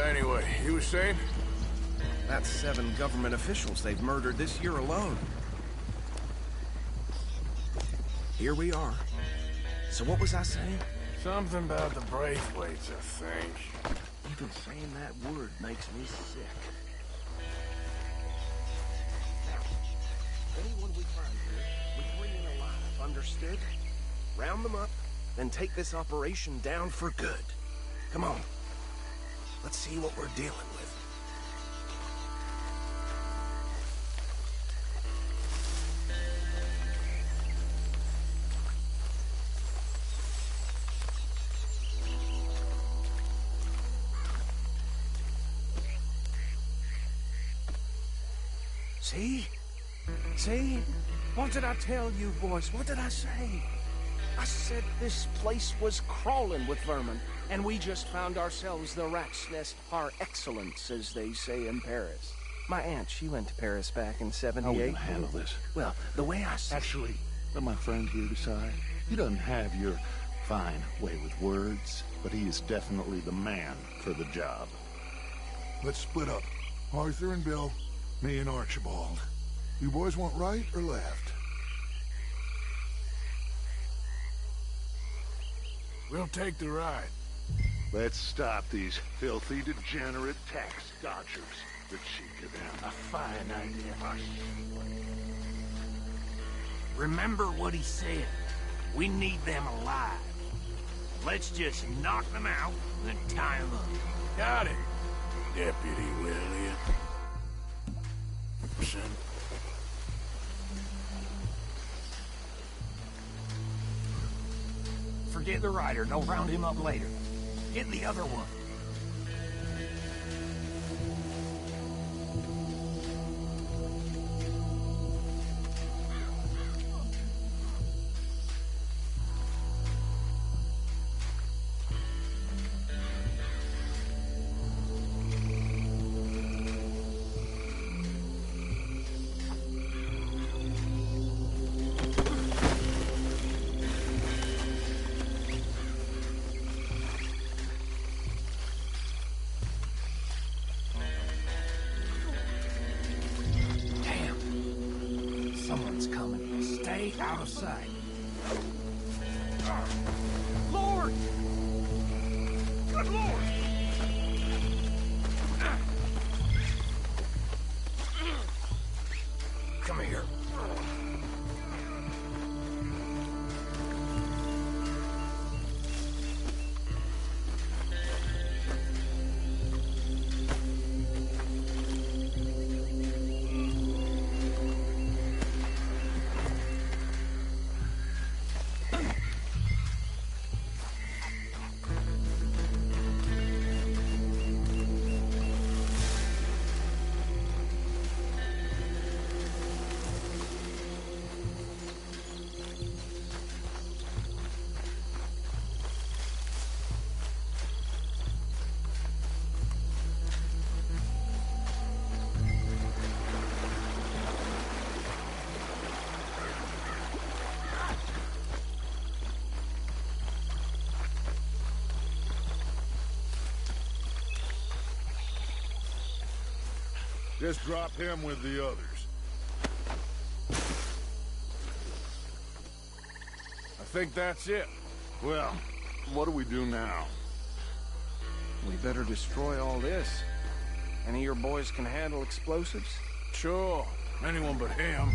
Anyway, you were saying? That's 7 government officials they've murdered this year alone. Here we are. So what was I saying? Something about the Braithwaites, I think. Even saying that word makes me sick. Now, anyone we find here, we bring in alive, understood? Round them up, then take this operation down for good. Come on. Let's see what we're dealing with. See? See? What did I tell you, boys? What did I say? I said this place was crawling with vermin, and we just found ourselves the rat's nest par excellence, as they say in Paris. My aunt, she went to Paris back in '78. How are we gonna handle this? Well, the way I see... Actually, let my friend here decide. He doesn't have your fine way with words, but he is definitely the man for the job. Let's split up. Arthur and Bill, me and Archibald. You boys want right or left? We'll take the ride. Let's stop these filthy, degenerate tax dodgers. the cheek of them. A fine idea. Remember what he said. We need them alive. Let's just knock them out, then tie them up. Got it, Deputy William. Forget the rider. Don't round him up later. Get the other one. Someone's coming. Stay out of sight. Lord! Good Lord! Come here. Just drop him with the others. I think that's it. Well, what do we do now? We better destroy all this. Any of your boys can handle explosives? Sure. Anyone but him.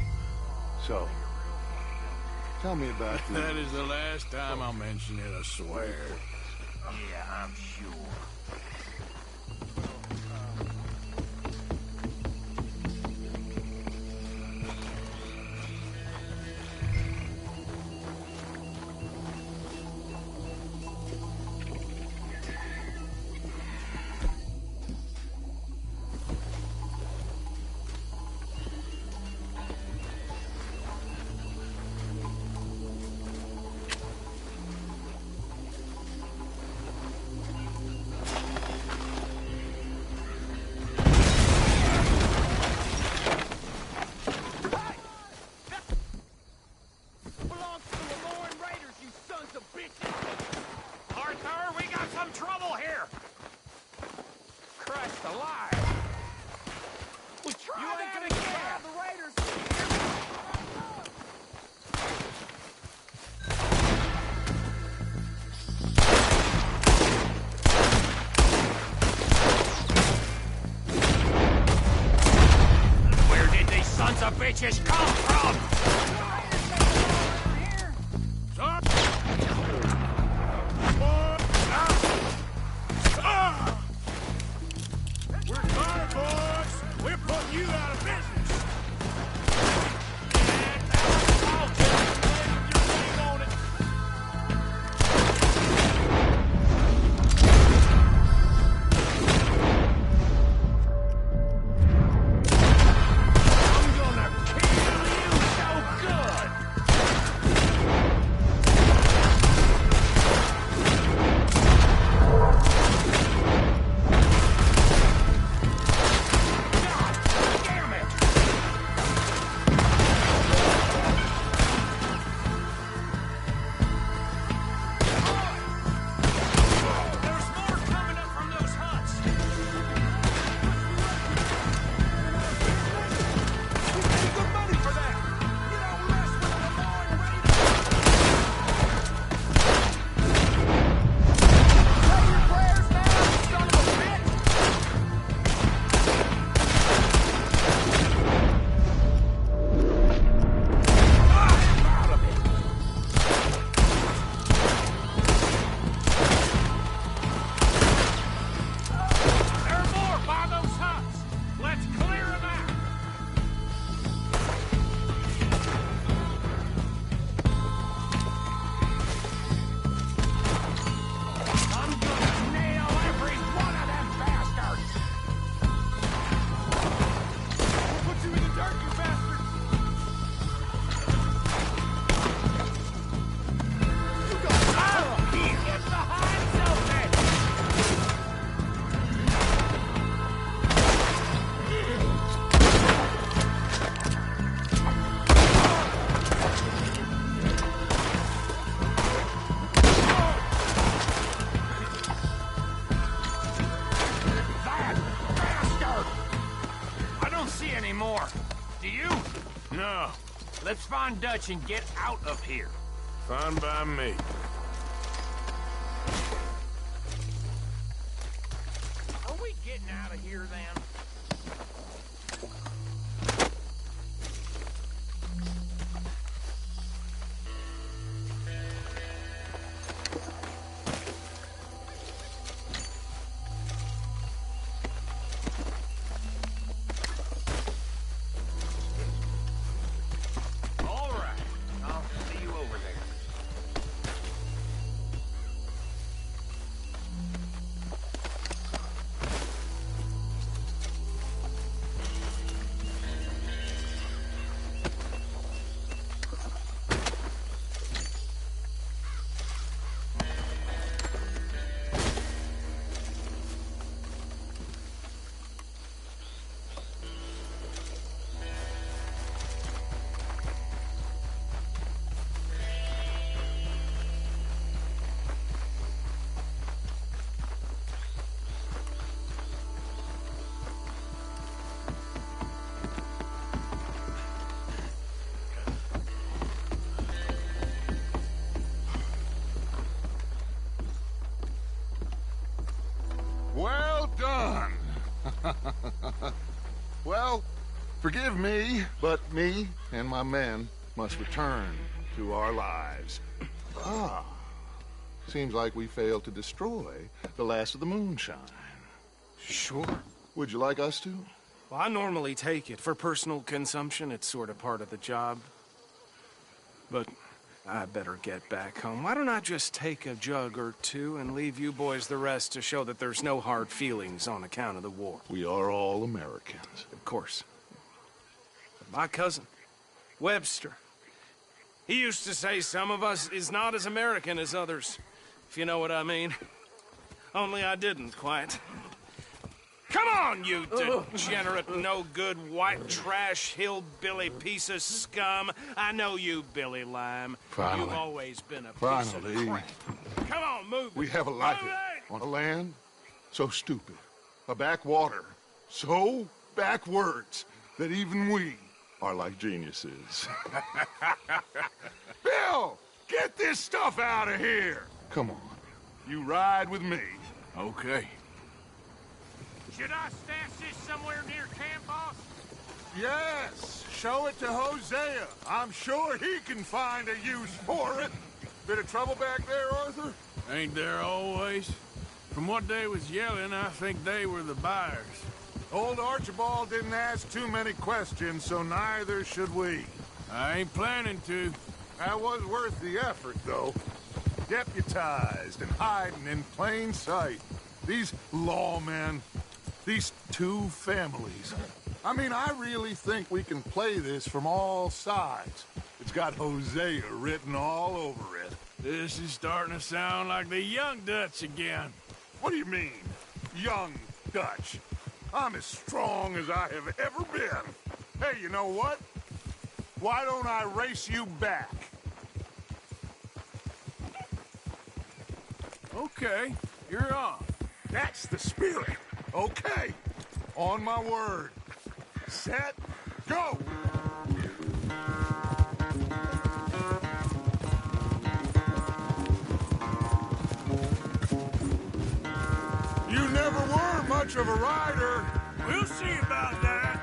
So, tell me about this. That is the last time I'll mention it, I swear. Yeah, I'm sure. Bitches come from! We're tired, boys! We're putting you out of business! I'm gonna kill you! Let's find Dutch and get out of here. Fine by me. Are we getting out of here, then? All right. I'll see you over there. Well done. Well, forgive me, but me and my men must return to our lives. Ah, seems like we failed to destroy the last of the moonshine. Sure. Would you like us to? Well, I normally take it. For personal consumption, it's sort of part of the job. But I better get back home. Why don't I just take a jug or two and leave you boys the rest to show that there's no hard feelings on account of the war? We are all Americans. Of course. But my cousin, Webster, he used to say some of us is not as American as others, if you know what I mean. Only I didn't quite. Come on, you degenerate, no-good, white trash, hillbilly piece of scum. I know you, Billy Lime. Finally. You've always been a piece Finally. of crap. Come on, move it. We have a life Move it. on a land so stupid, a backwater so backwards that even we are like geniuses. Bill, get this stuff out of here. Come on, you ride with me. Okay. Should I stash this somewhere near camp, boss? Yes, show it to Hosea. I'm sure he can find a use for it. Bit of trouble back there, Arthur? Ain't there always? From what they was yelling, I think they were the buyers. Old Archibald didn't ask too many questions, so neither should we. I ain't planning to. That was worth the effort, though. Deputized and hiding in plain sight. These lawmen, these two families. I mean, I really think we can play this from all sides. It's got Hosea written all over it. This is starting to sound like the young Dutch again. What do you mean, young Dutch? I'm as strong as I have ever been. Hey, you know what? Why don't I race you back? Okay, you're on. That's the spirit. Okay. On my word. Set, go! You never were much of a rider. We'll see about that.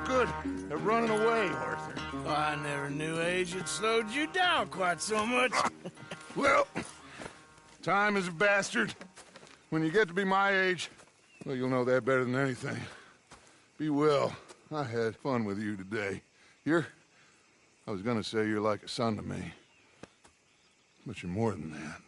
good at running away, Arthur. I never knew age had slowed you down quite so much. Well, time is a bastard. When you get to be my age, well, you'll know that better than anything. Be well. I had fun with you today. I was gonna say you're like a son to me. But you're more than that.